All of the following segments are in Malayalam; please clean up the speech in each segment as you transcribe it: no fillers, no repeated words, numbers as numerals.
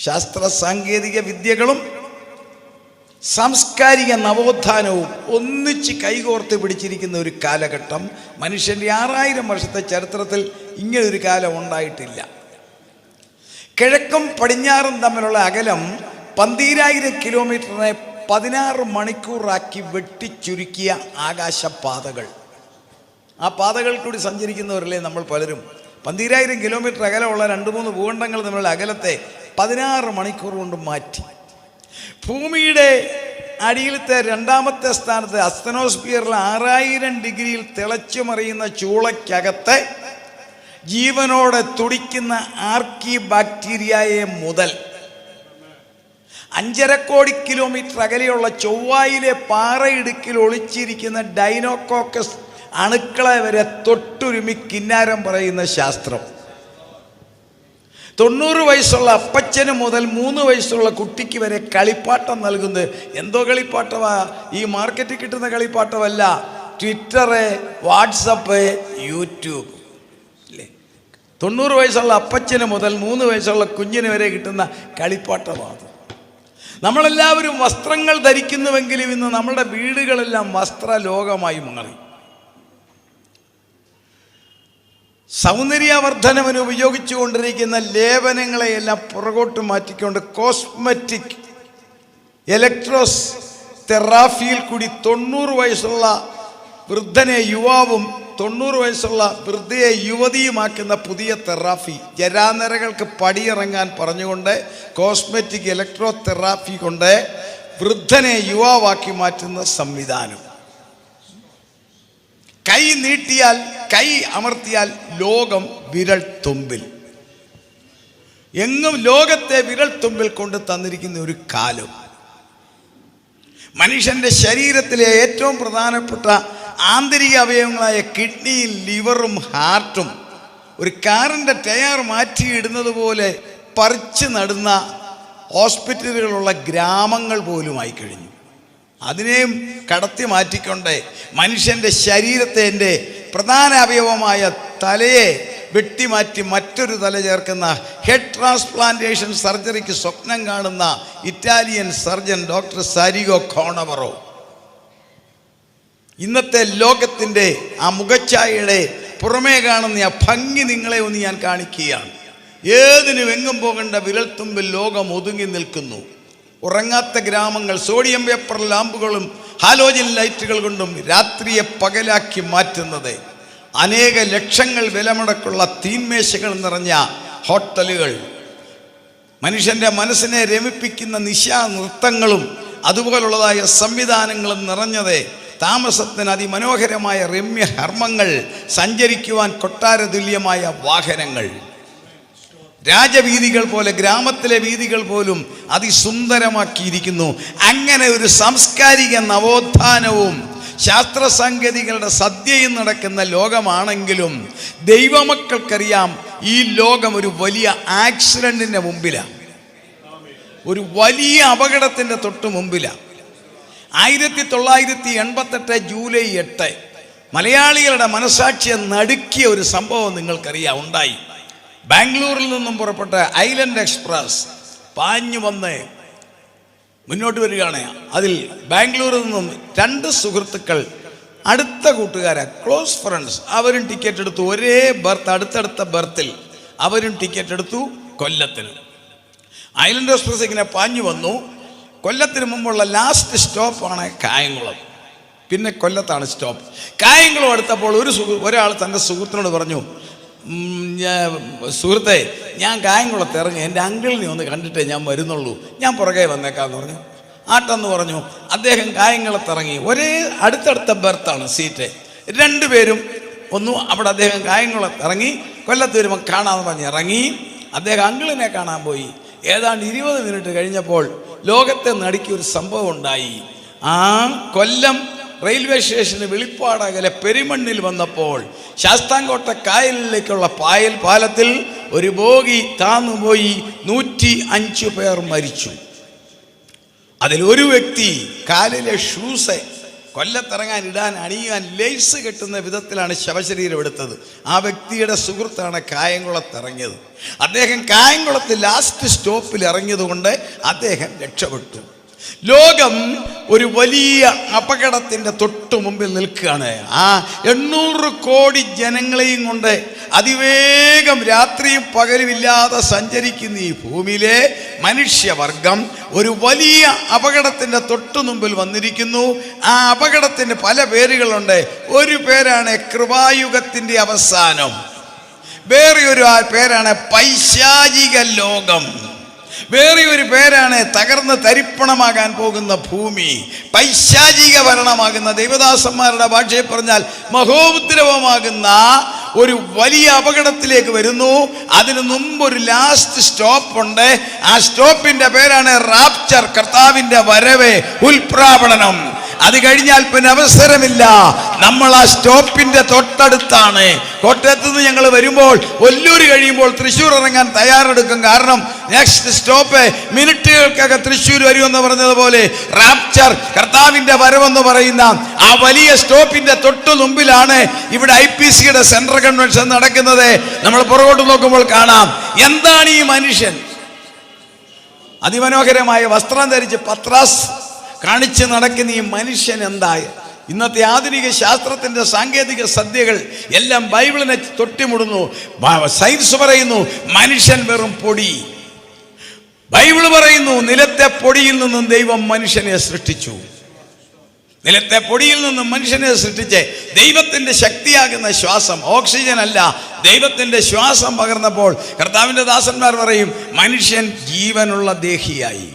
ശാസ്ത്ര സാങ്കേതിക വിദ്യകളും സാംസ്കാരിക നവോത്ഥാനവും ഒന്നിച്ച് കൈകോർത്ത് പിടിച്ചിരിക്കുന്ന ഒരു കാലഘട്ടം മനുഷ്യൻ്റെ 6000 വർഷത്തെ ചരിത്രത്തിൽ ഇങ്ങനൊരു കാലം ഉണ്ടായിട്ടില്ല. കിഴക്കും പടിഞ്ഞാറും തമ്മിലുള്ള അകലം 12000 കിലോമീറ്ററിനെ 16 മണിക്കൂറാക്കി വെട്ടിച്ചുരുക്കിയ ആകാശപാതകൾ. ആ പാതകൾ കൂടി സഞ്ചരിക്കുന്നവരല്ലേ നമ്മൾ പലരും. 12000 കിലോമീറ്റർ അകലമുള്ള 2-3 ഭൂഖണ്ഡങ്ങൾ തമ്മിലുള്ള അകലത്തെ 16 മണിക്കൂർ കൊണ്ട് മാറ്റി. ഭൂമിയുടെ അടിയിലത്തെ 2ാമത്തെ സ്ഥാനത്ത് അസ്തനോസ്ഫിയറിൽ 6000 ഡിഗ്രിയിൽ തിളച്ചു മറിയുന്ന ചൂളയ്ക്കകത്തെ ജീവനോടെ തുടിക്കുന്ന ആർക്കി ബാക്ടീരിയയെ മുതൽ 5.5 കോടി കിലോമീറ്റർ അകലെയുള്ള ചൊവ്വായിലെ പാറയിടുക്കിൽ ഒളിച്ചിരിക്കുന്ന ഡൈനോകോക്കസ് അണുക്കളെ വരെ തൊട്ടുരുമി കിന്നാരം പറയുന്ന ശാസ്ത്രം. 90 വയസ്സുള്ള അപ്പച്ചന് മുതൽ 3 വയസ്സുള്ള കുട്ടിക്ക് വരെ കളിപ്പാട്ടം നൽകുന്നത് എന്തോ കളിപ്പാട്ടമാ? ഈ മാർക്കറ്റിൽ കിട്ടുന്ന കളിപ്പാട്ടമല്ല. ട്വിറ്ററ്, വാട്സപ്പ്, യൂട്യൂബ് അല്ലേ? 90 വയസ്സുള്ള അപ്പച്ചന് മുതൽ 3 വയസ്സുള്ള കുഞ്ഞിന് വരെ കിട്ടുന്ന കളിപ്പാട്ടമാണ്. നമ്മളെല്ലാവരും വസ്ത്രങ്ങൾ ധരിക്കുന്നുവെങ്കിലും ഇന്ന് നമ്മുടെ വീടുകളെല്ലാം വസ്ത്രലോകമായി മാറി. സൗന്ദര്യവർദ്ധനവിന് ഉപയോഗിച്ചുകൊണ്ടിരിക്കുന്ന ലേപനങ്ങളെയെല്ലാം പുറകോട്ട് മാറ്റിക്കൊണ്ട് കോസ്മെറ്റിക് ഇലക്ട്രോസ് തെറാപ്പിയിൽ കൂടി 90 വയസ്സുള്ള വൃദ്ധനെ യുവാവും 90 വയസ്സുള്ള വൃദ്ധയെ യുവതിയുമാക്കുന്ന പുതിയ തെറാപ്പി. ജരാനരകൾക്ക് പടിയിറങ്ങാൻ പറഞ്ഞുകൊണ്ട് കോസ്മെറ്റിക് ഇലക്ട്രോ തെറാപ്പി കൊണ്ട് വൃദ്ധനെ യുവാവാക്കി മാറ്റുന്ന സംവിധാനം. കൈ നീട്ടിയാൽ, കൈ അമർത്തിയാൽ ലോകം വിരൽ തുമ്പിൽ. എങ്ങും ലോകത്തെ വിരൽ തുമ്പിൽ കൊണ്ട് തന്നിരിക്കുന്ന ഒരു കാലം. മനുഷ്യൻ്റെ ശരീരത്തിലെ ഏറ്റവും പ്രധാനപ്പെട്ട ആന്തരിക അവയവങ്ങളായ കിഡ്നിയും ലിവറും ഹാർട്ടും ഒരു കാറിൻ്റെ ടയർ മാറ്റിയിടുന്നത് പോലെ പറിച്ച് നടുന്ന ഹോസ്പിറ്റലുകളുള്ള ഗ്രാമങ്ങൾ പോലുമായി കഴിഞ്ഞു. അതിനെയും കടത്തി മാറ്റിക്കൊണ്ട് മനുഷ്യൻ്റെ ശരീരത്തെ എൻ്റെ പ്രധാന അവയവമായ തലയെ വെട്ടിമാറ്റി മറ്റൊരു തല ചേർക്കുന്ന ഹെഡ് ട്രാൻസ്പ്ലാന്റേഷൻ സർജറിക്ക് സ്വപ്നം കാണുന്ന ഇറ്റാലിയൻ സർജൻ ഡോക്ടർ സാരിഗോ കോണവറോ ഇന്നത്തെ ലോകത്തിൻ്റെ ആ മുഖച്ഛായയുടെ പുറമേ കാണുന്ന ആ ഭംഗി നിങ്ങളെ ഒന്ന് ഞാൻ കാണിക്കുകയാണ്. ഏതിനും എങ്ങും പോകേണ്ട വിരൽത്തുമ്പിൽ ലോകം ഒതുങ്ങി നിൽക്കുന്നു. ഉറങ്ങാത്ത ഗ്രാമങ്ങൾ സോഡിയം പേപ്പർ ലാമ്പുകളും ഹാലോജൻ ലൈറ്റുകൾ കൊണ്ടും രാത്രിയെ പകലാക്കി മാറ്റുന്നത്, അനേക ലക്ഷങ്ങൾ വിലമുടക്കുള്ള തീന്മേശകൾ നിറഞ്ഞ ഹോട്ടലുകൾ, മനുഷ്യൻ്റെ മനസ്സിനെ രമിപ്പിക്കുന്ന നിശാ നൃത്തങ്ങളും അതുപോലുള്ളതായ സംവിധാനങ്ങളും നിറഞ്ഞത്, താമസത്തിന് അതിമനോഹരമായ രമ്യ ഹർമ്മങ്ങൾ, സഞ്ചരിക്കുവാൻ കൊട്ടാര തുല്യമായ വാഹനങ്ങൾ, രാജവീതികൾ പോലെ ഗ്രാമത്തിലെ വീതികൾ പോലും അതിസുന്ദരമാക്കിയിരിക്കുന്നു. അങ്ങനെ ഒരു സാംസ്കാരിക നവോത്ഥാനവും ശാസ്ത്ര സാങ്കേതികളുടെ സദ്യയും നടക്കുന്ന ലോകമാണെങ്കിലും ദൈവമക്കൾക്കറിയാം ഈ ലോകം ഒരു വലിയ ആക്സിഡന്റിന്റെ മുമ്പിലാണ്, ഒരു വലിയ അപകടത്തിൻ്റെ തൊട്ട് മുമ്പിലാണ്. 1988 ജൂലൈ 8 മലയാളികളുടെ മനസാക്ഷിയെ നടുക്കിയ ഒരു സംഭവം നിങ്ങൾക്കറിയാം ഉണ്ടായി. ബാംഗ്ലൂരിൽ നിന്നും പുറപ്പെട്ട ഐലൻഡ് എക്സ്പ്രസ് പാഞ്ഞു വന്ന് മുന്നോട്ട് വരികയാണ്. അതിൽ ബാംഗ്ലൂരിൽ നിന്നും 2 സുഹൃത്തുക്കൾ, അടുത്ത കൂട്ടുകാരെ, ക്ലോസ് ഫ്രണ്ട്സ്, അവരും ടിക്കറ്റ് എടുത്തു. ഒരേ ബർത്ത്, അടുത്തടുത്ത ബർത്തിൽ അവരും ടിക്കറ്റ് എടുത്തു കൊല്ലത്തിന്. ഐലൻഡ് എക്സ്പ്രസ് ഇങ്ങനെ പാഞ്ഞു വന്നു. കൊല്ലത്തിന് മുമ്പുള്ള ലാസ്റ്റ് സ്റ്റോപ്പാണ് കായംകുളം. പിന്നെ കൊല്ലത്താണ് സ്റ്റോപ്പ്. കായംകുളം എടുത്തപ്പോൾ ഒരാൾ തൻ്റെ സുഹൃത്തിനോട് പറഞ്ഞു, സുഹൃത്തെ, ഞാൻ കായംകുളത്ത് ഇറങ്ങി, എൻ്റെ അങ്കിളിനെ ഒന്ന് കണ്ടിട്ടേ ഞാൻ വരുന്നുള്ളൂ, ഞാൻ പുറകെ വന്നേക്കാന്ന് പറഞ്ഞു. ആട്ടെന്ന് പറഞ്ഞു. അദ്ദേഹം കായംകുളത്തിറങ്ങി. ഒരേ അടുത്തടുത്ത ബർത്താണ് സീറ്റ്. 2 പേരും ഒന്നു അവിടെ. അദ്ദേഹം കായംകുളത്ത് ഇറങ്ങി, കൊല്ലത്ത് വരുമ്പോൾ കാണാമെന്ന് പറഞ്ഞ് ഇറങ്ങി. അദ്ദേഹം അങ്കിളിനെ കാണാൻ പോയി. ഏതാണ്ട് 20 മിനിറ്റ് കഴിഞ്ഞപ്പോൾ ലോകത്തെ നടുക്കിയൊരു സംഭവം ഉണ്ടായി. ആ കൊല്ലം റെയിൽവേ സ്റ്റേഷന് വെളിപ്പാടകലെ പെരുമണ്ണിൽ വന്നപ്പോൾ ശാസ്താംകോട്ട കായലിലേക്കുള്ള പാലത്തിൽ ഒരു ബോഗി താന്നുപോയി. 105 പേർ മരിച്ചു. അതിൽ ഒരു വ്യക്തി കാലിലെ ഷൂസ് കൊല്ലത്തിറങ്ങാൻ ഇടാൻ അണിയാൻ ലേസ് കെട്ടുന്ന വിധത്തിലാണ് ശവശരീരം എടുത്തത്. ആ വ്യക്തിയുടെ സുഹൃത്താണ് കായംകുളത്തിറങ്ങിയത്. അദ്ദേഹം കായംകുളത്ത് ലാസ്റ്റ് സ്റ്റോപ്പിൽ ഇറങ്ങിയതുകൊണ്ട് അദ്ദേഹം രക്ഷപ്പെട്ടു. ലോകം ഒരു വലിയ അപകടത്തിൻ്റെ തൊട്ടു മുമ്പിൽ നിൽക്കുകയാണ്. ആ 800 കോടി ജനങ്ങളെയും കൊണ്ട് അതിവേഗം രാത്രിയും പകലുമില്ലാതെ സഞ്ചരിക്കുന്ന ഈ ഭൂമിയിലെ മനുഷ്യവർഗം ഒരു വലിയ അപകടത്തിൻ്റെ തൊട്ടു മുമ്പിൽ വന്നിരിക്കുന്നു. ആ അപകടത്തിന് പല പേരുകളുണ്ട്. ഒരു പേരാണ് കൃപായുഗത്തിൻ്റെ അവസാനം, വേറെ ഒരു പേരാണ് പൈശാചിക ലോകം, വേറെ ഒരു പേരാണ് തകർന്ന് തരിപ്പണമാകാൻ പോകുന്ന ഭൂമി. പൈശാചിക ഭരണമാകുന്ന, ദൈവദാസന്മാരുടെ ഭാഷയിൽ പറഞ്ഞാൽ മഹോപദ്രവമാകുന്ന ഒരു വലിയ അപകടത്തിലേക്ക് വരുന്നു. അതിനു മുമ്പ് ഒരു ലാസ്റ്റ് സ്റ്റോപ്പ് ഉണ്ട്. ആ സ്റ്റോപ്പിന്റെ പേരാണ് റാപ്ചർ, കർത്താവിന്റെ വരവ്, ഉൽപ്രാവണനം. അത് കഴിഞ്ഞാൽ പിന്നെ അവസരമില്ല. നമ്മൾ ആ സ്റ്റോപ്പിന്റെ തൊട്ടടുത്താണ്. കോട്ടയത്ത് നിന്ന് ഞങ്ങൾ വരുമ്പോൾ ഒല്ലൂർ കഴിയുമ്പോൾ തൃശ്ശൂർ ഇറങ്ങാൻ തയ്യാറെടുക്കും. കാരണം നെക്സ്റ്റ് സ്റ്റോപ്പ് മിനിറ്റുകൾക്കകം തൃശ്ശൂർ വരുമെന്ന് പറഞ്ഞതുപോലെ റാപ്ചർ, കർത്താവിന്റെ വരവെന്ന് പറയുന്ന ആ വലിയ സ്റ്റോപ്പിന്റെ തൊട്ടു മുമ്പിലാണ് ഇവിടെ IPCയുടെ സെൻട്രൽ കൺവെൻഷൻ നടക്കുന്നത്. നമ്മൾ പുറകോട്ട് നോക്കുമ്പോൾ കാണാം എന്താണ് ഈ മനുഷ്യൻ. അതിമനോഹരമായ വസ്ത്രം ധരിച്ച് പത്രാസ് കാണിച്ച് നടക്കുന്ന ഈ മനുഷ്യൻ എന്തായ? ഇന്നത്തെ ആധുനിക ശാസ്ത്രത്തിന്റെ സാങ്കേതിക സദ്യകൾ എല്ലാം ബൈബിളിനെ തൊട്ടിമുടുന്നു. സയൻസ് പറയുന്നു മനുഷ്യൻ വെറും പൊടി. ബൈബിൾ പറയുന്നു നിലത്തെ പൊടിയിൽ നിന്നും ദൈവം മനുഷ്യനെ സൃഷ്ടിച്ചു. നിലത്തെ പൊടിയിൽ നിന്നും മനുഷ്യനെ സൃഷ്ടിച്ച് ദൈവത്തിന്റെ ശക്തിയാകുന്ന ശ്വാസം, ഓക്സിജൻ അല്ല, ദൈവത്തിന്റെ ശ്വാസം പകർന്നപ്പോൾ കർത്താവിന്റെ ദാസന്മാർ പറയും മനുഷ്യൻ ജീവനുള്ള ദേഹിയായി.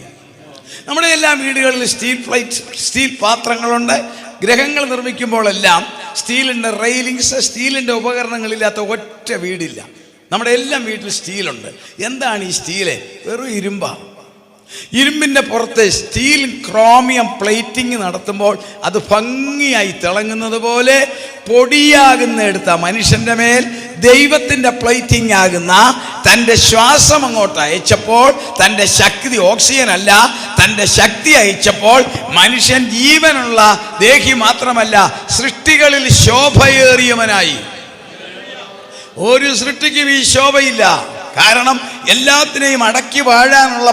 നമ്മുടെ എല്ലാ വീടുകളിൽ സ്റ്റീൽ പാത്രങ്ങളുണ്ട്. ഗ്രഹങ്ങൾ നിർമ്മിക്കുമ്പോഴെല്ലാം സ്റ്റീലിൻ്റെ റെയിലിങ്സ്, സ്റ്റീലിൻ്റെ ഉപകരണങ്ങളില്ലാത്ത ഒറ്റ വീടില്ല. നമ്മുടെ എല്ലാം വീട്ടിൽ സ്റ്റീലുണ്ട്. എന്താണ് ഈ സ്റ്റീല്? വെറും ഇരുമ്പാണ്. ഇരുമ്പിൻ്റെ പുറത്ത് സ്റ്റീൽ ക്രോമിയം പ്ലേറ്റിംഗ് നടത്തുമ്പോൾ അത് ഭംഗിയായി തിളങ്ങുന്നത് പോലെ പൊടിയാകുന്ന എടുത്ത മനുഷ്യൻ്റെ മേൽ ദൈവത്തിൻ്റെ പ്ലേറ്റിംഗ് ആകുന്ന തൻ്റെ ശ്വാസം അങ്ങോട്ട് അയച്ചപ്പോൾ, തൻ്റെ ശക്തി, ഓക്സിജൻ അല്ല, തൻ്റെ ശക്തി അയച്ചപ്പോൾ മനുഷ്യൻ ജീവനുള്ള ദേഹി മാത്രമല്ല സൃഷ്ടികളിൽ ശോഭയേറിയവനായി. ഒരു സൃഷ്ടിക്കും ഈ ശോഭയില്ല. കാരണം എല്ലാത്തിനെയും അടക്കി വാഴാനുള്ള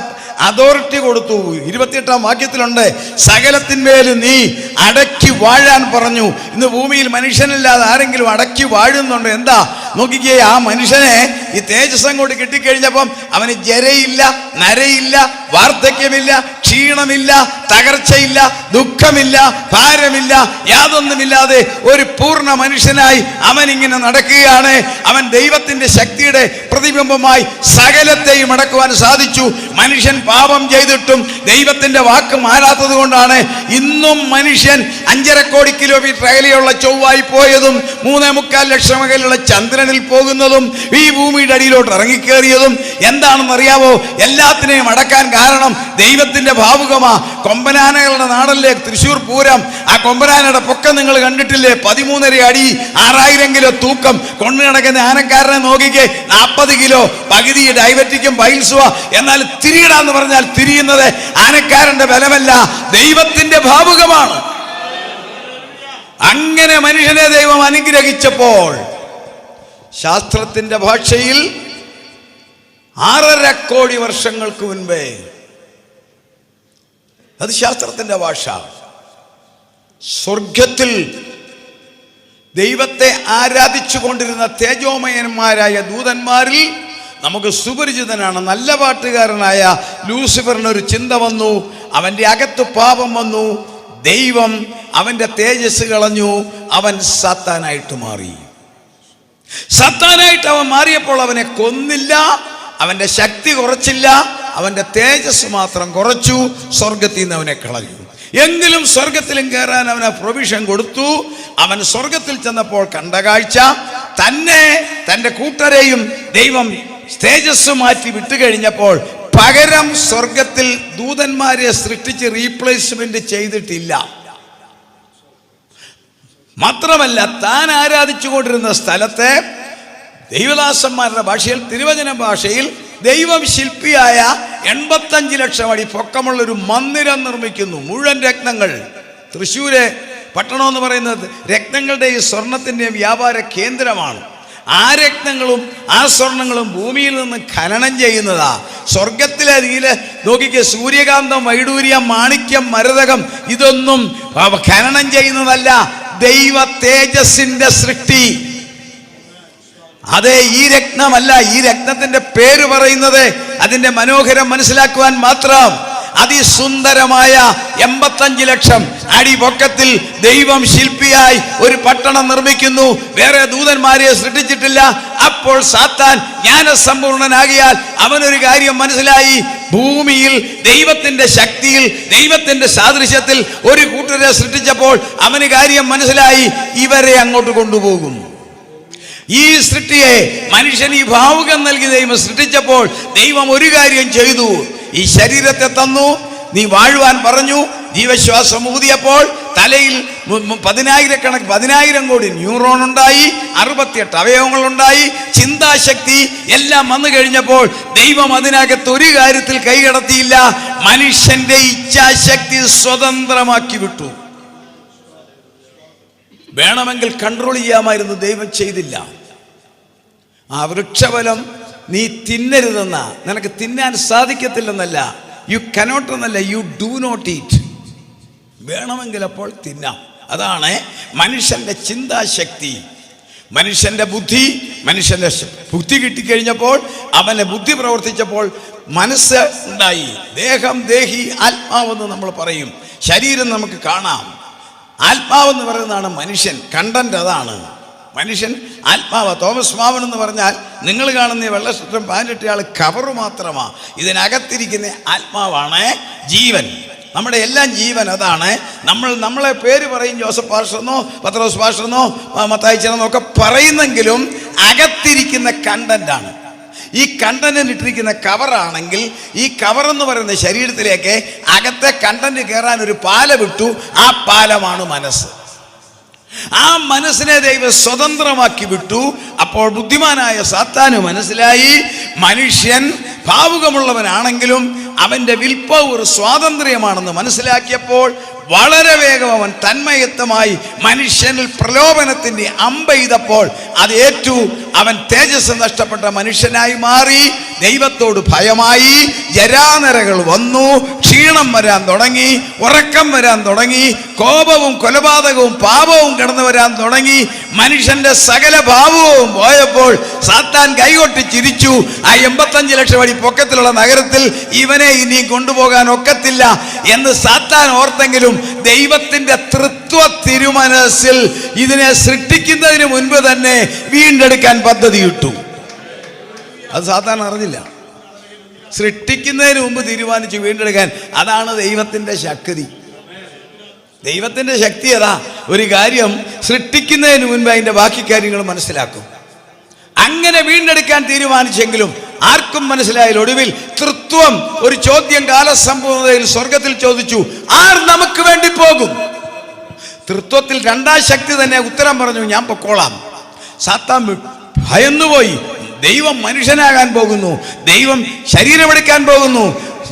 അതോറിറ്റി കൊടുത്തു. 28-ാം വാക്യത്തിലുണ്ട് സകലത്തിന്മേൽ നീ അടക്കി വാഴാൻ പറഞ്ഞു. ഇന്ന് ഭൂമിയിൽ മനുഷ്യനില്ലാതെ ആരെങ്കിലും അടക്കി വാഴുന്നുണ്ട്? എന്താ നോക്കിക്കേ, ആ മനുഷ്യനെ ഈ തേജസ് അങ്ങോട്ട് കിട്ടിക്കഴിഞ്ഞപ്പം അവന് ജരയില്ല, നരയില്ല, വാർദ്ധക്യമില്ല, ക്ഷീണമില്ല, തകർച്ചയില്ല, ദുഃഖമില്ല, ഭാരമില്ല, യാതൊന്നുമില്ലാതെ ഒരു പൂർണ്ണ മനുഷ്യനായി അവൻ ഇങ്ങനെ നടക്കുകയാണ്. അവൻ ദൈവത്തിന്റെ ശക്തിയുടെ പ്രതിബിംബമായി സകലത്തെയും അടക്കുവാൻ സാധിച്ചു. മനുഷ്യൻ പാപം ചെയ്തിട്ടും ദൈവത്തിന്റെ വാക്ക് മാറാത്തത് കൊണ്ടാണ് ഇന്നും മനുഷ്യൻ 5.5 കോടി കിലോമീറ്റർ അകലെയുള്ള ചൊവ്വായി പോയതും 3.25 ലക്ഷം അകലെയുള്ള ചന്ദ്രനിൽ പോകുന്നതും ഈ ഭൂമിയുടെ അടിയിലോട്ട് ഇറങ്ങിക്കേറിയതും. എന്താണെന്ന് അറിയാവോ? എല്ലാത്തിനെയും അടക്കാൻ കാരണം ദൈവത്തിന്റെ ഭാവുകമാ. കൊമ്പനാനകളുടെ നാടല്ലേ തൃശ്ശൂർ പൂരം. ആ കൊമ്പനാനയുടെ പൊക്കം നിങ്ങൾ കണ്ടിട്ടില്ലേ? 13.5 അടി, 6000 കിലോ തൂക്കം കൊണ്ടു നടക്കുന്ന ആനക്കാരനെ നോക്കിക്കേ. 40 കിലോ, പകുതി ഡയബറ്റിക്കും പൈൽസുവാ. എന്നാൽ തിരിയിടാന്ന് പറഞ്ഞാൽ തിരിയുന്നത് ആനക്കാരന്റെ ബലമല്ല, ദൈവത്തിന്റെ ഭാവുകമാണ്. അങ്ങനെ മനുഷ്യനെ ദൈവം അനുഗ്രഹിച്ചപ്പോൾ ശാസ്ത്രത്തിന്റെ ഭാഷയിൽ 6.5 കോടി വർഷങ്ങൾക്ക് മുൻപേ, അത് ശാസ്ത്രത്തിന്റെ ഭാഷ, സ്വർഗത്തിൽ ദൈവത്തെ ആരാധിച്ചു കൊണ്ടിരുന്ന തേജോമയന്മാരായ ദൂതന്മാരിൽ നമുക്ക് സുപരിചിതനാണ് നല്ല പാട്ടുകാരനായ ലൂസിഫറിനൊരു ചിന്ത വന്നു. അവൻ്റെ അകത്ത് പാപം വന്നു. ദൈവം അവൻ്റെ തേജസ് കളഞ്ഞു. അവൻ സാത്താനായിട്ട് മാറി. സാത്താനായിട്ട് അവൻ മാറിയപ്പോൾ അവനെ കൊന്നില്ല, അവൻ്റെ ശക്തി കുറച്ചില്ല, അവൻ്റെ തേജസ് മാത്രം കുറച്ചു. സ്വർഗത്തിൽ നിന്ന് അവനെ കളഞ്ഞു. എങ്കിലും സ്വർഗത്തിലും കയറാൻ അവന് പ്രൊവിഷൻ കൊടുത്തു. അവൻ സ്വർഗത്തിൽ ചെന്നപ്പോൾ കണ്ട കാഴ്ച, തന്നെ തൻ്റെ കൂട്ടരെയും ദൈവം തേജസ് മാറ്റി വിട്ടുകഴിഞ്ഞപ്പോൾ പകരം സ്വർഗത്തിൽ ദൂതന്മാരെ സൃഷ്ടിച്ച് റീപ്ലേസ്മെന്റ് ചെയ്തിട്ടില്ല. മാത്രമല്ല, താൻ ആരാധിച്ചുകൊണ്ടിരുന്ന സ്ഥലത്തെ ദൈവദാസന്മാരുടെ ഭാഷയിൽ, തിരുവചന ഭാഷയിൽ, ദൈവം ശില്പിയായ 85 ലക്ഷം അടി പൊക്കമുള്ളൊരു മന്ദിരം നിർമ്മിക്കുന്നു. മുഴുവൻ രത്നങ്ങൾ. തൃശ്ശൂര് പട്ടണം എന്ന് പറയുന്നത് രത്നങ്ങളുടെയും സ്വർണത്തിൻ്റെയും വ്യാപാര കേന്ദ്രമാണ്. ആ രത്നങ്ങളും ആ സ്വർണങ്ങളും ഭൂമിയിൽ നിന്ന് ഖനനം ചെയ്യുന്നതാ. സ്വർഗത്തിലെ നീല് നോക്കിക്ക്, സൂര്യകാന്തം, വൈഡൂര്യം, മാണിക്യം, മരതകം ഇതൊന്നും ഖനനം ചെയ്യുന്നതല്ല, ദൈവ തേജസ്സിന്റെ സൃഷ്ടി. അതെ, ഈ രത്നമല്ല. ഈ രത്നത്തിന്റെ പേര് പറയുന്നത് അതിന്റെ മനോഹരം മനസ്സിലാക്കുവാൻ മാത്രം. അതിസുന്ദരമായ 85 ലക്ഷം അടി പൊക്കത്തിൽ ദൈവം ശില്പിയായി ഒരു പട്ടണം നിർമ്മിക്കുന്നു. വേറെ ദൂതന്മാരെ സൃഷ്ടിച്ചിട്ടില്ല. അപ്പോൾ സാത്താൻ ജ്ഞാനസമ്പൂർണനാകിയാൽ അവനൊരു കാര്യം മനസ്സിലായി. ഭൂമിയിൽ ദൈവത്തിന്റെ ശക്തിയിൽ, ദൈവത്തിന്റെ സാദൃശ്യത്തിൽ ഒരു കൂട്ടരെ സൃഷ്ടിച്ചപ്പോൾ അവന് കാര്യം മനസ്സിലായി, ഇവരെ അങ്ങോട്ട് കൊണ്ടുപോകും. ഈ സൃഷ്ടിയെ മനുഷ്യൻ ഈ ഭാവുകം നൽകി ദൈവം സൃഷ്ടിച്ചപ്പോൾ ദൈവം ഒരു കാര്യം ചെയ്തു. ഈ ശരീരത്തെ തന്നു, നീ വാഴുവാൻ പറഞ്ഞു. ജീവശ്വാസം ഊതിയപ്പോൾ തലയിൽ 10,000 കോടി ന്യൂറോൺ ഉണ്ടായി, 68 അവയവങ്ങളുണ്ടായി, ചിന്താശക്തി എല്ലാം വന്നു കഴിഞ്ഞപ്പോൾ ദൈവം അതിനകത്ത് ഒരു കാര്യത്തിൽ കൈകടത്തിയില്ല. മനുഷ്യന്റെ ഇച്ഛാശക്തി സ്വതന്ത്രമാക്കി വിട്ടു. വേണമെങ്കിൽ കൺട്രോൾ ചെയ്യാമായിരുന്നു, ദൈവം ചെയ്തില്ല. ആ വൃക്ഷഫലം നീ തിന്നരുതെന്ന, നിനക്ക് തിന്നാൻ സാധിക്കത്തില്ലെന്നല്ല, യു കനോട്ട് എന്നല്ല, യു ഡു നോട്ട് ഈറ്റ്. വേണമെങ്കിൽ അപ്പോൾ തിന്നാം. അതാണ് മനുഷ്യന്റെ ചിന്താശക്തി, മനുഷ്യന്റെ ബുദ്ധി. മനുഷ്യന്റെ ബുദ്ധി കിട്ടിക്കഴിഞ്ഞപ്പോൾ, അവന്റെ ബുദ്ധി പ്രവർത്തിച്ചപ്പോൾ മനസ്സ് ഉണ്ടായി. ദേഹം, ദേഹി, ആത്മാവെന്ന് നമ്മൾ പറയും. ശരീരം നമുക്ക് കാണാം. ആത്മാവെന്ന് പറയുന്നതാണ് മനുഷ്യൻ. കണ്ടന്റ് അതാണ് മനുഷ്യൻ, ആത്മാവ്. തോമസ് മാവൻ എന്ന് പറഞ്ഞാൽ നിങ്ങൾ കാണുന്ന വെള്ള ഷർട്ടും പാൻറ്റിട്ടയാൾ കവറ് മാത്രമാണ്. ഇതിനകത്തിരിക്കുന്ന ആത്മാവാണ് ജീവൻ. നമ്മുടെ എല്ലാം ജീവൻ അതാണ്. നമ്മളെ പേര് പറയും, ജോസഫ് പാസ്റ്ററെന്നോ പത്രോസ് പാസ്റ്ററെന്നോ മത്തായിച്ചനെന്നോ ഒക്കെ പറയുന്നെങ്കിലും അകത്തിരിക്കുന്ന കണ്ടന്റാണ്. ഈ കണ്ടന്റ് ഇട്ടിരിക്കുന്ന കവറാണെങ്കിൽ, ഈ കവർ എന്ന് പറയുന്ന ശരീരത്തിലേക്ക് അകത്തെ കണ്ടന്റ് കയറാൻ ഒരു പാല വിട്ടു. ആ പാലമാണ് മനസ്സ്. ആ മനസ്സിനെ ദൈവം സ്വതന്ത്രമാക്കി വിട്ടു. അപ്പോൾ ബുദ്ധിമാനായ സാത്താന് മനസ്സിലായി, മനുഷ്യൻ ഭാവുകമുള്ളവനാണെങ്കിലും അവന്റെ വിൽപ്പവർ സ്വാതന്ത്ര്യമാണെന്ന് മനസ്സിലാക്കിയപ്പോൾ വളരെ വേഗം അവൻ തന്മയത്വമായി മനുഷ്യനിൽ പ്രലോഭനത്തിന്റെ അമ്പെയ്തപ്പോൾ അത് ഏറ്റു. അവൻ തേജസ് നഷ്ടപ്പെട്ട മനുഷ്യനായി മാറി. ദൈവത്തോട് ഭയമായി. ജരാനരകൾ വന്നു, ക്ഷീണം വരാൻ തുടങ്ങി, ഉറക്കം വരാൻ തുടങ്ങി, കോപവും കൊലപാതകവും പാപവും കടന്നു വരാൻ തുടങ്ങി. മനുഷ്യന്റെ സകല ഭാവവും പോയപ്പോൾ സാത്താൻ കൈകൊട്ടി ചിരിച്ചു. ആ 85 ലക്ഷം അടി പൊക്കത്തിലുള്ള നഗരത്തിൽ ഇവനെ ഇനി കൊണ്ടുപോകാൻ ഒക്കത്തില്ല എന്ന് സാത്താൻ ഓർത്തെങ്കിലും ദൈവത്തിന്റെ തൃത്വ തിരുമനസ്സിൽ ഇതിനെ സൃഷ്ടിക്കുന്നതിന് മുൻപ് തന്നെ വീണ്ടെടുക്കാൻ പദ്ധതിയിട്ടു. അത് സാത്താൻ അറിഞ്ഞില്ല. സൃഷ്ടിക്കുന്നതിന് മുമ്പ് തീരുമാനിച്ചു വീണ്ടെടുക്കാൻ. അതാണ് ദൈവത്തിന്റെ ശക്തി. ദൈവത്തിന്റെ ശക്തി അതാ. ഒരു കാര്യം സൃഷ്ടിക്കുന്നതിന് മുൻപ് അതിന്റെ ബാക്കി കാര്യങ്ങൾ മനസ്സിലാക്കും. അങ്ങനെ വീണ്ടെടുക്കാൻ തീരുമാനിച്ചെങ്കിലും ആർക്കും മനസ്സിലായില്ല. ഒടുവിൽ തൃത്വം ഒരു ചോദ്യം കാലസമ്പൂർണ്ണതയിൽ സ്വർഗത്തിൽ ചോദിച്ചു, ആർ നമുക്ക് വേണ്ടി പോകും? തൃത്വത്തിൽ രണ്ടാം ശക്തി തന്നെ ഉത്തരം പറഞ്ഞു, ഞാൻ പൊക്കോളാം. സാത്താൻ ഭയന്നുപോയി. ദൈവം മനുഷ്യനാകാൻ പോകുന്നു, ദൈവം ശരീരമെടുക്കാൻ പോകുന്നു.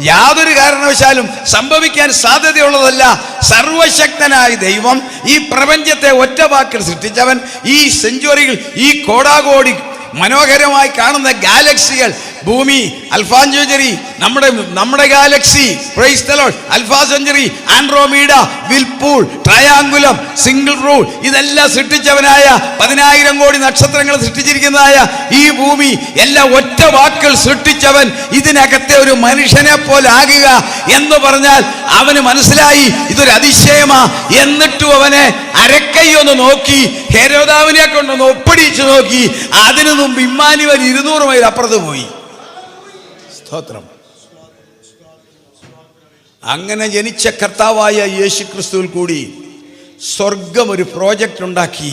യാതൊരു കാരണവശാലും സംഭവിക്കാൻ സാധ്യതയുള്ളതല്ല. സർവശക്തനായ ദൈവം, ഈ പ്രപഞ്ചത്തെ ഒറ്റ വാക്കിൽ സൃഷ്ടിച്ചവൻ, ഈ സെഞ്ചുറികൾ, ഈ കോടാകോടി മനോഹരമായി കാണുന്ന ഗാലക്സികൾ, ഭൂമി, അൽഫാ സെഞ്ചുറി, നമ്മുടെ galaxy, praise the Lord, alpha Centauri, Andromeda, Whirlpool, Triangulum, single rule, ഇതെല്ലാം സൃഷ്ടിച്ചവനായ 10,000 കോടി നക്ഷത്രങ്ങൾ സൃഷ്ടിച്ചിരിക്കുന്നതായ ഈ ഭൂമി എല്ലാം ഒറ്റ വാക്കിൽ സൃഷ്ടിച്ചവൻ ഇതിനകത്തെ ഒരു മനുഷ്യനെ പോലെ ആകുക എന്ന് പറഞ്ഞാൽ അവന് മനസ്സിലായി ഇതൊരു അതിശയമാ. എന്നിട്ടും അവനെ അരക്കൈയൊന്ന് നോക്കി, ഹെരോദാവിനെ കൊണ്ടൊന്ന് ഒപ്പടിച്ചു നോക്കി. അതിനു മുമ്പ് ഇമ്മാനുവേൽ 200 മൈൽ അപ്പുറത്ത് പോയി. സ്തോത്രം. അങ്ങനെ ജനിച്ച കർത്താവായ യേശു ക്രിസ്തുവിൽ കൂടി സ്വർഗം ഒരു പ്രോജക്റ്റ് ഉണ്ടാക്കി.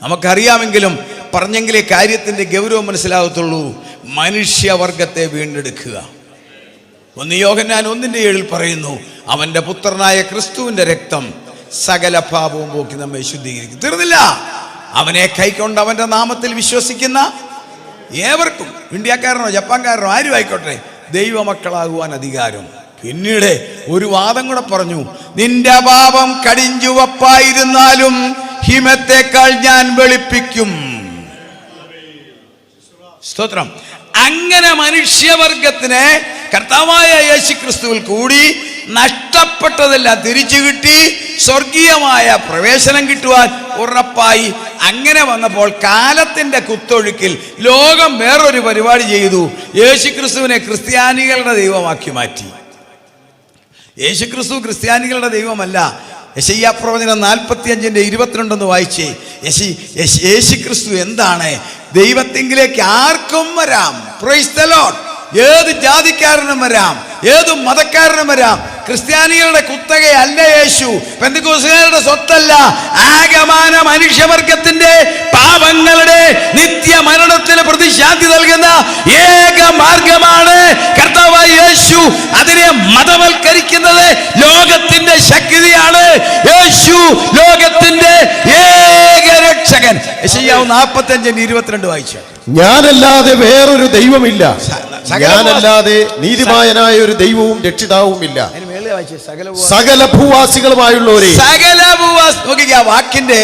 നമുക്കറിയാമെങ്കിലും പറഞ്ഞെങ്കിലേ കാര്യത്തിന്റെ ഗൗരവം മനസ്സിലാകത്തുള്ളൂ. മനുഷ്യവർഗത്തെ വീണ്ടെടുക്കുക. 1 യോഹന്നാൻ 1:7 പറയുന്നു, അവന്റെ പുത്രനായ ക്രിസ്തുവിന്റെ രക്തം സകല പാപവും പോക്കി നമ്മെ ശുദ്ധീകരിക്കും. തീർന്നില്ല. അവനെ കൈക്കൊണ്ട് അവന്റെ നാമത്തിൽ വിശ്വസിക്കുന്ന ഏവർക്കും, ഇന്ത്യക്കാരനോ ജപ്പാൻകാരനോ ആരും ആയിക്കോട്ടെ, ദൈവമക്കളാകുവാൻ അധികാരം. പിന്നീട് ഒരു വാദം കൂടെ പറഞ്ഞു, നിന്റെ പാപം കടിഞ്ചുവപ്പായിരുന്നാലും ഹിമത്തേക്കാൾ ഞാൻ വെളുപ്പിക്കും. സ്തോത്രം. അങ്ങനെ മനുഷ്യവർഗത്തിന് കർത്താവായ യേശുക്രിസ്തുവിൽ കൂടി നഷ്ടപ്പെട്ടതെല്ലാം തിരിച്ചു കിട്ടി, സ്വർഗീയമായ പ്രവേശനം കിട്ടുവാൻ ഉറപ്പായി. അങ്ങനെ വന്നപ്പോൾ കാലത്തിന്റെ കുത്തൊഴുക്കിൽ ലോകം വേറൊരു പരിപാടി ചെയ്തു. യേശുക്രിസ്തുവിനെ ക്രിസ്ത്യാനികളുടെ ദൈവമാക്കി മാറ്റി. യേശുക്രിസ്തു ക്രിസ്ത്യാനികളുടെ ദൈവമല്ല. യെശയ്യാ പ്രവചനം 45:22 വായിച്ചേ. യേശുക്രിസ്തു എന്താണ്? ദൈവത്തിങ്കിലേക്ക് ആർക്കും വരാം. Price the Lord. ഏത് ജാതിക്കാരനും വരാം, ഏത് മതക്കാരനും വരാം. ക്രിസ്ത്യാനികളുടെ കുത്തകയല്ല യേശു, പെന്തക്കോസ്തുകാരുടെ സ്വത്തല്ല. ആകമാന മനുഷ്യവർഗത്തിന്റെ പാപങ്ങളുടെ നിത്യമരണത്തിന് പ്രതിശാന്തി നൽകുന്ന ഏക മാർഗമാണ് കർത്താവായ യേശു. അതിനെ മതവൽക്കരിക്കുന്നത് ലോകത്തിന്റെ ശക്തിയാണ്. യേശു ലോകത്തിന്റെ ഏക രക്ഷകൻ. യെശയ്യാവ് 45:22 വായിച്ചു. ഞാനല്ലാതെ വേറൊരു ദൈവമില്ല, ഞാനല്ലാതെ നീതിമാനായ ഒരു ദൈവവും രക്ഷിതാവുമില്ല. സകല ഭൂവാസികളുമായുള്ളവരെ. സകല നോക്കിക്ക, വാക്കിന്റെ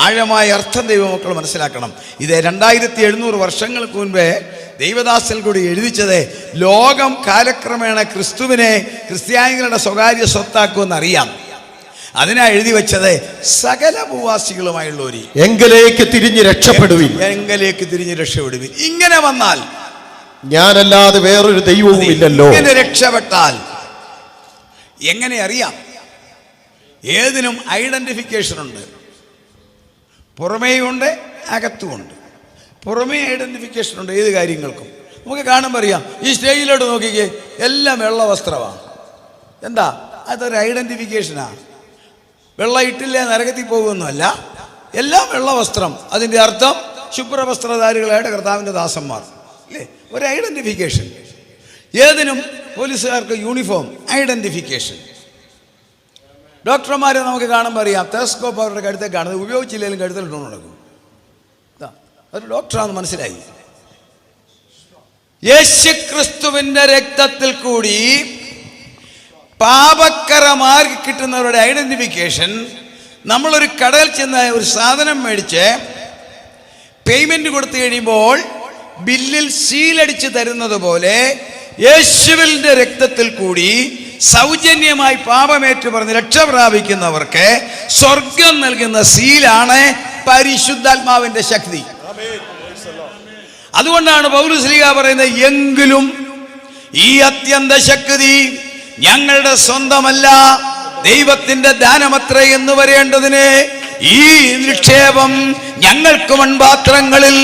ആഴമായ അർത്ഥം ദൈവമക്കൾ മനസ്സിലാക്കണം. ഇത് 2700 വർഷങ്ങൾക്ക് മുൻപേ ദൈവദാസൻ കൂടി എഴുതിച്ചത്. ലോകം കാലക്രമേണ ക്രിസ്തുവിനെ ക്രിസ്ത്യാനികളുടെ സ്വകാര്യ സ്വത്താക്കുമെന്നറിയാം. അതിനാ എഴുതി വെച്ചത് സകല ഭൂവാസികളുമായുള്ളവര് എങ്കിലേക്ക് തിരിഞ്ഞ് രക്ഷപ്പെടുവിൻ, എങ്കിലേക്ക് തിരിഞ്ഞ് രക്ഷപ്പെടുവിൻ. ഇങ്ങനെ വന്നാൽ ഞാനല്ലാതെ വേറൊരു ദൈവവും ഇല്ലല്ലോ. ഇങ്ങനെ രക്ഷപ്പെട്ടാൽ എങ്ങനെ അറിയാം? ഏതിനും ഐഡന്റിഫിക്കേഷൻ ഉണ്ട്. പുറമേയുണ്ട്, അകത്തുമുണ്ട്. പുറമേ ഐഡന്റിഫിക്കേഷൻ ഉണ്ട് ഏത് കാര്യങ്ങൾക്കും. നമുക്ക് കാണുമ്പോൾ അറിയാം. ഈ സ്റ്റേജിലോട്ട് നോക്കിക്കേ, എല്ലാം വെള്ള വസ്ത്രമാണ്. എന്താ? അതൊരു ഐഡന്റിഫിക്കേഷനാണ്. വെള്ള ഇട്ടില്ലേ നരകത്തിൽ പോകുമെന്നല്ല, എല്ലാം വെള്ള വസ്ത്രം. അതിൻ്റെ അർത്ഥം ശുഭ്രവസ്ത്രധാരികളായിട്ട് കർത്താവിൻ്റെ ദാസന്മാർ അല്ലേ? ഒരു ഐഡന്റിഫിക്കേഷൻ. ഏതിനും പോലീസുകാർക്ക് യൂണിഫോം, ഐഡന്റിഫിക്കേഷൻ. ഡോക്ടർമാരെ നമുക്ക് കാണുമ്പോൾ അറിയാം, ടെലസ്കോപ്പ് അവരുടെ കഴുത്തെ കാണുന്നത്, ഉപയോഗിച്ചില്ലെങ്കിലും കഴുത്തിലിട്ടുകൊണ്ട് നടക്കും. ഒരു ഡോക്ടറാണെന്ന് മനസ്സിലായി. യേശുക്രിസ്തുവിന്റെ രക്തത്തിൽ കൂടി പാപക്കറ മാർഗി കിട്ടുന്നവരുടെ ഐഡന്റിഫിക്കേഷൻ. നമ്മളൊരു കടയിൽ ചെന്ന് ഒരു സാധനം മേടിച്ച് പേയ്മെന്റ് കൊടുത്തു കഴിയുമ്പോൾ ബില്ലിൽ സീലടിച്ച് തരുന്നത് പോലെ യേശുവിന്റെ രക്തത്തിൽ കൂടി സൗജന്യമായി പാപമേറ്റു പറഞ്ഞ് രക്ഷ പ്രാപിക്കുന്നവർക്ക് സ്വർഗം നൽകുന്ന സീലാണ് പരിശുദ്ധാത്മാവിന്റെ ശക്തി. അതുകൊണ്ടാണ് പൗലോസ് ശ്ലീഹ പറയുന്നത്, എങ്കിലും ഈ അത്യന്ത ശക്തി ഞങ്ങളുടെ സ്വന്തമല്ല, ദൈവത്തിന്റെ ദാനമത്രേ എന്ന് വരേണ്ടതിന് ഈ നിക്ഷേപം ഞങ്ങൾക്ക് മൺപാത്രങ്ങളിൽ.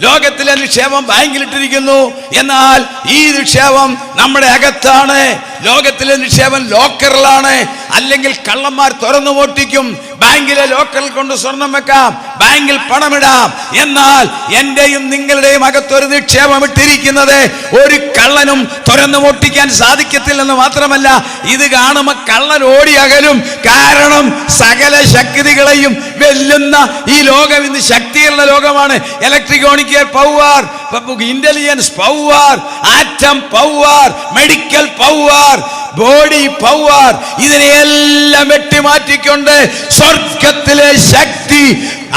ലോകത്തിലെ നിക്ഷേപം ബാങ്കിലിട്ടിരിക്കുന്നു, എന്നാൽ ഈ നിക്ഷേപം നമ്മുടെ അകത്താണ്. ലോകത്തിലെ നിക്ഷേപം ലോക്കറിലാണ്, അല്ലെങ്കിൽ കള്ളന്മാർ തുറന്നു മോഷ്ടിക്കും. ബാങ്കിലെ ലോക്കറിൽ കൊണ്ട് സ്വർണം വെക്കാം, ബാങ്കിൽ പണമിടാം. എന്നാൽ എന്റെയും നിങ്ങളുടെയും അകത്തൊരു നിക്ഷേപം ഇട്ടിരിക്കുന്നത് ഒരു കള്ളനും തുറന്നു മോഷ്ടിക്കാൻ സാധിക്കത്തില്ലെന്ന് മാത്രമല്ല, ഇത് കാണുമ്പോൾ കള്ളൻ ഓടി അകലും. കാരണം സകല ശക്തികളെയും വെല്ലുന്ന ഈ ലോകം ഇന്ന് ശക്തികളുടെ ലോകമാണ്. Electric power, intelligence power, atom power, medical power, body power, ഇതിനെയെല്ലാം വെട്ടിമാറ്റിക്കൊണ്ട് സ്വർഗത്തിലെ ശക്തി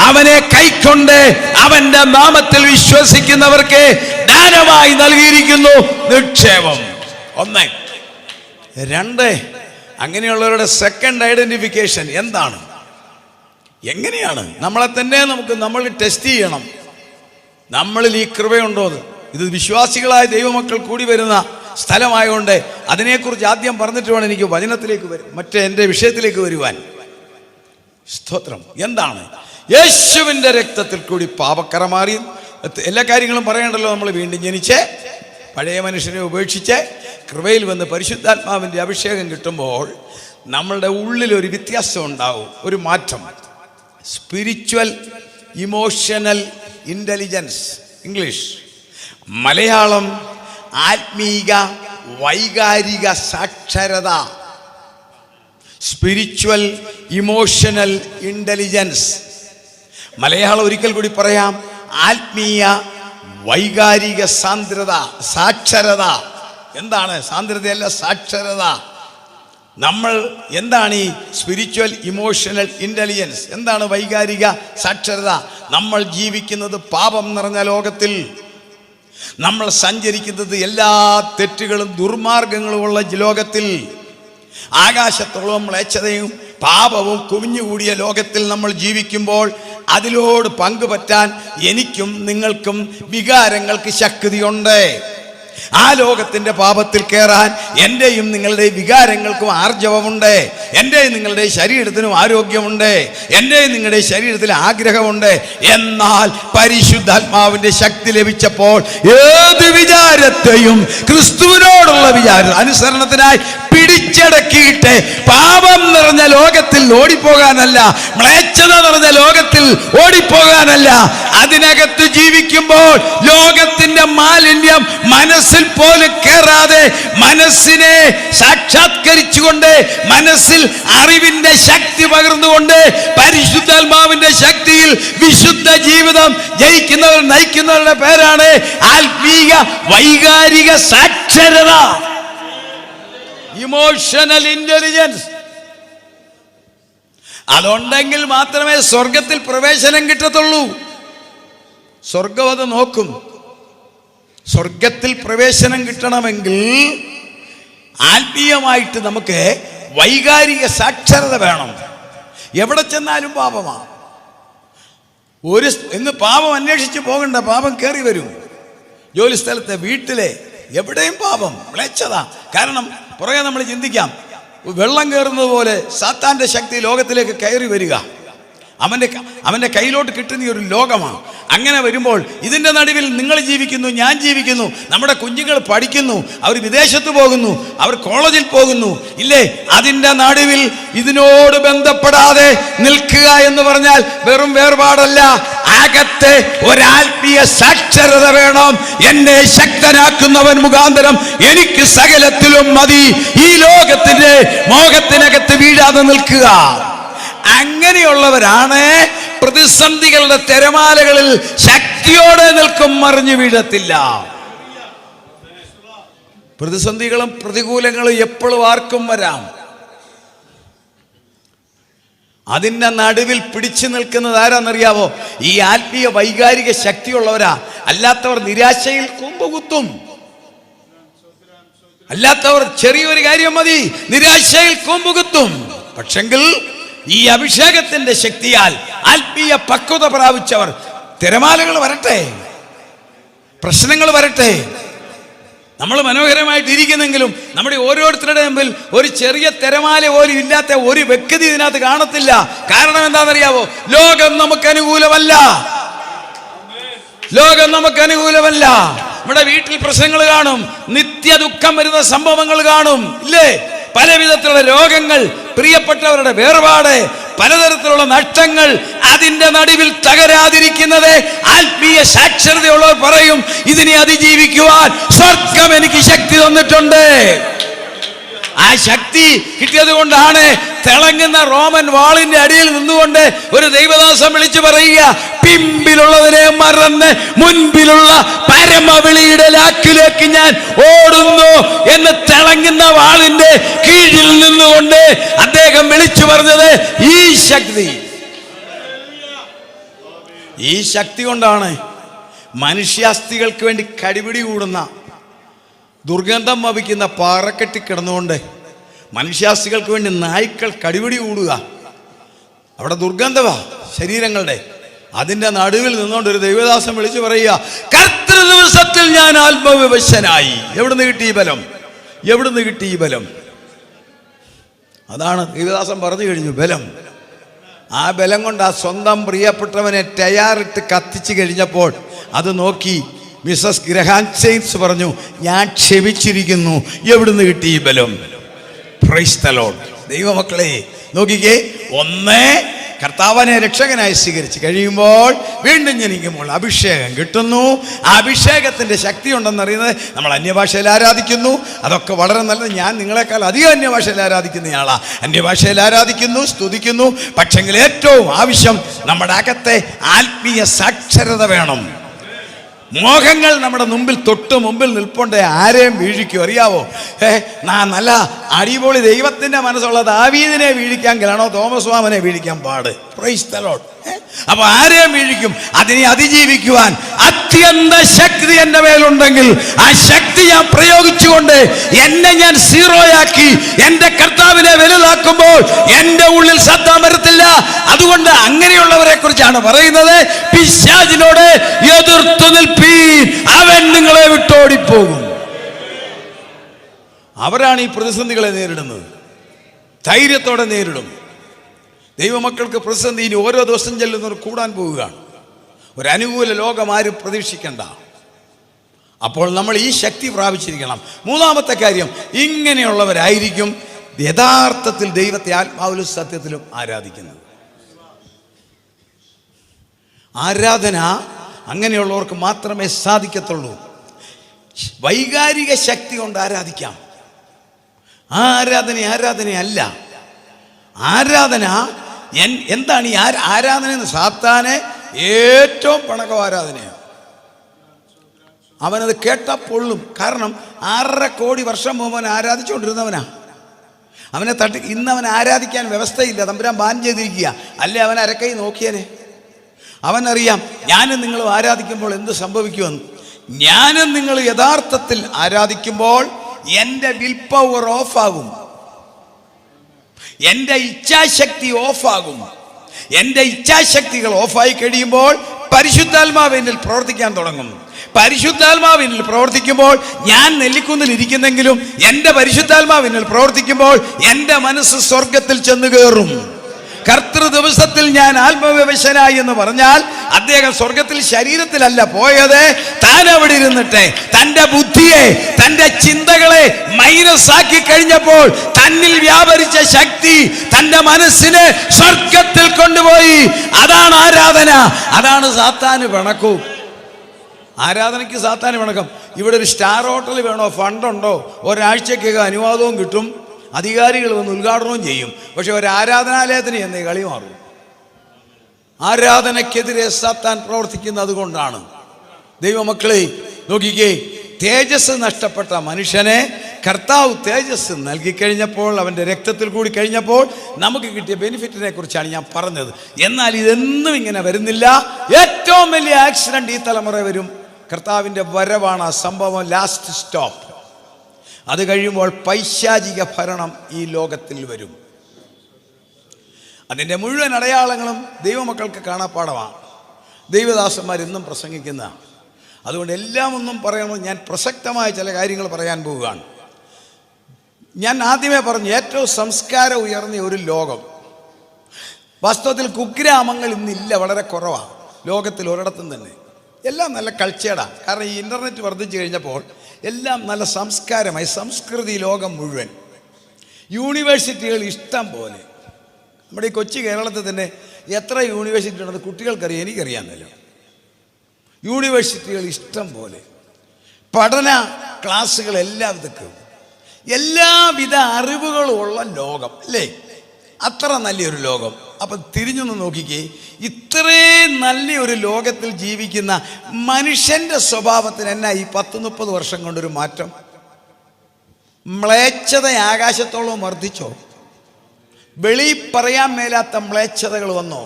അവനെ കൈക്കൊണ്ട് അവന്റെ നാമത്തിൽ വിശ്വസിക്കുന്നവർക്ക് ദാനമായി നൽകിയിരിക്കുന്നു നിക്ഷേപം. 1. 2, അങ്ങനെയുള്ളവരുടെ സെക്കൻഡ് ഐഡന്റിഫിക്കേഷൻ എന്താണ്? എങ്ങനെയാണ് നമ്മളെ തന്നെ നമ്മൾ ടെസ്റ്റ് ചെയ്യണം. നമ്മളിൽ ഈ കൃപയുണ്ടോ? ഇത് വിശ്വാസികളായ ദൈവമക്കൾ കൂടി വരുന്ന സ്ഥലമായതുകൊണ്ട് അതിനെക്കുറിച്ച് ആദ്യം പറഞ്ഞിട്ട് വേണം എനിക്ക് വചനത്തിലേക്ക് മറ്റേ എൻ്റെ വിഷയത്തിലേക്ക് വരുവാൻ. സ്തോത്രം. എന്താണ്? യേശുവിൻ്റെ രക്തത്തിൽ കൂടി പാപക്കറ മാറി. എല്ലാ കാര്യങ്ങളും പറയണ്ടല്ലോ. നമ്മൾ വീണ്ടും ജനിച്ച് പഴയ മനുഷ്യനെ ഉപേക്ഷിച്ച് കൃപയിൽ വന്ന് പരിശുദ്ധാത്മാവിൻ്റെ അഭിഷേകം കിട്ടുമ്പോൾ നമ്മളുടെ ഉള്ളിലൊരു വ്യത്യാസം ഉണ്ടാവും, ഒരു മാറ്റം. Spiritual emotional intelligence, English. Malayalam ആത്മീക വൈകാരിക സാക്ഷരത. Spiritual emotional intelligence. മലയാളം ഒരിക്കൽ കൂടി പറയാം, ആത്മീയ വൈകാരിക സാന്ദ്രത, സാക്ഷരത. എന്താണ് സാന്ദ്രതയല്ല, സാക്ഷരത. നമ്മൾ എന്താണ് ഈ സ്പിരിച്വൽ ഇമോഷണൽ ഇന്റലിജൻസ്? എന്താണ് വൈകാരിക സാക്ഷരത? നമ്മൾ ജീവിക്കുന്നത് പാപം നിറഞ്ഞ ലോകത്തിൽ, നമ്മൾ സഞ്ചരിക്കുന്നത് എല്ലാ തെറ്റുകളും ദുർമാർഗങ്ങളുമുള്ള ലോകത്തിൽ, ആകാശത്തോളം മ്ലേച്ഛതയും പാപവും കുമിഞ്ഞുകൂടിയ ലോകത്തിൽ നമ്മൾ ജീവിക്കുമ്പോൾ അതിലോട് പങ്കുപറ്റാൻ എനിക്കും നിങ്ങൾക്കും വികാരങ്ങൾക്ക് ശക്തിയുണ്ട്. ആ ലോകത്തിന്റെ പാപത്തിൽ കയറാൻ എൻ്റെയും നിങ്ങളുടെയും വികാരങ്ങൾക്കും ആർജവമുണ്ട്. എൻ്റെയും നിങ്ങളുടെ ശരീരത്തിനും ആരോഗ്യമുണ്ട്. എൻ്റെയും നിങ്ങളുടെ ശരീരത്തിൽ ആഗ്രഹമുണ്ട്. എന്നാൽ പരിശുദ്ധാത്മാവിന്റെ ശക്തി ലഭിച്ചപ്പോൾ ഏത് വിചാരത്തെയും ക്രിസ്തുവിനോടുള്ള അനുസരണത്തിനായി പിടിച്ചടക്കിയിട്ട് പാപം നിറഞ്ഞ ലോകത്തിൽ ഓടിപ്പോകാനല്ല, മ്ലേച്ഛത നിറഞ്ഞ ലോകത്തിൽ ഓടിപ്പോകാനല്ല, അതിനകത്ത് ജീവിക്കുമ്പോൾ ലോകത്തിന്റെ മാലിന്യം മനസ്സിൽ പോലും കയറാതെ മനസ്സിനെ സാക്ഷാത്കരിച്ചുകൊണ്ട് മനസ്സിൽ അറിവിന്റെ ശക്തി പകർന്നുകൊണ്ട് പരിശുദ്ധാത്മാവിന്റെ ശക്തിയിൽ വിശുദ്ധ ജീവിതം ജയിക്കുന്നവർ നയിക്കുന്നവരുടെ പേരാണ് ആത്മീയ വൈകാരിക സാക്ഷരത, ഇമോഷണൽ ഇന്റലിജൻസ്. അതുണ്ടെങ്കിൽ മാത്രമേ സ്വർഗത്തിൽ പ്രവേശനം കിട്ടത്തുള്ളൂ. സ്വർഗം അത് നോക്കും. സ്വർഗത്തിൽ പ്രവേശനം കിട്ടണമെങ്കിൽ ആത്മീയമായിട്ട് നമുക്ക് വൈകാരിക സാക്ഷരത വേണം. എവിടെ ചെന്നാലും പാപമാണ്. ഇന്ന് പാപം അന്വേഷിച്ച് പോകണ്ട, പാപം കയറി വരും. ജോലി സ്ഥലത്തെ, വീട്ടിലെ, എവിടെയും പാപം, മ്ലേച്ഛത. കാരണം പുറകെ നമ്മൾ ചിന്തിക്കാം, വെള്ളം കയറുന്നത് പോലെ സാത്താന്റെ ശക്തി ലോകത്തിലേക്ക് കയറി വരിക. അവന്റെ കയ്യിലോട്ട് കിട്ടുന്ന ഒരു ലോകമാണ്. അങ്ങനെ വരുമ്പോൾ ഇതിന്റെ നടുവിൽ നിങ്ങൾ ജീവിക്കുന്നു, ഞാൻ ജീവിക്കുന്നു, നമ്മുടെ കുഞ്ഞുങ്ങൾ പഠിക്കുന്നു, അവർ വിദേശത്ത് പോകുന്നു, അവർ കോളേജിൽ പോകുന്നു, ഇല്ലേ? അതിന്റെ നടുവിൽ ഇതിനോട് ബന്ധപ്പെടാതെ നിൽക്കുക എന്ന് പറഞ്ഞാൽ വെറും വേർപാടല്ല, അകത്തെ ഒരാത്മീയ സാക്ഷരത വേണം. എന്നെ ശക്തനാക്കുന്നവൻ മുഖാന്തരം എനിക്ക് സകലത്തിലും മതി. ഈ ലോകത്തിന്റെ മോഹത്തിനകത്ത് വീഴാതെ നിൽക്കുക. അങ്ങനെയുള്ളവരാണ് പ്രതിസന്ധികളുടെ തിരമാലകളിൽ ശക്തിയോടെ നിൽക്കും, മറിഞ്ഞു വീഴത്തില്ല. പ്രതിസന്ധികളും പ്രതികൂലങ്ങളും എപ്പോഴും ആർക്കും വരാം. അതിൻ്റെ നടുവിൽ പിടിച്ചു നിൽക്കുന്നത് ആരാന്നറിയാവോ? ഈ ആത്മീയ വൈകാരിക ശക്തിയുള്ളവരാ. അല്ലാത്തവർ നിരാശയിൽ കൊമ്പുകുത്തും. അല്ലാത്തവർ ചെറിയൊരു കാര്യം മതി, നിരാശയിൽ കൊമ്പുകുത്തും. പക്ഷെങ്കിൽ ഈ അഭിഷേകത്തിന്റെ ശക്തിയാൽ ആത്മീയ പക്വത പ്രാപിച്ചവർ, തിരമാലകൾ വരട്ടെ, പ്രശ്നങ്ങൾ വരട്ടെ, നമ്മൾ മനോഹരമായിട്ട് ഇരിക്കുന്നെങ്കിലും നമ്മുടെ ഓരോരുത്തരുടെ മുമ്പിൽ ഒരു ചെറിയ തിരമാല പോലും ഇല്ലാത്ത ഒരു വ്യക്തി ഇതിനകത്ത് കാണത്തില്ല. കാരണം എന്താണെന്നറിയാവോ? ലോകം നമുക്ക് അനുകൂലമല്ല. ലോകം നമുക്ക് അനുകൂലമല്ല. നമ്മുടെ വീട്ടിൽ പ്രശ്നങ്ങൾ കാണും, നിത്യ ദുഃഖം വരുന്ന സംഭവങ്ങൾ കാണും, ഇല്ലേ? പല വിധത്തിലുള്ള രോഗങ്ങൾ, പ്രിയപ്പെട്ടവരുടെ വേർപാട്, പലതരത്തിലുള്ള നഷ്ടങ്ങൾ. അതിന്റെ നടുവിൽ തകരാതിരിക്കുന്നത് ആത്മീയ സാക്ഷരതയുള്ളവർ പറയും, ഇതിനെ അതിജീവിക്കുവാൻ സ്വർഗം എനിക്ക് ശക്തി തന്നിട്ടുണ്ട്. ആ ശക്തി കിട്ടിയത് കൊണ്ടാണ് തിളങ്ങുന്ന റോമൻ വാളിന്റെ അടിയിൽ നിന്നുകൊണ്ട് ഒരു ദൈവദാസൻ വിളിച്ചു പറയുക, പിമ്പിലുള്ളതിനെ മറന്ന് മുൻപിലുള്ള പരമവിളിയുടെ ലാക്കിലേക്ക് ഞാൻ ഓടുന്നു എന്ന് തിളങ്ങുന്ന വാളിന്റെ കീഴിൽ നിന്നുകൊണ്ട് അദ്ദേഹം വിളിച്ചു പറഞ്ഞത് ഈ ശക്തി കൊണ്ടാണ് മനുഷ്യാസ്ഥികൾക്ക് വേണ്ടി കടിപിടി കൂടുന്ന, ദുർഗന്ധം വമിക്കുന്ന പാറക്കെട്ടി കിടന്നുകൊണ്ട് മനുഷ്യാസ്ഥികൾക്ക് വേണ്ടി നായ്ക്കൾ കടിപിടി കൂടുക. അവിടെ ദുർഗന്ധവാ ശരീരങ്ങളുടെ. അതിന്റെ നടുവിൽ നിന്നുകൊണ്ട് ഒരു ദൈവദാസൻ വിളിച്ചു പറയുക, കർത്തൃ ദിവസത്തിൽ ഞാൻ ആത്മവിവശനായി. എവിടുന്ന് കിട്ടി ഈ ബലം? എവിടുന്ന് കിട്ടി ഈ ബലം? അതാണ് ദൈവദാസൻ പറഞ്ഞു കഴിഞ്ഞു, ബലം. ആ ബലം കൊണ്ട് ആ സ്വന്തം പ്രിയപ്പെട്ടവനെ ടയാറിട്ട് കത്തിച്ചു കഴിഞ്ഞപ്പോൾ അത് നോക്കി മിസസ് ഗ്രഹാം ചെയിൻസ് പറഞ്ഞു, ഞാൻ ക്ഷമിച്ചിരിക്കുന്നു. എവിടുന്ന് കിട്ടി ഈ ബലം? Price the Lord. ദൈവമക്കളെ നോക്കിക്കേ, ഒന്ന് കർത്താവിനെ രക്ഷകനായി സ്വീകരിച്ച് കഴിയുമ്പോൾ വീണ്ടും ജനിക്കുമ്പോൾ അഭിഷേകം കിട്ടുന്നു. ആ അഭിഷേകത്തിന്റെ ശക്തി ഉണ്ടെന്നറിയുന്നത് നമ്മൾ അന്യഭാഷയിൽ ആരാധിക്കുന്നു. അതൊക്കെ വളരെ നല്ലത്. ഞാൻ നിങ്ങളെക്കാൾ അധികം അന്യഭാഷയിൽ ആരാധിക്കുന്നയാളാ. അന്യഭാഷയിൽ ആരാധിക്കുന്നു, സ്തുതിക്കുന്നു. പക്ഷെങ്കിൽ ഏറ്റവും ആവശ്യം നമ്മുടെ അകത്തെ ആത്മീയ സാക്ഷരത വേണം. മോഹങ്ങൾ നമ്മുടെ തൊട്ട് മുമ്പിൽ നിൽപ്പുണ്ടേ ആരെയും വീഴിക്കും അറിയാവോ? നല്ല അടിപൊളി ദൈവത്തിന്റെ മനസ്സുള്ള ദാവീദിനെ വീഴിക്കാമെങ്കിലാണോ തോമസ് വാമനെ വീഴിക്കാൻ പാട്? Price the Lord. അപ്പൊ ആരെയും വീഴിക്കും. അതിനെ അതിജീവിക്കുവാൻ അത്യന്ത ശക്തി എന്റെ മേലുണ്ടെങ്കിൽ ആ ശക്തി ഞാൻ പ്രയോഗിച്ചുകൊണ്ട് എന്നെ ഞാൻ സീറോയാക്കി എന്റെ കർത്താവിനെ വലുതാക്കുമ്പോൾ എന്റെ ഉള്ളിൽ സത്താൻ വരത്തില്ല. അതുകൊണ്ട് അങ്ങനെയുള്ളവരെ കുറിച്ചാണ് പറയുന്നത്, പിശാചിനോട് എതിർത്തു നിൽപ്പീൻ, അവൻ നിങ്ങളെ വിട്ടോടിപ്പോകും. അവരാണ് ഈ പ്രതിസന്ധികളെ നേരിടുന്നത്, ധൈര്യത്തോടെ നേരിടും. ദൈവമക്കൾക്ക് പ്രതിസന്ധി ഇനി ഓരോ ദിവസം ചെല്ലുന്നവർ കൂടാൻ പോവുകയാണ്. ഒരു അനുകൂല ലോകം ആരും പ്രതീക്ഷിക്കണ്ട. അപ്പോൾ നമ്മൾ ഈ ശക്തി പ്രാപിച്ചിരിക്കണം. മൂന്നാമത്തെ കാര്യം, ഇങ്ങനെയുള്ളവരായിരിക്കും യഥാർത്ഥത്തിൽ ദൈവത്തെ ആത്മാവിലും സത്യത്തിലും ആരാധിക്കുന്നത്. ആരാധന അങ്ങനെയുള്ളവർക്ക് മാത്രമേ സാധിക്കത്തുള്ളൂ. വൈകാരിക ശക്തി കൊണ്ട് ആരാധിക്കാം. ആരാധനയല്ല. ആരാധന എന്താണ്? ഈ ആരാധന എന്ന് സാത്താനെ ഏറ്റവും പണക്കം ആരാധനയാണ്. അവനത് കേട്ടാൽ പൊള്ളും. കാരണം 6.5 കോടി വർഷം മുമ്പ് അവൻ ആരാധിച്ചുകൊണ്ടിരുന്നവനാ. അവനെ ഇന്ന് അവൻ ആരാധിക്കാൻ വ്യവസ്ഥയില്ല. തമ്പുരാൻ ബാൻ ചെയ്തിരിക്കുക. അല്ലേ അവൻ അരക്കൈ നോക്കിയനെ. അവനറിയാം ഞാനും നിങ്ങളും ആരാധിക്കുമ്പോൾ എന്ത് സംഭവിക്കുമെന്ന്. ഞാനും നിങ്ങൾ യഥാർത്ഥത്തിൽ ആരാധിക്കുമ്പോൾ എൻ്റെ വിൽ പവർ ഓഫാകും, എൻ്റെ ഇച്ഛാശക്തി ഓഫാകും. എൻ്റെ ഇച്ഛാശക്തികൾ ഓഫായി കഴിയുമ്പോൾ പരിശുദ്ധാത്മാവ് എന്നിൽ പ്രവർത്തിക്കാൻ തുടങ്ങും. പരിശുദ്ധാത്മാവ് എന്നിൽ പ്രവർത്തിക്കുമ്പോൾ ഞാൻ നെല്ലിക്കുന്നിൽ ഇരിക്കുന്നെങ്കിലും എൻ്റെ പരിശുദ്ധാത്മാവ് എന്നിൽ പ്രവർത്തിക്കുമ്പോൾ എൻ്റെ മനസ്സ് സ്വർഗത്തിൽ ചെന്ന് കയറും. കർത്തൃ ദിവസത്തിൽ ഞാൻ ആത്മവശനായി എന്ന് പറഞ്ഞാൽ അദ്ദേഹം സ്വർഗത്തിൽ ശരീരത്തിലല്ല പോയത്. താൻ അവിടെ ഇരുന്നിട്ട് തൻ്റെ ബുദ്ധിയെ, തൻ്റെ ചിന്തകളെ മൈനസാക്കി കഴിഞ്ഞപ്പോൾ തന്നിൽ വ്യാപരിച്ച ശക്തി തൻ്റെ മനസ്സിനെ സ്വർഗത്തിൽ കൊണ്ടുപോയി. അതാണ് ആരാധന. അതാണ് സാത്താന് പിണക്കൂ. ആരാധനയ്ക്ക് സാത്താന് പിണക്കം. ഇവിടെ ഒരു സ്റ്റാർ ഹോട്ടൽ വേണോ, ഫണ്ടുണ്ടോ, ഒരാഴ്ചക്കൊക്കെ അനുവാദവും കിട്ടും, അധികാരികൾ വന്ന് ഉദ്ഘാടനവും ചെയ്യും. പക്ഷെ ഒരു ആരാധനാലയത്തിന് എന്നേ കളി മാറും. ആരാധനയ്ക്കെതിരെ സാത്താൻ പ്രവർത്തിക്കുന്നത് കൊണ്ടാണ്. ദൈവമക്കളെ നോക്കിക്കേ, തേജസ് നഷ്ടപ്പെട്ട മനുഷ്യനെ കർത്താവ് തേജസ് നൽകിക്കഴിഞ്ഞപ്പോൾ, അവൻ്റെ രക്തത്തിൽ കൂടി കഴിഞ്ഞപ്പോൾ നമുക്ക് കിട്ടിയ ബെനിഫിറ്റിനെ കുറിച്ചാണ് ഞാൻ പറഞ്ഞത്. എന്നാൽ ഇതെന്നും ഇങ്ങനെ വരുന്നില്ല. ഏറ്റവും വലിയ ആക്സിഡന്റ് ഈ തലമുറ വരും. കർത്താവിൻ്റെ വരവാണ് ആ സംഭവം, ലാസ്റ്റ് സ്റ്റോപ്പ്. അത് കഴിയുമ്പോൾ പൈശാചിക ഭരണം ഈ ലോകത്തിൽ വരും. അതിൻ്റെ മുഴുവൻ അടയാളങ്ങളും ദൈവമക്കൾക്ക് കാണാപ്പാടമാണ്. ദൈവദാസന്മാർ ഇന്നും പ്രസംഗിക്കുന്നതാണ്. അതുകൊണ്ട് എല്ലാം ഒന്നും പറയണമെന്ന് ഞാൻ പ്രസക്തമായ ചില കാര്യങ്ങൾ പറയാൻ പോവുകയാണ്. ഞാൻ ആദ്യമേ പറഞ്ഞു, ഏറ്റവും സംസ്കാരം ഉയർന്ന ഒരു ലോകം. വാസ്തവത്തിൽ കുഗ്രാമങ്ങൾ ഇന്നില്ല, വളരെ കുറവാണ് ലോകത്തിൽ ഒരിടത്തും തന്നെ. എല്ലാം നല്ല കൾച്ചേർഡാണ്. കാരണം ഈ ഇൻ്റർനെറ്റ് വർദ്ധിച്ചു കഴിഞ്ഞപ്പോൾ എല്ലാം നല്ല സംസ്കാരമായി. സംസ്കൃതി ലോകം മുഴുവൻ. യൂണിവേഴ്സിറ്റികൾ ഇഷ്ടം പോലെ. നമ്മുടെ ഈ കൊച്ചു കേരളത്തിൽ തന്നെ എത്ര യൂണിവേഴ്സിറ്റി ഉണ്ടെന്ന് കുട്ടികൾക്കറിയാം, എനിക്കറിയാമെന്നല്ല. യൂണിവേഴ്സിറ്റികൾ ഇഷ്ടം പോലെ, പഠന ക്ലാസ്സുകൾ എല്ലാവിധക്കും, എല്ലാവിധ അറിവുകളും ഉള്ള ലോകം അല്ലേ? അത്ര നല്ലൊരു ലോകം. അപ്പം തിരിഞ്ഞൊന്ന് നോക്കിക്കേ, ഇത്രയും നല്ലൊരു ലോകത്തിൽ ജീവിക്കുന്ന മനുഷ്യൻ്റെ സ്വഭാവത്തിന് എന്നാ ഈ 10-30 വർഷം കൊണ്ടൊരു മാറ്റം? മ്ലേച്ഛത ആകാശത്തോളം വർദ്ധിച്ചോ? വെളി പറയാൻ മേലാത്ത മ്ലേച്ഛതകൾ വന്നോ?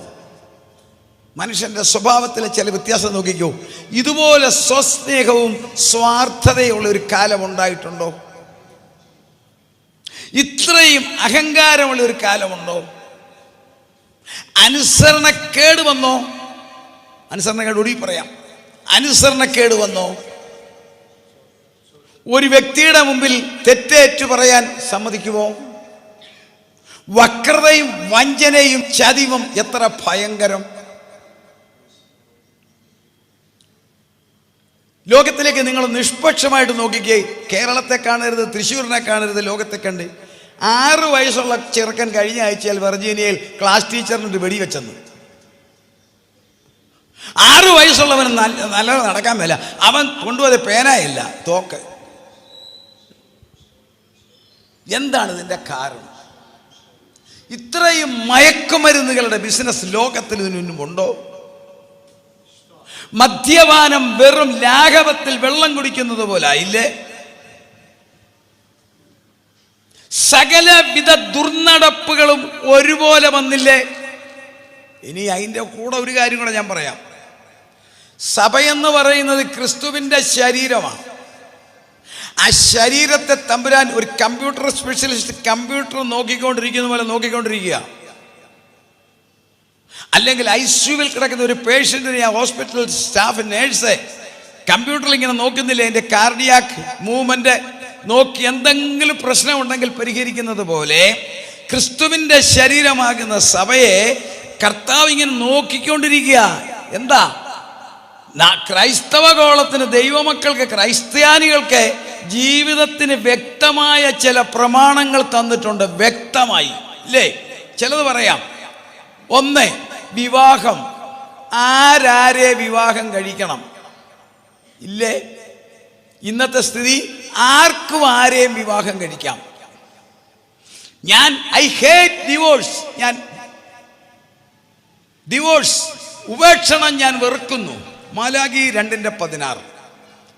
മനുഷ്യൻ്റെ സ്വഭാവത്തിലെ ചില വ്യത്യാസം നോക്കിക്കോ. ഇതുപോലെ സ്വസ്നേഹവും സ്വാർത്ഥതയുള്ള ഒരു കാലം ഉണ്ടായിട്ടുണ്ടോ? ഇത്രയും അഹങ്കാരമുള്ള ഒരു കാലമുണ്ടോ? അനുസരണക്കേട് വന്നോ? അനുസരണക്കേട് ഒടുങ്ങി പറയാം. അനുസരണക്കേട് വന്നോ? ഒരു വ്യക്തിയുടെ മുമ്പിൽ തെറ്റേറ്റു പറയാൻ സമ്മതിക്കുമോ? വക്രതയും വഞ്ചനയും ചതിവും എത്ര ഭയങ്കരം! ലോകത്തിലേക്ക് നിങ്ങൾ നിഷ്പക്ഷമായിട്ട് നോക്കിക്കേ. കേരളത്തെ കാണരുത്, തൃശ്ശൂരിനെ കാണരുത്, ലോകത്തെ കണ്ട്. 6 വയസ്സുള്ള ചെറുക്കൻ കഴിഞ്ഞ ആഴ്ചയിൽ വെർജീനിയയിൽ ക്ലാസ് ടീച്ചറിനൊരു വെടിവെച്ചെന്ന്. 6 വയസ്സുള്ളവന് നല്ല നടക്കാൻ മേല. അവൻ കൊണ്ടുപോയത് പേനയില്ല, തോക്ക്. എന്താണ് ഇതിൻ്റെ കാരണം? ഇത്രയും മയക്കുമരുന്നുകളുടെ ബിസിനസ് ലോകത്തിൽ ഇതിനു മുൻപുണ്ടോ? മദ്യപാനം വെറും ലാഘവത്തിൽ വെള്ളം കുടിക്കുന്നത് പോലായില്ലേ? സകലവിധ ദുർനടപ്പുകളും ഒരുപോലെ വന്നില്ലേ? ഇനി അതിൻ്റെ കൂടെ ഒരു കാര്യം കൂടെ ഞാൻ പറയാം. സഭയെന്ന് പറയുന്നത് ക്രിസ്തുവിൻ്റെ ശരീരമാണ്. ആ ശരീരത്തെ തമ്പുരാൻ ഒരു കമ്പ്യൂട്ടർ സ്പെഷ്യലിസ്റ്റ് കമ്പ്യൂട്ടർ നോക്കിക്കൊണ്ടിരിക്കുന്ന പോലെ നോക്കിക്കൊണ്ടിരിക്കുക. അല്ലെങ്കിൽ ഐസിയുവിൽ കിടക്കുന്ന ഒരു പേഷ്യൻറ്റിനെ ആ ഹോസ്പിറ്റൽ സ്റ്റാഫ് നേഴ്സ് കമ്പ്യൂട്ടറിൽ ഇങ്ങനെ നോക്കുന്നില്ല, എൻ്റെ കാർഡിയാക് മൂവ്മെന്റ് നോക്കി എന്തെങ്കിലും പ്രശ്നമുണ്ടെങ്കിൽ പരിഹരിക്കുന്നത് പോലെ ക്രിസ്തുവിൻ്റെ ശരീരമാകുന്ന സഭയെ കർത്താവ് ഇങ്ങനെ നോക്കിക്കൊണ്ടിരിക്കുക. എന്താ? ക്രൈസ്തവ ഗോളത്തിന്, ദൈവമക്കൾക്ക്, ക്രൈസ്ത്യാനികൾക്ക് ജീവിതത്തിന് വ്യക്തമായ ചില പ്രമാണങ്ങൾ തന്നിട്ടുണ്ട്. വ്യക്തമായി ഇല്ലേ? ചിലത് പറയാം. ഒന്ന്, വിവാഹം. ആരാരെ വിവാഹം കഴിക്കണം? ഇല്ലേ? ഇന്നത്തെ സ്ഥിതി ആർക്കും ആരെയും വിവാഹം കഴിക്കാം. I hate divorce. ഡിവോഴ്സ്, ഉപേക്ഷണം ഞാൻ വെറുക്കുന്നു. മാലാഖി 2:16.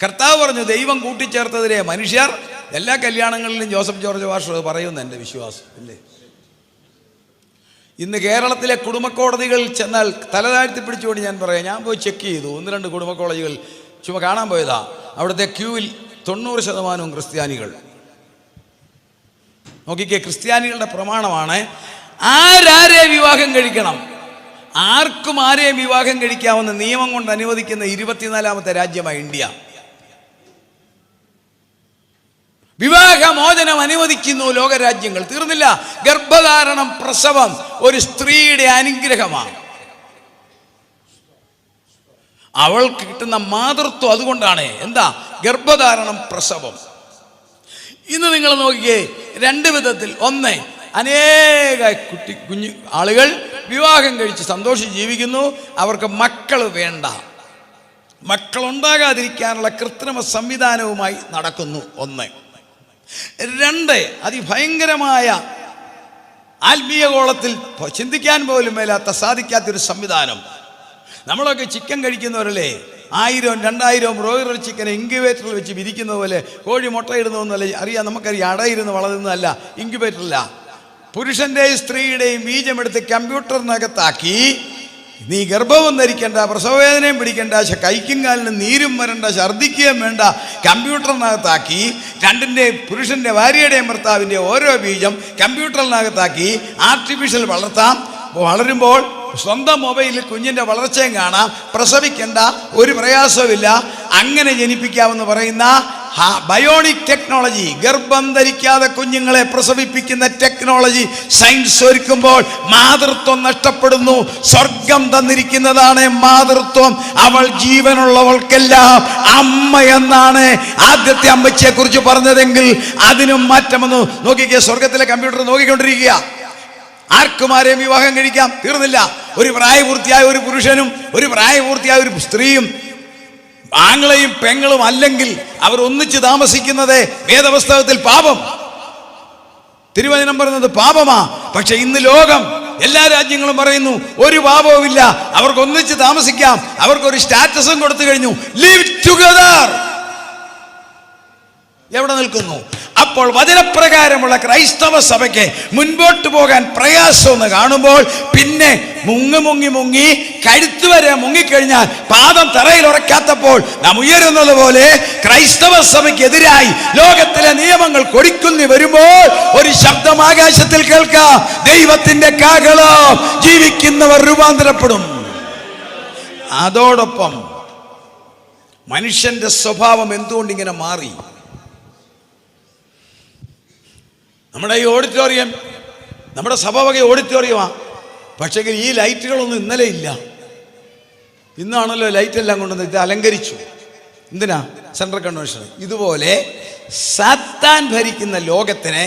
കർത്താവ് പറഞ്ഞു, ദൈവം കൂട്ടിച്ചേർത്തതിലെ മനുഷ്യർ. എല്ലാ കല്യാണങ്ങളിലും ജോസഫ് ജോർജ് മാസ്റ്റർ പറയുന്നു, എൻ്റെ വിശ്വാസം ഇല്ലേ? ഇന്ന് കേരളത്തിലെ കുടുംബ കോടതികളിൽ ചെന്നാൽ തലതാഴ്ത്തി പിടിച്ചുകൊണ്ട് ഞാൻ പറയാം, ഞാൻ പോയി ചെക്ക് ചെയ്തു. 1-2 കുടുംബ കോളേജുകൾ ചുമ്മാ കാണാൻ പോയതാ. അവിടുത്തെ ക്യൂവിൽ 90% ക്രിസ്ത്യാനികൾ. നോക്കിക്കേ, ക്രിസ്ത്യാനികളുടെ പ്രമാണമാണ് ആരാരെ വിവാഹം കഴിക്കണം. ആർക്കും ആരെയും വിവാഹം കഴിക്കാമെന്ന് നിയമം കൊണ്ട് അനുവദിക്കുന്ന 24ാമത്തെ രാജ്യമാണ് ഇന്ത്യ. വിവാഹമോചനം അനുവദിക്കുന്നു ലോകരാജ്യങ്ങൾ. തീർന്നില്ല. ഗർഭധാരണം, പ്രസവം ഒരു സ്ത്രീയുടെ അനുഗ്രഹമാണ്. അവൾക്ക് കിട്ടുന്ന മാതൃത്വം അതുകൊണ്ടാണ്. എന്താ? ഗർഭധാരണം, പ്രസവം. ഇന്ന് നിങ്ങൾ നോക്കിയേ, 2 വിധത്തിൽ. ഒന്ന്, അനേക കുഞ്ഞു ആളുകൾ വിവാഹം കഴിച്ച് സന്തോഷിച്ച് ജീവിക്കുന്നു. അവർക്ക് മക്കൾ വേണ്ട. മക്കളുണ്ടാകാതിരിക്കാനുള്ള കൃത്രിമ സംവിധാനവുമായി നടക്കുന്നു. 1. 2, അതിഭയങ്കരമായ ആത്മീയ ഗോളത്തിൽ ചിന്തിക്കാൻ പോലും മേലാത്ത, സാധിക്കാത്തൊരു സംവിധാനം. നമ്മളൊക്കെ ചിക്കൻ കഴിക്കുന്നവരല്ലേ? 1000-2000 ബ്രോയിലർ ചിക്കൻ ഇൻക്യുബേറ്ററിൽ വെച്ച് വിരിക്കുന്ന പോലെ. കോഴി മുട്ടയിടുന്നൊന്നുമല്ല, അറിയാം, നമുക്കറിയാം. അടയിരുന്ന് വളരുന്നതല്ല, ഇൻക്യുബേറ്ററില്ല. പുരുഷന്റെയും സ്ത്രീയുടെയും ബീജമെടുത്ത് കമ്പ്യൂട്ടറിനകത്താക്കി, നീ ഗർഭവും ധരിക്കേണ്ട, പ്രസവവേദനയും പിടിക്കേണ്ട, കൈക്കും കാലിനും നീരും വരണ്ട, ഛർദ്ദിക്കുകയും വേണ്ട, കമ്പ്യൂട്ടറിനകത്താക്കി പുരുഷന്റെ ഭാര്യയുടെയും ഭർത്താവിൻ്റെ ഓരോ ബീജം കമ്പ്യൂട്ടറിനകത്താക്കി ആർട്ടിഫിഷ്യൽ വളരുമ്പോൾ സ്വന്തം മൊബൈലിൽ കുഞ്ഞിൻ്റെ വളർച്ചയും കാണാം. പ്രസവിക്കേണ്ട, ഒരു പ്രയാസവുമില്ല. അങ്ങനെ ജനിപ്പിക്കാമെന്ന് പറയുന്ന ബയോണിക് ടെക്നോളജി, ഗർഭം ധരിക്കാതെ കുഞ്ഞുങ്ങളെ പ്രസവിപ്പിക്കുന്ന ടെക്നോളജി സയൻസ് ഒരുക്കുമ്പോൾ മാതൃത്വം നഷ്ടപ്പെടുന്നു. സ്വർഗം തന്നിരിക്കുന്നതാണ് മാതൃത്വം. അവൾ ജീവനുള്ളവൾക്കെല്ലാം അമ്മ എന്നാണ് ആദ്യത്തെ അമ്മച്ചിയെ കുറിച്ച് പറഞ്ഞതെങ്കിൽ അതിനും മാറ്റം വന്നു. നോക്കിക്കേ, സ്വർഗത്തിലെ കമ്പ്യൂട്ടർ നോക്കിക്കൊണ്ടിരിക്കുക. ആർക്കും ആരെയും വിവാഹം കഴിക്കാം. തീർന്നില്ല. ഒരു പ്രായപൂർത്തിയായ ഒരു പുരുഷനും ഒരു പ്രായപൂർത്തിയായ ഒരു സ്ത്രീയും, ആങ്ങളെയും പെങ്ങളും അല്ലെങ്കിൽ അവർ ഒന്നിച്ച് താമസിക്കുന്നത് വേദപുസ്തകത്തിൽ പാപം. തിരുവചനം പറയുന്നത് പാപമാ. പക്ഷെ ഇന്ന് ലോകം, എല്ലാ രാജ്യങ്ങളും പറയുന്നു ഒരു പാപവുമില്ല, അവർക്ക് ഒന്നിച്ച് താമസിക്കാം, അവർക്കൊരു സ്റ്റാറ്റസും കൊടുത്തു കഴിഞ്ഞു. Live together. എവിടെ നിൽക്കുന്നു? അപ്പോൾ വചനപ്രകാരമുള്ള ക്രൈസ്തവ സഭയ്ക്ക് മുൻപോട്ട് പോകാൻ പ്രയാസമെന്ന് കാണുമ്പോൾ പിന്നെ മുങ്ങി കഴുത്ത് വരെ മുങ്ങിക്കഴിഞ്ഞാൽ പാദം തറയിൽ ഉറക്കാത്തപ്പോൾ നാം ഉയരുന്നത് പോലെ ക്രൈസ്തവ സഭയ്ക്കെതിരായി ലോകത്തിലെ നിയമങ്ങൾ കൊടിക്കുന്നി വരുമ്പോൾ ഒരു ശബ്ദം ആകാശത്തിൽ കേൾക്കാം, ദൈവത്തിന്റെ കാഹളം, ജീവിക്കുന്നവർ രൂപാന്തരപ്പെടും. അതോടൊപ്പം മനുഷ്യന്റെ സ്വഭാവം എന്തുകൊണ്ട് ഇങ്ങനെ മാറി? നമ്മുടെ ഈ ഓഡിറ്റോറിയം, നമ്മുടെ സഭ വക ഓഡിറ്റോറിയമാണ്. പക്ഷേ ഈ ലൈറ്റുകളൊന്നും ഇന്നലെ ഇല്ല. ഇന്നാണല്ലോ ലൈറ്റ് എല്ലാം കൊണ്ടുവന്ന് ഇത് അലങ്കരിച്ചു. എന്തിനാ? Central convention. ഇതുപോലെ സാത്താൻ ഭരിക്കുന്ന ലോകത്തിനെ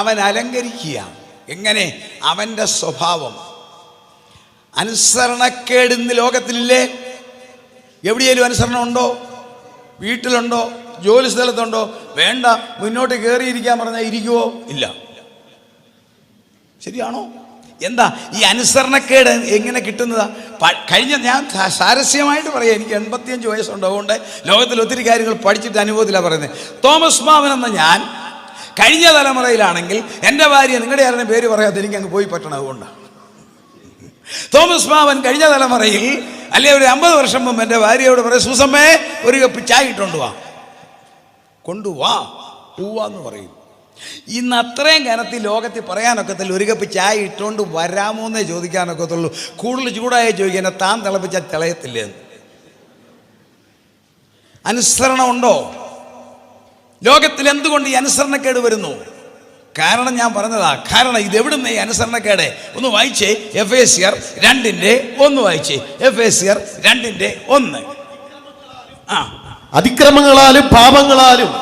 അവൻ അലങ്കരിക്കുക. എങ്ങനെ? അവൻ്റെ സ്വഭാവം. അനുസരണക്കേട് ഇന്ന് ലോകത്തിലില്ലേ? എവിടെയെങ്കിലും അനുസരണം ഉണ്ടോ? വീട്ടിലുണ്ടോ? ജോലി സ്ഥലത്തുണ്ടോ? വേണ്ട, മുന്നോട്ട് കയറിയിരിക്കാൻ പറഞ്ഞാൽ ഇരിക്കുവോ? ഇല്ല. ശരിയാണോ? എന്താ ഈ അനുസരണക്കേട് എങ്ങനെ കിട്ടുന്നതാ? ഞാൻ സാരസ്യമായിട്ട് പറയാം, എനിക്ക് 85 വയസ്സുണ്ട്. അതുകൊണ്ട് ലോകത്തിൽ ഒത്തിരി കാര്യങ്ങൾ പഠിച്ചിട്ട് അനുഭവത്തിലാണ് പറയുന്നത്. തോമസ് മാമൻ എന്ന ഞാൻ കഴിഞ്ഞ തലമുറയിലാണെങ്കിൽ എൻ്റെ ഭാര്യ, നിങ്ങളുടെ ആരുടെയും പേര് പറയാതെ എനിക്ക് അങ്ങ് പോയി പറ്റണം. അതുകൊണ്ടാണ് തോമസ് മാമൻ കഴിഞ്ഞ തലമുറയിൽ, അല്ലെ ഒരു 50 വർഷം മുമ്പ് എൻ്റെ ഭാര്യയോട് പറയും, സൂസമ്മേ ഒരു കപ്പ് ചായ ഇട്ടുകൊണ്ട് വാ, കൊണ്ടുവാ പോവാന്ന് പറയും. ഇന്ന് അത്രയും കനത്തിൽ ലോകത്തിൽ പറയാനൊക്കത്തില്ല. ഒരു കപ്പ് ചായ ഇട്ടുകൊണ്ട് വരാമോ എന്നേ ചോദിക്കാനൊക്കത്തുള്ളൂ. കൂടുതൽ ചൂടായി ചോദിക്കാൻ താൻ തിളപ്പിച്ചാൽ തിളയത്തില്ലേ? അനുസരണം ഉണ്ടോ ലോകത്തിൽ? എന്തുകൊണ്ട് ഈ അനുസരണക്കേട് വരുന്നു? കാരണം ഞാൻ പറഞ്ഞതാ. കാരണം ഇതെവിടുന്ന് ഈ അനുസരണക്കേട്? ഒന്ന് വായിച്ചേ, എഫേസ്യർ 2:1 വായിച്ചേ. എഫേസ്യർ 2:1. അതിക്രമങ്ങളാലും പാപങ്ങളാലും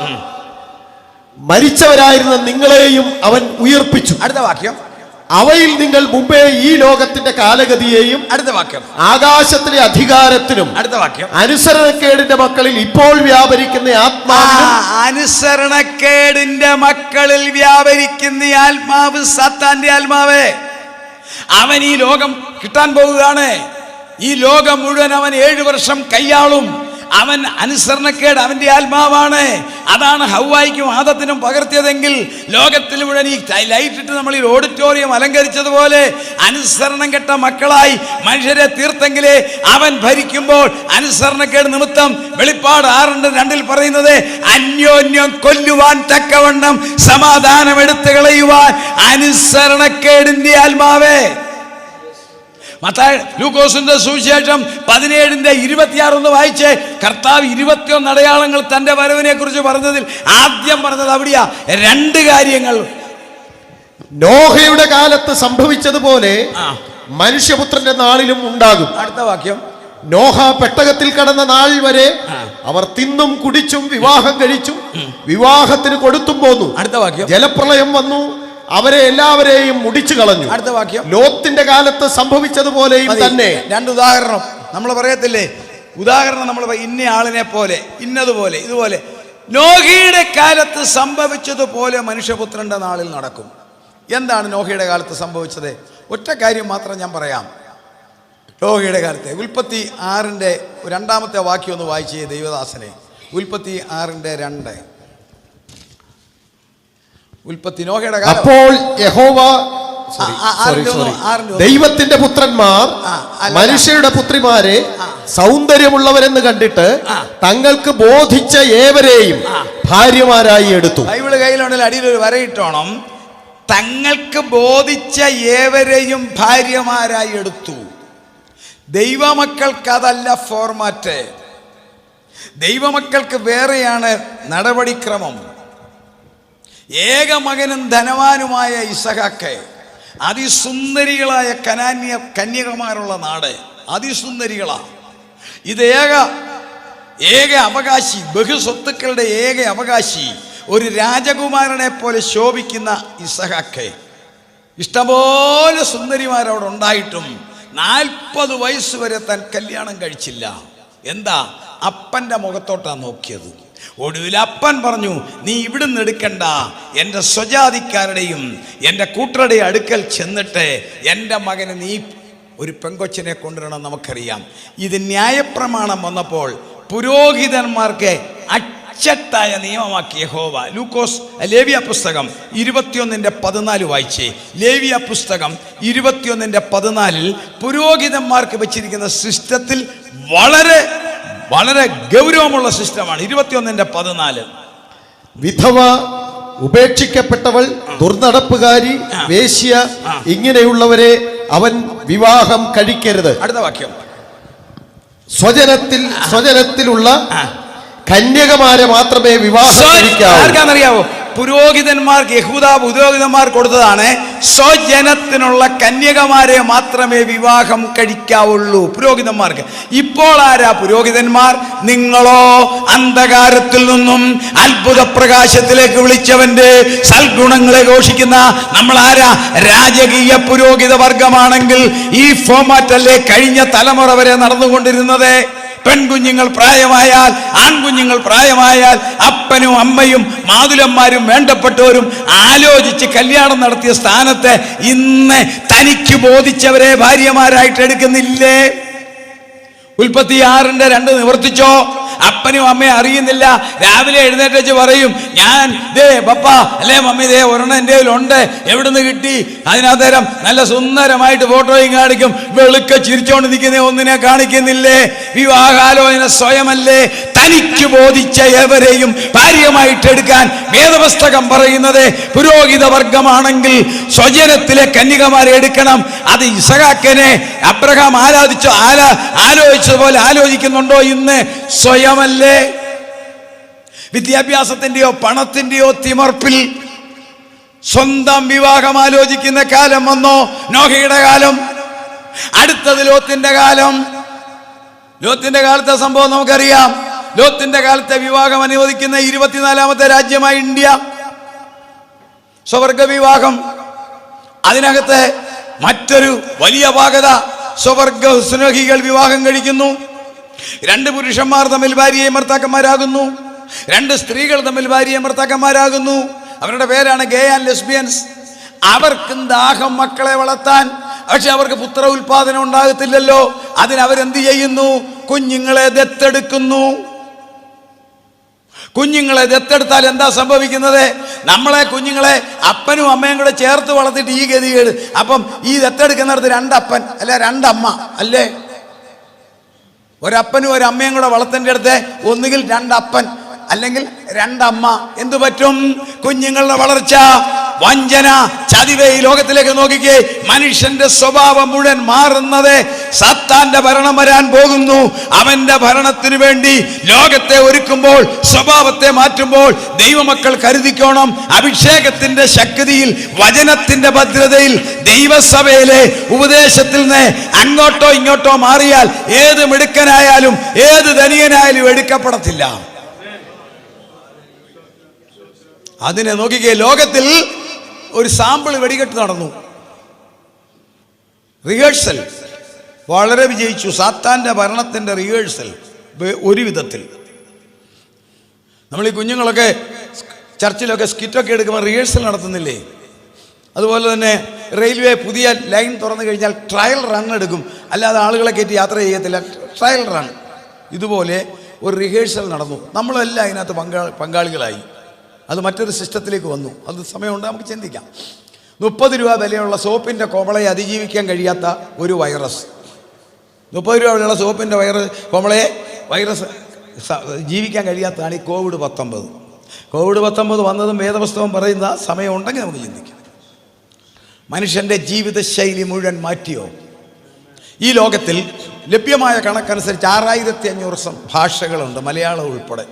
മരിച്ചവരായിരുന്ന നിങ്ങളെയും അവൻ ഉയർപ്പിച്ചു. അടുത്ത വാക്യം, അവയിൽ നിങ്ങൾ മുമ്പേ ഈ ലോകത്തിന്റെ കാലഗതിയെയും, അടുത്ത വാക്യം, ആകാശത്തിലെ അധികാരത്തിനും, അടുത്ത വാക്യം, അനുസരണക്കേടിന്റെ മക്കളിൽ ഇപ്പോൾ വ്യാപരിക്കുന്ന ആത്മാവിനും. അനുസരണക്കേടിന്റെ മക്കളിൽ വ്യാപരിക്കുന്ന ആത്മാവ് സാത്താന്റെ ആത്മാവേ. അവൻ ഈ ലോകം കിട്ടാൻ പോവുകയാണ്. ഈ ലോകം മുഴുവൻ അവൻ 7 വർഷം കൈയാളും. അവൻ അനുസരണക്കേട് അവന്റെ ആത്മാവാണ്. അതാണ് ഹവ്വായിക്കും ആദത്തിനും പകർത്തിയതെങ്കിൽ ലോകത്തിൽ മുഴുവൻ ഈ ലൈറ്റ് ഇട്ട് നമ്മൾ ഈ ഓഡിറ്റോറിയം അലങ്കരിച്ചതുപോലെ അനുസരണം കെട്ട മക്കളായി മനുഷ്യരെ തീർത്തെങ്കിലേ അവൻ ഭരിക്കുമ്പോൾ അനുസരണക്കേട് നിമിത്തം വെളിപ്പാട് 6:2 പറയുന്നത്, അന്യോന്യം കൊല്ലുവാൻ തക്കവണ്ണം സമാധാനം എടുത്തു കളയുവാൻ അനുസരണക്കേടിന്റെ ആത്മാവേ. ലൂക്കോസിന്റെ സുവിശേഷം 17:26 വായിച്ചേ. കർത്താവ് 21 അടയാളങ്ങൾ തന്റെ വരവിനെ കുറിച്ച് പറഞ്ഞതിൽ ആദ്യം പറഞ്ഞത് അവിടെയാ. 2 കാര്യങ്ങൾ. നോഹയുടെ കാലത്ത് സംഭവിച്ചതുപോലെ മനുഷ്യപുത്രന്റെ നാളിലും ഉണ്ടാകും. അടുത്ത വാക്യം, നോഹ പെട്ടകത്തിൽ കടന്ന നാൾ വരെ അവർ തിന്നും കുടിച്ചും വിവാഹം കഴിച്ചും വിവാഹത്തിന് കൊടുത്തും പോന്നു. അടുത്ത വാക്യം, ജലപ്രളയം വന്നു, അവരെ എല്ലാവരെയും മുടിച്ചു കളഞ്ഞു. അടുത്ത വാക്യം, ലോത്തിന്റെ കാലത്ത് സംഭവിച്ചതുപോലെയും തന്നെ. 2 ഉദാഹരണം നമ്മൾ പറയത്തില്ലേ? ഉദാഹരണം നമ്മൾ ഇന്ന ആളിനെ പോലെ, ഇന്നതുപോലെ, ഇതുപോലെ. നോഹയുടെ കാലത്ത് സംഭവിച്ചതുപോലെ മനുഷ്യപുത്രന്റെ നാളിൽ നടക്കും. എന്താണ് നോഹയുടെ കാലത്ത് സംഭവിച്ചത്? ഒറ്റ കാര്യം മാത്രം ഞാൻ പറയാം. നോഹയുടെ കാലത്തെ ഉൽപ്പത്തി 6:2 വാക്യം ഒന്ന് വായിച്ചേ ദൈവദാസനെ. ഉൽപ്പത്തി 6:2. ഉൽപ്പത്തി നോഹയുടെ കാലം. അപ്പോൾ യഹോവ ദൈവത്തിന്റെ പുത്രന്മാർ മനുഷ്യരുടെ പുത്രിമാരെ സൗന്ദര്യമുള്ളവരെന്ന് കണ്ടിട്ട് തങ്ങൾക്ക് ബോധിച്ച ഏവരെയും ഭാര്യമാരായി എടുത്തു. ബൈബിള് കയ്യിലുണ്ടെങ്കിൽ അടിയിൽ ഒരു വരയിട്ടോണം. തങ്ങൾക്ക് ബോധിച്ച ഏവരെയും ഭാര്യമാരായി എടുത്തു. ദൈവമക്കൾക്ക് അതല്ല ഫോർമാറ്റ്. ദൈവമക്കൾക്ക് വേറെയാണ് നടപടിക്രമം. ഏകമകനും ധനവാനുമായ ഇസഹാക്ക്, അതിസുന്ദരികളായ കന്യകമാരുള്ള നാട്, അതിസുന്ദരികളാ. ഇത് ഏക അവകാശി, ബഹുസ്വത്തുക്കളുടെ ഏക അവകാശി, ഒരു രാജകുമാരനെ പോലെ ശോഭിക്കുന്ന ഇസഹാക്ക്. ഇഷ്ടംപോലെ സുന്ദരിമാരവിടെ ഉണ്ടായിട്ടും 40 വയസ്സ് വരെ താൻ കല്യാണം കഴിച്ചില്ല. എന്താ? അപ്പൻ്റെ മുഖത്തോട്ടാണ് നോക്കിയത്. ഒടുവിൽ അപ്പൻ പറഞ്ഞു, നീ ഇവിടുന്ന് എടുക്കണ്ട, എൻ്റെ സ്വജാതിക്കാരുടെയും എൻ്റെ കൂട്ടരുടെ അടുക്കൽ ചെന്നിട്ട് എൻ്റെ മകന് നീ ഒരു പെങ്കൊച്ചിനെ കൊണ്ടുവരണം. നമുക്കറിയാം ഇത് ന്യായപ്രമാണം വന്നപ്പോൾ പുരോഹിതന്മാർക്ക് അച്ചട്ടായ നിയമമാക്കി യഹോവ. ലേവ്യ പുസ്തകം 21:14 വായിച്ചേ. ലേവ്യ പുസ്തകം 21:14 പുരോഹിതന്മാർക്ക് വെച്ചിരിക്കുന്ന സിസ്റ്റത്തിൽ വളരെ വളരെ ഗൗരവമുള്ള സിസ്റ്റമാണ്. 21:14. വിധവ, ഉപേക്ഷിക്കപ്പെട്ടവൾ, ദുർനടപ്പുകാരി, വേശ്യ, ഇങ്ങനെയുള്ളവരെ അവൻ വിവാഹം കഴിക്കരുത്. അടുത്ത വാക്യം, സ്വജനത്തിലുള്ള കന്യകമാരെ മാത്രമേ വിവാഹം കഴിക്കാവൂ. ആർക്കാന്നറിയാവോ? പുരോഹിതന്മാർക്ക്, യഹൂദ പുരോഹിതന്മാർ കൊടുത്തതാണ്. സ്വജനത്തിനുള്ള കന്യകമാരെ മാത്രമേ വിവാഹം കഴിക്കാവുള്ളൂ പുരോഹിതന്മാർക്ക്. ഇപ്പോൾ ആരാ പുരോഹിതന്മാർ? നിങ്ങളോ അന്ധകാരത്തിൽ നിന്നും അത്ഭുത പ്രകാശത്തിലേക്ക് വിളിച്ചവന്റെ സൽഗുണങ്ങളെ ഘോഷിക്കുന്ന നമ്മൾ ആരാ? രാജകീയ പുരോഹിത വർഗമാണെങ്കിൽ ഈ ഫോമാറ്റല്ലേ കഴിഞ്ഞ തലമുറ വരെ നടന്നുകൊണ്ടിരുന്നത്? പെൺകുഞ്ഞുങ്ങൾ പ്രായമായാൽ, ആൺകുഞ്ഞുങ്ങൾ പ്രായമായാൽ അപ്പനും അമ്മയും മാതുലന്മാരും വേണ്ടപ്പെട്ടവരും ആലോചിച്ച് കല്യാണം നടത്തിയ സ്ഥാനത്ത് ഇന്ന് തനിക്ക് ബോധിച്ചവരെ ഭാര്യമാരായിട്ട് എടുക്കുന്നില്ലേ? ഉൽപ്പത്തി 6:2 നിവർത്തിച്ചോ? അപ്പനും അമ്മയും അറിയുന്നില്ല. രാവിലെ എഴുന്നേറ്റ് പറയും, ഞാൻ ദേ പപ്പ അല്ലേ മമ്മി ദേ ഒരെണ്ണം എൻ്റെ കയ്യിലുണ്ട്, എവിടുന്ന് കിട്ടി? അതിനകത്തേരം നല്ല സുന്ദരമായിട്ട് ഫോട്ടോയും കാണിക്കും. വെളുക്ക ചിരിച്ചോണ്ട് നിൽക്കുന്ന ഒന്നിനെ കാണിക്കുന്നില്ലേ? വിവാഹാലോചന സ്വയമല്ലേ? തനിക്ക് ബോധിച്ച എവരെയും ഭാര്യമായിട്ട് എടുക്കാൻ വേദപുസ്തകം പറയുന്നത് പുരോഹിത വർഗമാണെങ്കിൽ സ്വജനത്തിലെ കന്യകമാരെ എടുക്കണം. അത് ഇസഹാക്കിനെ അബ്രഹാം ആലോചിച്ചതുപോലെ ആലോചിക്കുന്നുണ്ടോ ഇന്ന്? സ്വയമല്ലേ? വിദ്യാഭ്യാസത്തിന്റെയോ പണത്തിന്റെയോ തിമർപ്പിൽ സ്വന്തം വിവാഹം ആലോചിക്കുന്ന കാലം വന്നോ? നോഹയുടെ കാലം, അടുത്തത് ലോത്തിന്റെ കാലം. ലോത്തിന്റെ കാലത്തെ സംഭവം നമുക്കറിയാം. ലോത്തിന്റെ കാലത്തെ വിവാഹം അനുവദിക്കുന്ന 24ാമത്തെ രാജ്യമായി ഇന്ത്യ. സ്വവർഗ വിവാഹം. അതിനകത്ത് മറ്റൊരു വലിയ ഭാഗത സ്വവർഗ സ്നേഹികൾ വിവാഹം കഴിക്കുന്നു. 2 പുരുഷന്മാർ തമ്മിൽ ഭാര്യയും ഭർത്താക്കന്മാരാകുന്നു. 2 സ്ത്രീകൾ തമ്മിൽ ഭാര്യയും ഭർത്താക്കന്മാരാകുന്നു. അവരുടെ പേരാണ് ഗേ ആൻഡ് ലെസ്ബിയൻസ്. അവർക്കും ദാഹം മക്കളെ വളർത്താൻ, പക്ഷെ അവർക്ക് പുത്ര ഉൽപാദനം ഉണ്ടാകത്തില്ലല്ലോ. അതിനവരെന്ത് ചെയ്യുന്നു? കുഞ്ഞുങ്ങളെ ദത്തെടുക്കുന്നു. കുഞ്ഞുങ്ങളെ ദത്തെടുത്താൽ എന്താ സംഭവിക്കുന്നത്? കുഞ്ഞുങ്ങളെ അപ്പനും അമ്മയും കൂടെ ചേർത്ത് വളർത്തിട്ട് ഈ ഗതികേട്. അപ്പം ഈ ദത്തെടുക്കുന്നിടത്ത് 2 അപ്പൻ അല്ലെ 2 അമ്മ അല്ലേ? ഒരപ്പനും ഒരമ്മയും കൂടെ വളർത്തേണ്ട അടുത്ത് ഒന്നുകിൽ 2 അപ്പൻ അല്ലെങ്കിൽ 2 അമ്മ. എന്തു പറ്റും? കുഞ്ഞുങ്ങളുടെ വളർച്ച, വഞ്ചന, ചതിവേ. ഈ ലോകത്തിലേക്ക് നോക്കിക്കേ. മനുഷ്യന്റെ സ്വഭാവം മുഴുവൻ മാറുന്നത്. സാത്താന്റെ ഭരണം വരാൻ പോകുന്നു. അവന്റെ ഭരണത്തിന് വേണ്ടി ലോകത്തെ ഒരുക്കുമ്പോൾ, സ്വഭാവത്തെ മാറ്റുമ്പോൾ ദൈവമക്കൾ കരുതിക്കോണം. അഭിഷേകത്തിന്റെ ശക്തിയിൽ, വചനത്തിന്റെ ഭദ്രതയിൽ, ദൈവസഭയിലെ ഉപദേശത്തിൽ നിന്ന് അങ്ങോട്ടോ ഇങ്ങോട്ടോ മാറിയാൽ ഏത് മിടുക്കനായാലും ഏത് ധനികനായാലും എടുക്കപ്പെടത്തില്ല. അതിനെ നോക്കിക്കേ. ലോകത്തിൽ ഒരു സാമ്പിൾ വെടികെട്ട് നടന്നു. റിഹേഴ്സൽ വളരെ വിജയിച്ചു. സാത്താന്റെ ഭരണത്തിന്റെ റിഹേഴ്സൽ ഒരു വിധത്തിൽ. നമ്മൾ ഈ കുഞ്ഞുങ്ങളൊക്കെ ചർച്ചിലൊക്കെ സ്കിറ്റൊക്കെ എടുക്കുമ്പോൾ റിഹേഴ്സൽ നടത്തുന്നില്ലേ? അതുപോലെ തന്നെ റെയിൽവേ പുതിയ ലൈൻ തുറന്നു കഴിഞ്ഞാൽ ട്രയൽ റൺ എടുക്കും. അല്ലാതെ ആളുകളെ കയറ്റി യാത്ര ചെയ്യത്തില്ല. Trial run. ഇതുപോലെ ഒരു റിഹേഴ്സൽ നടന്നു. നമ്മളെല്ലാം അതിനകത്ത് പങ്കാളികളായി. അത് മറ്റൊരു സിസ്റ്റത്തിലേക്ക് വന്നു. അത് സമയമുണ്ട്, നമുക്ക് ചിന്തിക്കാം. 30 രൂപ വിലയുള്ള സോപ്പിൻ്റെ കോമളയെ അതിജീവിക്കാൻ കഴിയാത്ത ഒരു വൈറസ്. 30 രൂപ വിലയുള്ള സോപ്പിൻ്റെ വൈറസ് ജീവിക്കാൻ കഴിയാത്തതാണ് ഈ കോവിഡ്-19. കോവിഡ്-19 വന്നതും വേദപുസ്തകം പറയുന്ന സമയമുണ്ടെങ്കിൽ നമുക്ക് ചിന്തിക്കാം. മനുഷ്യൻ്റെ ജീവിതശൈലി മുഴുവൻ മാറ്റിയോ? ഈ ലോകത്തിൽ ലഭ്യമായ കണക്കനുസരിച്ച് 6500 ഭാഷകളുണ്ട്, മലയാളം ഉൾപ്പെടെ.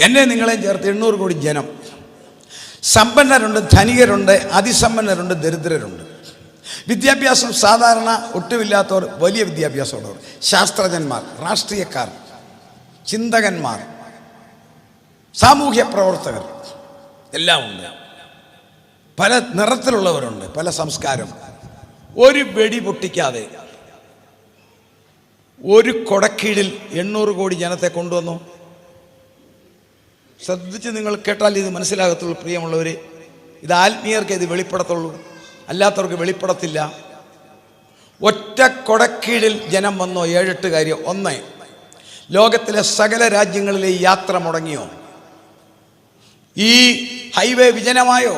എന്നെ നിങ്ങളെയും ചേർത്ത് 800 കോടി ജനം. സമ്പന്നരുണ്ട്, ധനികരുണ്ട്, അതിസമ്പന്നരുണ്ട്, ദരിദ്രരുണ്ട്. വിദ്യാഭ്യാസം സാധാരണ ഒട്ടുമില്ലാത്തവർ, വലിയ വിദ്യാഭ്യാസമുള്ളവർ, ശാസ്ത്രജ്ഞന്മാർ, രാഷ്ട്രീയക്കാർ, ചിന്തകന്മാർ, സാമൂഹ്യ പ്രവർത്തകർ എല്ലാം ഉണ്ട്. പല നിറത്തിലുള്ളവരുണ്ട്, പല സംസ്കാരം. ഒരു വെടി പൊട്ടിക്കാതെ ഒരു കൊടക്കീഴിൽ 800 കോടി ജനത്തെ കൊണ്ടുവന്നു. ശ്രദ്ധിച്ച് നിങ്ങൾ കേട്ടാൽ ഇത് മനസ്സിലാകത്തുള്ളൂ. പ്രിയമുള്ളവർ, ഇത് ആത്മീയർക്ക് ഇത് വെളിപ്പെടത്തുള്ളൂ, അല്ലാത്തവർക്ക് വെളിപ്പെടത്തില്ല. ഒറ്റ കൊടക്കീഴിൽ ജനം വന്നോ? 7-8 കാര്യം. 1, ലോകത്തിലെ സകല രാജ്യങ്ങളിലെ യാത്ര മുടങ്ങിയോ? ഈ ഹൈവേ വിജനമായോ?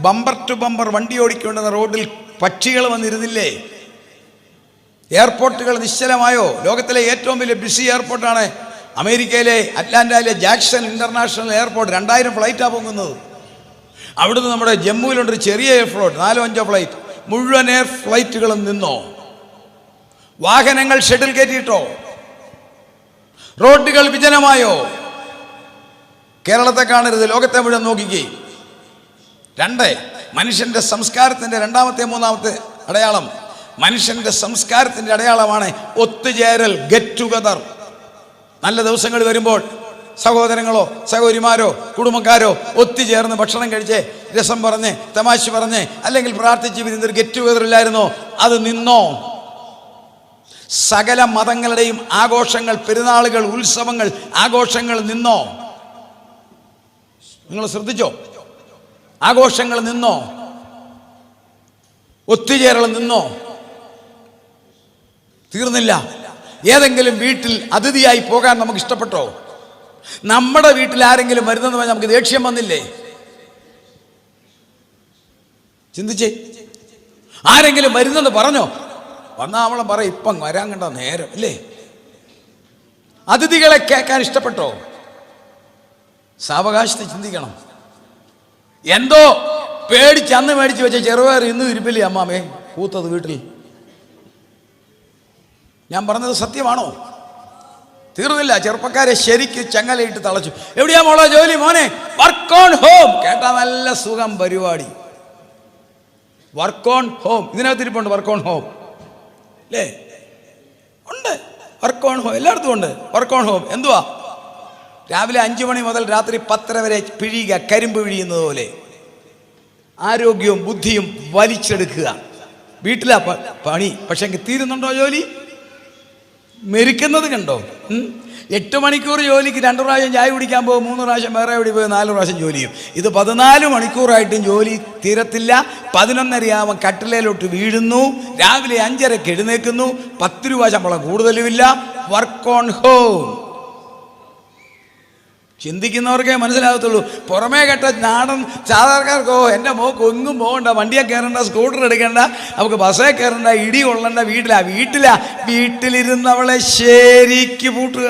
ബമ്പർ ടു ബമ്പർ വണ്ടി ഓടിക്കൊണ്ടുന്ന റോഡിൽ പക്ഷികൾ വന്നിരുന്നില്ലേ? എയർപോർട്ടുകൾ നിശ്ചലമായോ? ലോകത്തിലെ ഏറ്റവും വലിയ ബിസി എയർപോർട്ടാണ് അമേരിക്കയിലെ അറ്റ്ലാന്റയിലെ ജാക്സൺ ഇന്റർനാഷണൽ എയർപോർട്ട്. 2000 ഫ്ലൈറ്റാണ് പോകുന്നത്. അവിടുന്ന് നമ്മുടെ ജമ്മുവിലുണ്ടൊരു ചെറിയ എയർ ഫ്ലൈറ്റ്, 4-5 ഫ്ലൈറ്റ്. മുഴുവൻ എയർ ഫ്ലൈറ്റുകളും നിന്നോ? വാഹനങ്ങൾ ഷെഡിൽ കയറ്റിയിട്ടോ? റോഡുകൾ വിജനമായോ? കേരളത്തെ കാണരുത്, ലോകത്തെ മുഴുവൻ നോക്കിക്കേ. 2, മനുഷ്യന്റെ സംസ്കാരത്തിന്റെ 2-3 അടയാളം. മനുഷ്യന്റെ സംസ്കാരത്തിന്റെ അടയാളമാണ് ഒത്തുചേരൽ, ഗെറ്റ് ടുഗദർ. നല്ല ദിവസങ്ങൾ വരുമ്പോൾ സഹോദരങ്ങളോ സഹോദരിമാരോ കുടുംബക്കാരോ ഒത്തുചേർന്ന് ഭക്ഷണം കഴിച്ച് രസം പറഞ്ഞ് തമാശ പറഞ്ഞ് അല്ലെങ്കിൽ പ്രാർത്ഥിച്ച് വരുന്നൊരു ഗെറ്റ് ടുഗദർ ഇല്ലായിരുന്നോ? അത് നിന്നോ? സകല മതങ്ങളുടെയും ആഘോഷങ്ങൾ, പെരുന്നാളുകൾ, ഉത്സവങ്ങൾ, ആഘോഷങ്ങൾ നിന്നോ? നിങ്ങൾ ശ്രദ്ധിച്ചോ? ആഘോഷങ്ങൾ നിന്നോ? ഒത്തുചേരൽ നിന്നോ? തീർന്നില്ല. ഏതെങ്കിലും വീട്ടിൽ അതിഥിയായി പോകാൻ നമുക്ക് ഇഷ്ടപ്പെട്ടോ? നമ്മുടെ വീട്ടിൽ ആരെങ്കിലും വരുന്നെന്ന് പറഞ്ഞാൽ നമുക്ക് ദേഷ്യം വന്നില്ലേ? ചിന്തിച്ചേ. ആരെങ്കിലും വരുന്നെന്ന് പറഞ്ഞോ? വന്നാൽ അവളെ പറയും ഇപ്പം വരാൻ കണ്ട നേരം അല്ലേ? അതിഥികളെ കേൾക്കാൻ ഇഷ്ടപ്പെട്ടോ? സാവകാശത്തെ ചിന്തിക്കണം. എന്തോ പേടിച്ച് അന്ന് മേടിച്ച് വെച്ച ചെറുപയർ ഇന്നും ഇരിപ്പില്ലേ അമ്മാമേ പൂത്തത് വീട്ടിൽ? ഞാൻ പറഞ്ഞത് സത്യമാണോ? തീർന്നില്ല. ചെറുപ്പക്കാരെ ശരിക്ക് ചങ്ങലയിട്ട് തളച്ചു. എവിടെയാ മോളെ ജോലി? മോനെ വർക്ക് ഓൺ ഹോം. കേട്ടാ നല്ല സുഖം പരിപാടി. Work on home. ഇതിനകത്ത് ഇരിപ്പുണ്ട് വർക്ക് ഓൺ ഹോം അല്ലേ? ഉണ്ട് വർക്ക് ഓൺ ഹോം, എല്ലായിടത്തും ഉണ്ട് വർക്ക് ഓൺ ഹോം. എന്തുവാ? രാവിലെ 5 മണി മുതൽ രാത്രി 10 വരെ പിഴിയുക, കരിമ്പ് പിഴിയുന്നത് പോലെ. ആരോഗ്യവും ബുദ്ധിയും വലിച്ചെടുക്കുക. വീട്ടിലാ പണി, പക്ഷെ തീരുന്നുണ്ടോ ജോലി? മെരിക്കുന്നത് കണ്ടോ? 8 മണിക്കൂർ ജോലിക്ക് 2 പ്രാവശ്യം ചായ കുടിക്കാൻ പോകും, 3 പ്രാവശ്യം വേറെ എവിടെ പോയി 4 പ്രാവശ്യം ജോലി ചെയ്യും. ഇത് 14 മണിക്കൂറായിട്ടും ജോലി തീരത്തില്ല. 11:30 കട്ടിലേലോട്ട് വീഴുന്നു. രാവിലെ 5:30 എഴുന്നേൽക്കുന്നു. 10 രൂപ ശമ്പളം കൂടുതലുമില്ല. Work on home. ചിന്തിക്കുന്നവർക്കേ മനസ്സിലാകത്തുള്ളൂ. പുറമേ കേട്ട നാടൻ സാധാരണക്കാർക്കോ എൻ്റെ മോക്ക് ഒന്നും പോകണ്ട, വണ്ടിയെ കയറണ്ട, സ്കൂട്ടർ എടുക്കണ്ട, നമുക്ക് ബസ്സേ കയറണ്ട, ഇടി കൊള്ളണ്ട. വീട്ടിലിരുന്ന് അവളെ ശരിക്ക് പൂട്ടുക.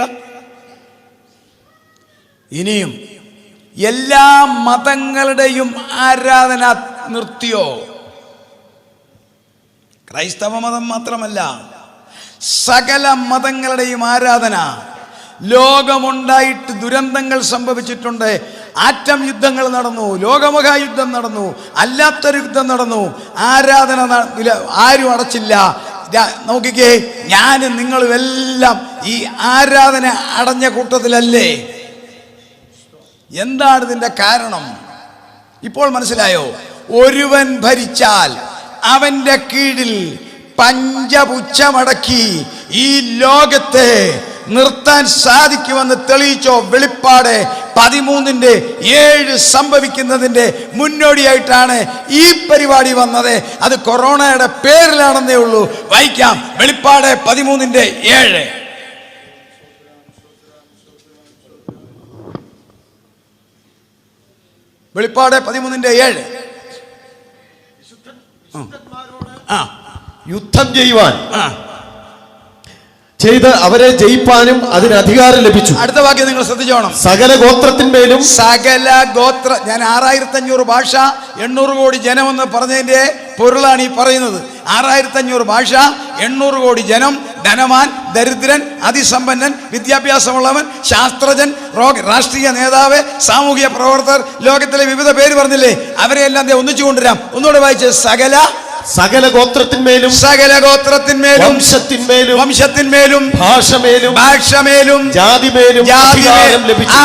ഇനിയും എല്ലാ മതങ്ങളുടെയും ആരാധന നിർത്തിയോ? ക്രൈസ്തവ മതം മാത്രമല്ല, സകല മതങ്ങളുടെയും ആരാധന. ലോകമുണ്ടായിട്ട് ദുരന്തങ്ങൾ സംഭവിച്ചിട്ടുണ്ട്. ആറ്റം യുദ്ധങ്ങൾ നടന്നു, ലോകമഹായുദ്ധം നടന്നു, അല്ലാത്തൊരു യുദ്ധം നടന്നു. ആരാധന ആരും അടച്ചില്ല. നോക്കിക്കേ, ഞാനും നിങ്ങളും എല്ലാം ഈ ആരാധന അടഞ്ഞ കൂട്ടത്തിലല്ലേ? എന്താണ് ഇതിന്റെ കാരണം? ഇപ്പോൾ മനസ്സിലായോ? ഒരുവൻ ഭരിച്ചാൽ അവന്റെ കീഴിൽ പഞ്ചപുച്ഛമടക്കി ഈ ലോകത്തെ നിർത്താൻ സാധിക്കുമെന്ന് തെളിയിച്ചോ? വെളിപ്പാട് 13:7 സംഭവിക്കുന്നതിന്റെ മുന്നോടിയായിട്ടാണ് ഈ പരിപാടി വന്നത്. അത് കൊറോണയുടെ പേരിലാണെന്നേ ഉള്ളൂ. വായിക്കാം, വെളിപ്പാട് 13:7. വെളിപ്പാട് 13:7. യുദ്ധം ചെയ്യുവാൻ ചെയ്ത് അവരെ ജയിപ്പാനും അതിന് അധികാരം ലഭിച്ചു. അടുത്ത വാക്യം നിങ്ങൾ ശ്രദ്ധിച്ചോണം. സകല ഗോത്രത്തിന്മേലും. സകല ഗോത്ര, ഞാൻ 6500 ഭാഷ 800 കോടി ജനമെന്ന് പറഞ്ഞതിന്റെ പൊരുളാണ് ഈ പറയുന്നത്. 6500 ഭാഷ, 800 കോടി ജനം, ധനവാൻ, ദരിദ്രൻ, അതിസമ്പന്നൻ, വിദ്യാഭ്യാസമുള്ളവൻ, ശാസ്ത്രജ്ഞൻ, രാഷ്ട്രീയ നേതാവ്, സാമൂഹിക പ്രവർത്തകർ, ലോകത്തിലെ വിവിധ പേര് പറഞ്ഞില്ലേ, അവരെല്ലാം ഒന്നിച്ചു കൊണ്ടുവരാം. ഒന്നുകൂടെ വായിച്ച്, സകല ഗോത്രത്തിന്മേലും, സകല ഗോത്രത്തിന്മേലും, വംശത്തിന്മേലും, ഭാഷമേലും, ജാതിമേലും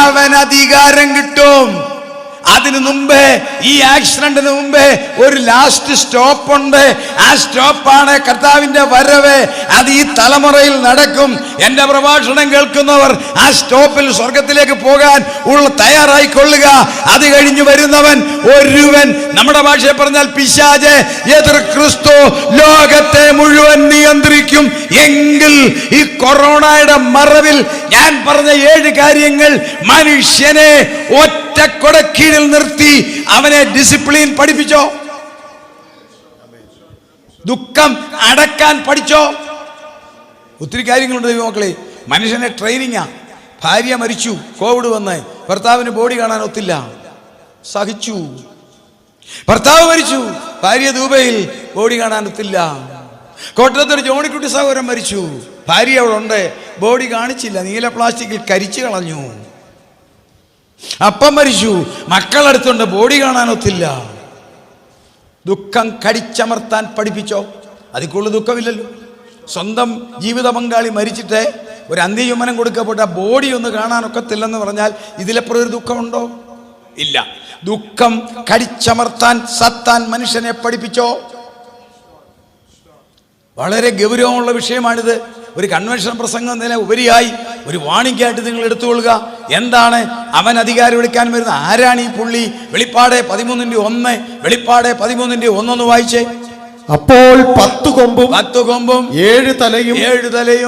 അവൻ അധികാരം കിട്ടും. അതിനു മുമ്പേ, ഈ ആക്സിഡന്റിന് മുമ്പേ ഒരു ലാസ്റ്റ് സ്റ്റോപ്പ് ഉണ്ട്. ആ സ്റ്റോപ്പാണ് കർത്താവിന്റെ വരവ്. അത് ഈ തലമുറയിൽ നടക്കും. എന്റെ പ്രഭാഷണം കേൾക്കുന്നവർ ആ സ്റ്റോപ്പിൽ സ്വർഗത്തിലേക്ക് പോകാൻ തയ്യാറായിക്കൊള്ളുക. അത് കഴിഞ്ഞു വരുന്നവൻ ഒരുവൻ, നമ്മുടെ ഭാഷയെ പറഞ്ഞാൽ പിശാച്, എതിർ ക്രിസ്തു ലോകത്തെ മുഴുവൻ നിയന്ത്രിക്കും. എങ്കിൽ ഈ കൊറോണയുടെ മറവിൽ ഞാൻ പറഞ്ഞ 7 കാര്യങ്ങൾ മനുഷ്യനെ ഒറ്റ കൊടക്കീഴിൽ നിർത്തി അവനെ ഡിസിപ്ലിൻ പഠിപ്പിച്ചോ? ദുഃഖം അടക്കാൻ പഠിച്ചോ? ഒത്തിരി കാര്യങ്ങളുണ്ട് ദൈവമക്കളെ. മനുഷ്യനെ ട്രെയിനിങ്ങാ. ഭാര്യ മരിച്ചു, കോവിഡ് വന്ന്, ഭർത്താവിന് ബോഡി കാണാൻ ഒത്തില്ല, സഹിച്ചു. ഭർത്താവ് മരിച്ചു, ഭാര്യ ദുബൈയിൽ, ബോഡി കാണാൻ ഒത്തില്ല. കോട്ടയത്തൊരു ജോണിക്കുട്ടി സഹോദരൻ മരിച്ചു, ഭാര്യ അവിടെ ഉണ്ട്, ബോഡി കാണിച്ചില്ല, നീല പ്ലാസ്റ്റിക്കിൽ കരിച്ചു കളഞ്ഞു. അപ്പം മരിച്ചു, മക്കളടുത്തുണ്ട്, ബോഡി കാണാനൊത്തില്ല. ദുഃഖം കടിച്ചമർത്താൻ പഠിപ്പിച്ചോ? അതിൽ കൂടുതൽ ദുഃഖമില്ലല്ലോ. സ്വന്തം ജീവിത പങ്കാളി മരിച്ചിട്ട് ഒരു അന്ത്യചുമനം കൊടുക്കപ്പെട്ട ബോഡി ഒന്ന് കാണാനൊക്കത്തില്ലെന്ന് പറഞ്ഞാൽ ഇതിലെപ്പുറം ഒരു ദുഃഖമുണ്ടോ? ഇല്ല. ദുഃഖം കടിച്ചമർത്താൻ സത്താൻ മനുഷ്യനെ പഠിപ്പിച്ചോ? വളരെ ഗൗരവമുള്ള വിഷയമാണിത്. ഒരു കൺവെൻഷൻ പ്രസംഗം എന്നതിനെ ഉപരിയായി ഒരു വാണിംഗ് ആയിട്ട് നിങ്ങൾ എടുത്തുകൊള്ളുക. എന്താണ് അവൻ അധികാരം എടുക്കാൻ വരുന്ന ആരാണ് ഈ പുള്ളി? വെളിപ്പാട് 13:1, വെളിപ്പാട് 13:1 വായിച്ചേ. അപ്പോൾ 10 കൊമ്പും 7 തലയും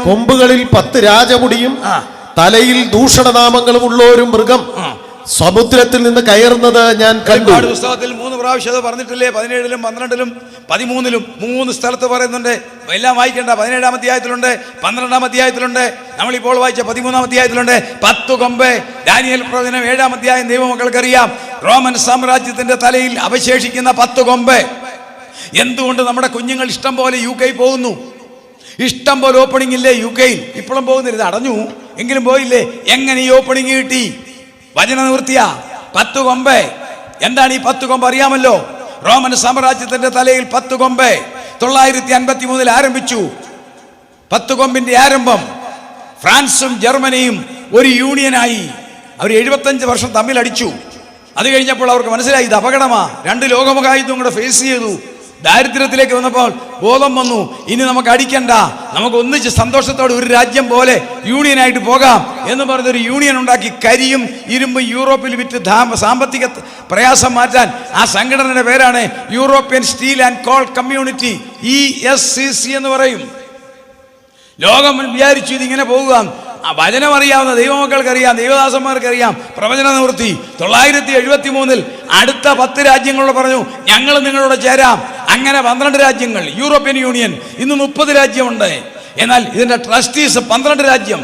കൊമ്പുകളിൽ 10 രാജമുടിയും തലയിൽ ദൂഷണനാമങ്ങളും ഉള്ള ഒരു മൃഗം സമുദ്രത്തിൽ നിന്ന് കയറുന്നത് ഞാൻ കണ്ടു. പുസ്തകത്തിൽ 3 പ്രാവശ്യം അത് പറഞ്ഞിട്ടില്ലേ? 17-ലും 12-ലും 13-ലും 3 സ്ഥലത്ത് പറയുന്നുണ്ട്. എല്ലാം വായിക്കേണ്ട. 17-ാം അധ്യായത്തിലുണ്ട്, 12-ാം അധ്യായത്തിലുണ്ട്, നമ്മളിപ്പോൾ വായിച്ച 13-ാം അധ്യായത്തിലുണ്ട്. 10 കൊമ്പ്. ദാനിയേൽ പ്രവചനം 7-ാം അധ്യായം ദൈവമക്കൾക്കറിയാം. റോമൻ സാമ്രാജ്യത്തിന്റെ തലയിൽ അവശേഷിക്കുന്ന 10 കൊമ്പ്. എന്തുകൊണ്ട് നമ്മുടെ കുഞ്ഞുങ്ങൾ ഇഷ്ടം പോലെ UK പോകുന്നു? ഇഷ്ടം പോലെ ഓപ്പണിംഗ് ഇല്ലേ UK? ഇപ്പോഴും പോകുന്നില്ല, അടഞ്ഞു എങ്കിലും പോയില്ലേ. എങ്ങനെ ഈ ഓപ്പണിംഗ് കിട്ടി? വചന നിവൃത്തിയ 10 കൊമ്പ്. എന്താണ് ഈ 10 കൊമ്പ്? അറിയാമല്ലോ. റോമൻ സാമ്രാജ്യത്തിന്റെ തലയിൽ 10 കൊമ്പ് 953 ആരംഭിച്ചു. 10 കൊമ്പിന്റെ ആരംഭം. ഫ്രാൻസും ജർമ്മനിയും ഒരു യൂണിയനായി. അവർ 75 വർഷം തമ്മിൽ അടിച്ചു. അത് കഴിഞ്ഞപ്പോൾ അവർക്ക് മനസ്സിലായി ഇത് അപകടമാ. 2 ലോകമഹായുദ്ധം കൂടെ ഫേസ് ചെയ്തു. ദാരിദ്ര്യത്തിലേക്ക് വന്നപ്പോൾ ബോധം വന്നു, ഇനി നമുക്ക് അടിക്കണ്ട, നമുക്ക് ഒന്നിച്ച് സന്തോഷത്തോടെ ഒരു രാജ്യം പോലെ യൂണിയനായിട്ട് പോകാം എന്ന് പറഞ്ഞൊരു യൂണിയൻ ഉണ്ടാക്കി. കരിയും ഇരുമ്പും യൂറോപ്പിൽ വിറ്റ് സാമ്പത്തിക പ്രയാസം മാറ്റാൻ ആ സംഘടനയുടെ പേരാണ് European steel and call community, ESCC എന്ന് പറയും. ലോകം വിചാരിച്ചു ഇതിങ്ങനെ പോകുക. വചനം അറിയാവുന്ന ദൈവമക്കൾക്കറിയാം, ദൈവദാസന്മാർക്കറിയാം. പ്രവചന നിവൃത്തി 973 അടുത്ത 10 രാജ്യങ്ങളോട് പറഞ്ഞു ഞങ്ങൾ നിങ്ങളോട് ചേരാം. അങ്ങനെ 12 രാജ്യങ്ങൾ. യൂറോപ്യൻ യൂണിയൻ ഇന്ന് 30 രാജ്യമുണ്ട്. എന്നാൽ ഇതിന്റെ ട്രസ്റ്റീസ് 12 രാജ്യം.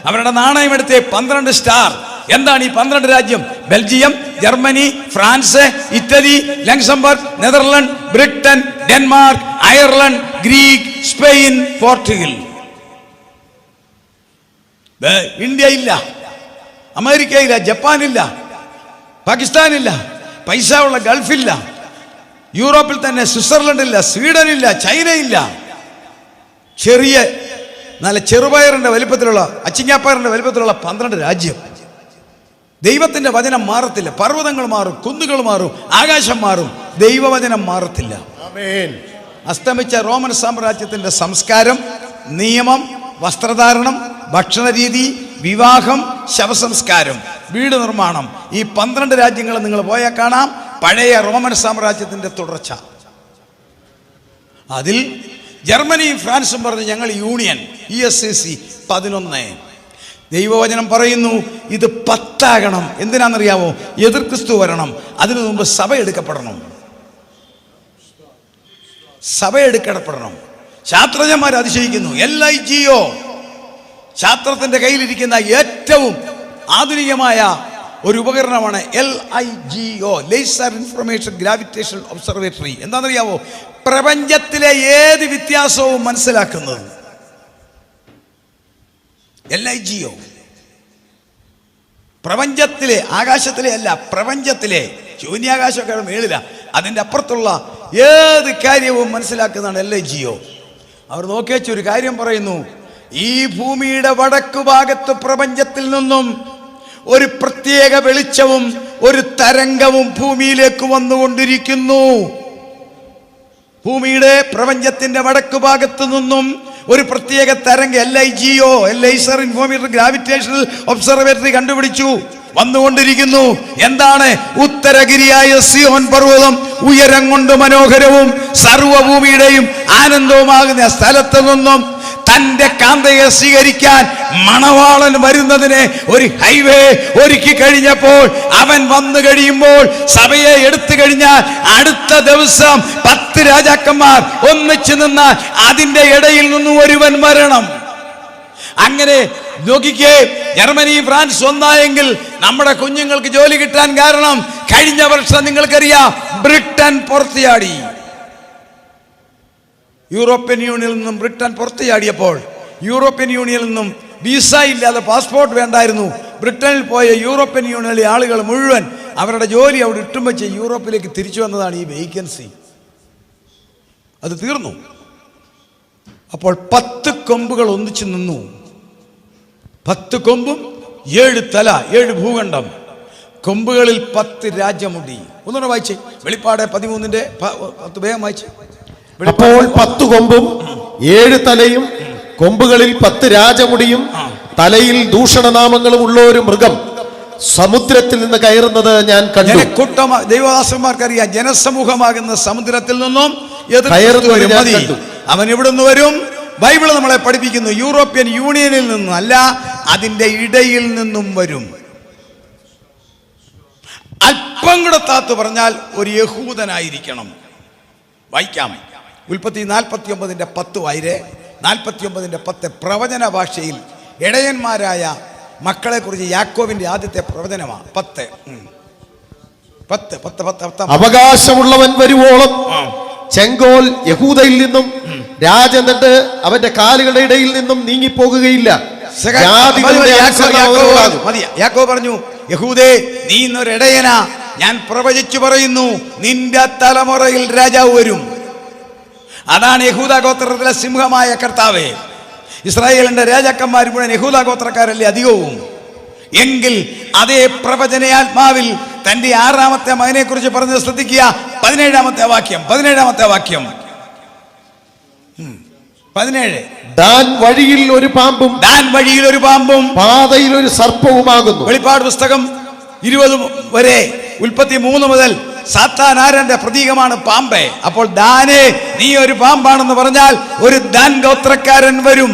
അവരുടെ നാണയം എടുത്ത് 12 സ്റ്റാർ. എന്താണ് ഈ 12 രാജ്യം? Belgium, Germany, France, Italy, Luxembourg, Netherland, Britain, Denmark, Ireland, Greek, Spain, Portugal. India ഇല്ല, അമേരിക്ക ഇല്ല, ജപ്പാനില്ല, പാകിസ്ഥാനില്ല, പൈസ ഉള്ള ഗൾഫില്ല, യൂറോപ്പിൽ തന്നെ സ്വിറ്റ്സർലൻഡ് ഇല്ല, സ്വീഡൻ ഇല്ല, ചൈന ഇല്ല. ചെറിയ നല്ല ചെറുപയറിന്റെ വലിപ്പത്തിലുള്ള അച്ചിങ്ങാപ്പയറിന്റെ വലിപ്പത്തിലുള്ള 12 രാജ്യം. ദൈവത്തിന്റെ വചനം മാറത്തില്ല. പർവ്വതങ്ങൾ മാറും, കുന്നുകൾ മാറും, ആകാശം മാറും, ദൈവവചനം മാറത്തില്ല. അസ്തമിച്ച റോമൻ സാമ്രാജ്യത്തിന്റെ സംസ്കാരം, നിയമം, വസ്ത്രധാരണം, ഭക്ഷണ രീതി, വിവാഹം, ശവസംസ്കാരം, വീട് നിർമ്മാണം, ഈ 12 രാജ്യങ്ങൾ നിങ്ങൾ പോയാൽ കാണാം പഴയ റോമൻ സാമ്രാജ്യത്തിന്റെ തുടർച്ച. അതിൽ ജർമ്മനിയും ഫ്രാൻസും പറഞ്ഞു ഞങ്ങൾ യൂണിയൻ, ESCC 11. ദൈവവചനം പറയുന്നു ഇത് 10 ആകണം. എന്തിനാണെന്നറിയാമോ? എതിർ ക്രിസ്തു വരണം. അതിനു മുമ്പ് സഭ എടുക്കപ്പെടണം. സഭ എടുക്കപ്പെടണം. ശാസ്ത്രജ്ഞന്മാർ അതിശയിക്കുന്നു. LIGO ശാസ്ത്രത്തിന്റെ കയ്യിലിരിക്കുന്ന ഏറ്റവും ആധുനികമായ ഒരു ഉപകരണമാണ് LIGO, laser information gravitational observatory. എന്താണെന്നറിയാമോ? പ്രപഞ്ചത്തിലെ ഏത് വ്യത്യാസവും മനസ്സിലാക്കുന്നത്. LIGO പ്രപഞ്ചത്തിലെ, ആകാശത്തിലെ അല്ല, പ്രപഞ്ചത്തിലെ, ശൂന്യാകാശമൊക്കെ മേളില, അതിൻ്റെ അപ്പുറത്തുള്ള ഏത് കാര്യവും മനസ്സിലാക്കുന്നതാണ് LIGO. അവർ നോക്കിവെച്ച ഒരു കാര്യം പറയുന്നു. ഈ ഭൂമിയുടെ വടക്കു ഭാഗത്ത് പ്രപഞ്ചത്തിൽ നിന്നും ഒരു പ്രത്യേക വെളിച്ചവും ഒരു തരംഗവും ഭൂമിയിലേക്ക് വന്നുകൊണ്ടിരിക്കുന്നു. ഭൂമിയുടെ പ്രപഞ്ചത്തിന്റെ വടക്കു ഭാഗത്തു നിന്നും ഒരു പ്രത്യേക തരംഗം LIGO, laser information gravitational observatory കണ്ടുപിടിച്ചു. വന്നുകൊണ്ടിരിക്കുന്നു. എന്താണ്? ഉത്തരഗിരിയായ സിയോൻ പർവ്വതം ഉയരം കൊണ്ട് മനോഹരവും സർവഭൂമിയുടെയും ആനന്ദവുമാകുന്ന സ്ഥലത്ത് നിന്നും തന്റെ കാന്തയെ സ്വീകരിക്കാൻ മണവാളൻ വരുന്നതിന് ഒരു ഹൈവേ ഒരുക്കി കഴിഞ്ഞപ്പോൾ, അവൻ വന്നു കഴിയുമ്പോൾ സഭയെ എടുത്തു കഴിഞ്ഞാൽ അടുത്ത ദിവസം 10 രാജാക്കന്മാർ ഒന്നിച്ചു നിന്നാൽ അതിന്റെ ഇടയിൽ നിന്നും ഒരുവൻ മരണം. അങ്ങനെ നോക്കിക്കേ, ജർമ്മനി ഫ്രാൻസ് ഒന്നായെങ്കിൽ നമ്മുടെ കുഞ്ഞുങ്ങൾക്ക് ജോലി കിട്ടാൻ കാരണം കഴിഞ്ഞ വർഷം നിങ്ങൾക്കറിയാം ബ്രിട്ടൻ പുറത്തിയാടി. യൂറോപ്യൻ യൂണിയനിൽ നിന്നും ബ്രിട്ടൻ പുറത്തിയാടിയപ്പോൾ യൂറോപ്യൻ യൂണിയനിൽ നിന്നും വിസ ഇല്ലാതെ പാസ്പോർട്ട് വേണ്ടായിരുന്നു. ബ്രിട്ടനിൽ പോയ യൂറോപ്യൻ യൂണിയനിലെ ആളുകൾ മുഴുവൻ അവരുടെ ജോലി അവിടെ ഇട്ടും വെച്ച് യൂറോപ്പിലേക്ക് തിരിച്ചു വന്നതാണ് ഈ വേക്കൻസി. അത് തീർന്നു. അപ്പോൾ 10 കൊമ്പുകൾ ഒന്നിച്ചു നിന്നു. 10 കൊമ്പും 7 തല, 7 ഭൂഖണ്ഡം, കൊമ്പുകളിൽ 10 രാജ്യമുടി. ഒന്നുകൂടെ വായിച്ചേ. വെളിപ്പാട് 13-ന്റെ 10 വേഗം വായിച്ചേ. അപ്പോൾ 10 കൊമ്പും 7 തലയും കൊമ്പുകളിൽ 10 രാജമുടിയും തലയിൽ ദൂഷണനാമങ്ങളും ഉള്ള ഒരു മൃഗം സമുദ്രത്തിൽ നിന്ന് കയറുന്നത് ഞാൻ കണ്ടു. ദൈവദാസന്മാർക്കറിയാം, ജനസമൂഹമാകുന്ന സമുദ്രത്തിൽ നിന്നും കയറുന്നത്. അവൻ ഇവിടുന്ന് വരും. ബൈബിൾ നമ്മളെ പഠിപ്പിക്കുന്നു, യൂറോപ്യൻ യൂണിയനിൽ നിന്നല്ല, അതിന്റെ ഇടയിൽ നിന്നും വരും. അല്പം കൂടെ താത്ത് പറഞ്ഞാൽ ഒരു യഹൂദനായിരിക്കണം. വായിക്കാം, ഉൽപ്പത്തി 49:10 വായിരെ. 49:10 പ്രവചന ഭാഷയിൽ ഇടയന്മാരായ മക്കളെ കുറിച്ച് യാക്കോബിന്റെ ആദ്യത്തെ പ്രവചനമാണ്. 10 അവകാശമുള്ളവൻ വരുവോളം ചെങ്കോൽ യഹൂദയിൽ നിന്നും രാജനട്ട് അവന്റെ കാലുകളുടെ ഇടയിൽ നിന്നും നീങ്ങിപ്പോകുകയില്ല. യാക്കോബ് പറഞ്ഞു, യഹൂദേ, നീ ഇന്നൊരു ഇടയനാ. ഞാൻ പ്രവചിച്ചു പറയുന്നു, നിന്റെ തലമുറയിൽ രാജാവ് വരും. അതാണ് യഹൂദ ഗോത്രത്തിലെ സിംഹമായ കർത്താവേ. ഇസ്രായേലിന്റെ രാജാക്കന്മാർ മുഴുവൻ യഹൂദ ഗോത്രക്കാരല്ലേ അധികവും. എങ്കിൽ അതേ പ്രവചനയാത്മാവിൽ തന്റെ 6ാമത്തെ മകനെ കുറിച്ച് പറഞ്ഞത് ശ്രദ്ധിക്കുക. 17ാമത്തെ വാക്യം 17. ദാൻ വഴിയിൽ ഒരു പാമ്പും പാതയിൽ ഒരു സർപ്പവുമാകുന്നു. വെളിപ്പാട് പുസ്തകം 20 വരെ, ഉൽപ്പത്തി 3 മുതൽ സാത്താൻ ആരന്റെ പ്രതീകമാണ്? പാമ്പേ. അപ്പോൾ ദാനേ, നീ ഒരു പാമ്പാണെന്ന് പറഞ്ഞാൽ ഒരു ദാൻ ഗോത്രക്കാരൻ വരും.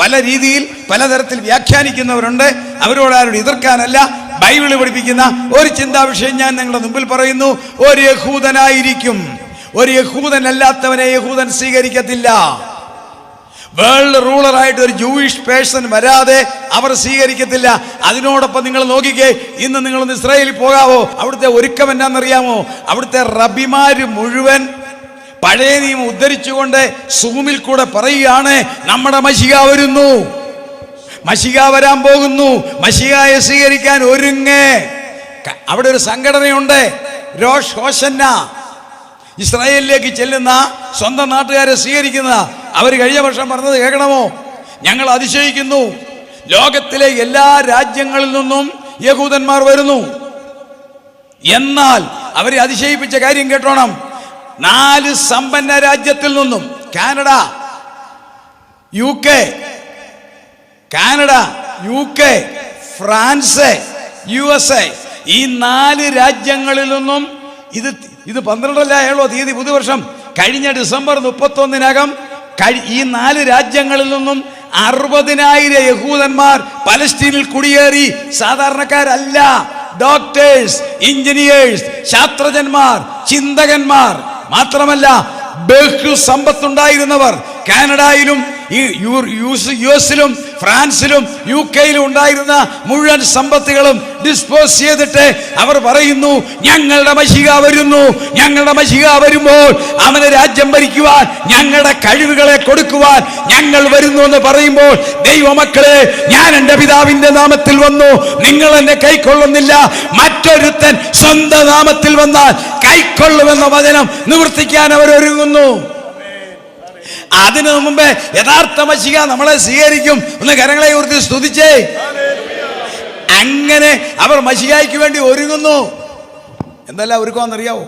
പല രീതിയിൽ പലതരത്തിൽ വ്യാഖ്യാനിക്കുന്നവരുണ്ട്. അവരോട് ആരോട് എതിർക്കാനല്ല, ബൈബിള് പഠിപ്പിക്കുന്ന ഒരു ചിന്താ വിഷയം ഞാൻ നിങ്ങളുടെ മുമ്പിൽ പറയുന്നു. ഒരു യഹൂദനായിരിക്കും. ഒരു യഹൂദനല്ലാത്തവനെ യഹൂദൻ സ്വീകരിക്കത്തില്ല. വേൾഡ് റൂളറായിട്ട് ഒരു ജൂയിഷ് പേഴ്സൺ വരാതെ അവർ സ്വീകരിക്കത്തില്ല. അതിനോടൊപ്പം നിങ്ങൾ നോക്കിക്കേ, ഇന്ന് നിങ്ങളൊന്ന് ഇസ്രായേലിൽ പോകാവോ? അവിടുത്തെ ഒരുക്കം എന്നാണെന്നറിയാമോ? അവിടുത്തെ റബിമാര് മുഴുവൻ പഴയ നിയമം ഉദ്ധരിച്ചുകൊണ്ട് സൂമിൽ കൂടെ പറയുകയാണ്, നമ്മുടെ മശിഹ വരുന്നു, മശിഹ വരാൻ പോകുന്നു, മശിഹയെ സ്വീകരിക്കാൻ ഒരുങ്ങ്. അവിടെ ഒരു സംഘടനയുണ്ട്, രോഷ് ഹോശന്ന. ഇസ്രായേലിലേക്ക് ചെല്ലുന്ന സ്വന്തം നാട്ടുകാരെ സ്വീകരിക്കുന്ന അവർ കഴിഞ്ഞ വർഷം പറഞ്ഞത് കേൾക്കണമോ? ഞങ്ങൾ അതിശയിക്കുന്നു, ലോകത്തിലെ എല്ലാ രാജ്യങ്ങളിൽ നിന്നും യഹൂദന്മാർ വരുന്നു. എന്നാൽ അവരെ അതിശയിപ്പിച്ച കാര്യം കേട്ടോണം. 4 സമ്പന്ന രാജ്യത്തിൽ നിന്നും, Canada, U K, France, USA, ഈ 4 രാജ്യങ്ങളിൽ നിന്നും ഇത് 12 തീയതി പുതുവർഷം കഴിഞ്ഞ ഡിസംബർ 31-നകം ഈ 4 രാജ്യങ്ങളിൽ നിന്നും 60,000 യഹൂദന്മാർ പലസ്തീനിൽ കുടിയേറി. സാധാരണക്കാരല്ല, ഡോക്ടേഴ്സ്, എഞ്ചിനീയേഴ്സ്, ശാസ്ത്രജ്ഞന്മാർ, ചിന്തകന്മാർ, മാത്രമല്ല ബഹു സമ്പത്തുണ്ടായിരുന്നവർ. കാനഡയിലും US-ലും ഫ്രാൻസിലും UK-യിലും ഉണ്ടായിരുന്ന മുഴുവൻ സമ്പത്തുകളും ഡിസ്പോസ് ചെയ്തിട്ട് അവർ പറയുന്നു, ഞങ്ങളുടെ മശിഹ വരുന്നു. ഞങ്ങളുടെ മശിഹ വരുമ്പോൾ അവന് രാജ്യം ഭരിക്കുവാൻ, ഞങ്ങളുടെ കഴിവുകളെ കൊടുക്കുവാൻ ഞങ്ങൾ വരുന്നു എന്ന് പറയുമ്പോൾ, ദൈവമക്കളെ, ഞാൻ എൻ്റെ പിതാവിന്റെ നാമത്തിൽ വന്നു, നിങ്ങൾ എന്നെ കൈക്കൊള്ളുന്നില്ല. മറ്റൊരുത്തൻ സ്വന്തം നാമത്തിൽ വന്നാൽ കൈക്കൊള്ളുമെന്ന വചനം നിവർത്തിക്കാൻ അവർ ഒരുങ്ങുന്നു. അതിനു മുമ്പേ യഥാർത്ഥ മശിഹ നമ്മളെ സ്വീകരിക്കും. ഒന്ന് കരങ്ങളെ ഉയർത്തി സ്തുതിച്ചേ. അങ്ങനെ അവർ മശിഹായ്ക്ക് വേണ്ടി ഒരുങ്ങുന്നു. എന്തെല്ലാം ഒരുക്കാന്നറിയാവോ?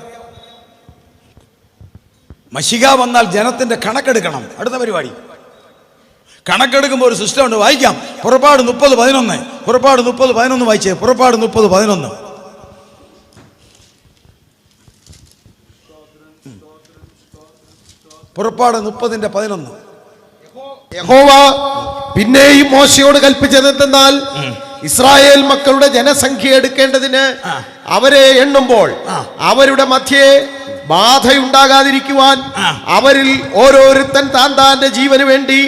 മശിഹ വന്നാൽ ജനത്തിന്റെ കണക്കെടുക്കണം. അടുത്ത പരിപാടി കണക്കെടുക്കുമ്പോൾ ഒരു സിസ്റ്റം ഉണ്ട്. വായിക്കാം, പുറപ്പാട് 30:11. പുറപ്പാട് 30:11 വായിച്ചേ. പുറപ്പാട് 30:11. പുറപ്പാട് 30:11. യഹോവ പിന്നെയും മോശയോട് കൽപ്പിച്ചതെന്തെന്നാൽ, ഇസ്രായേൽ മക്കളുടെ ജനസംഖ്യ എടുക്കേണ്ടതിന് അവരെ എണ്ണുമ്പോൾ അവരുടെ മധ്യേ ബാധയുണ്ടാകാതിരിക്കുവാൻ അവരിൽ ഓരോരുത്തൻ താന്റെ ജീവന് വേണ്ടി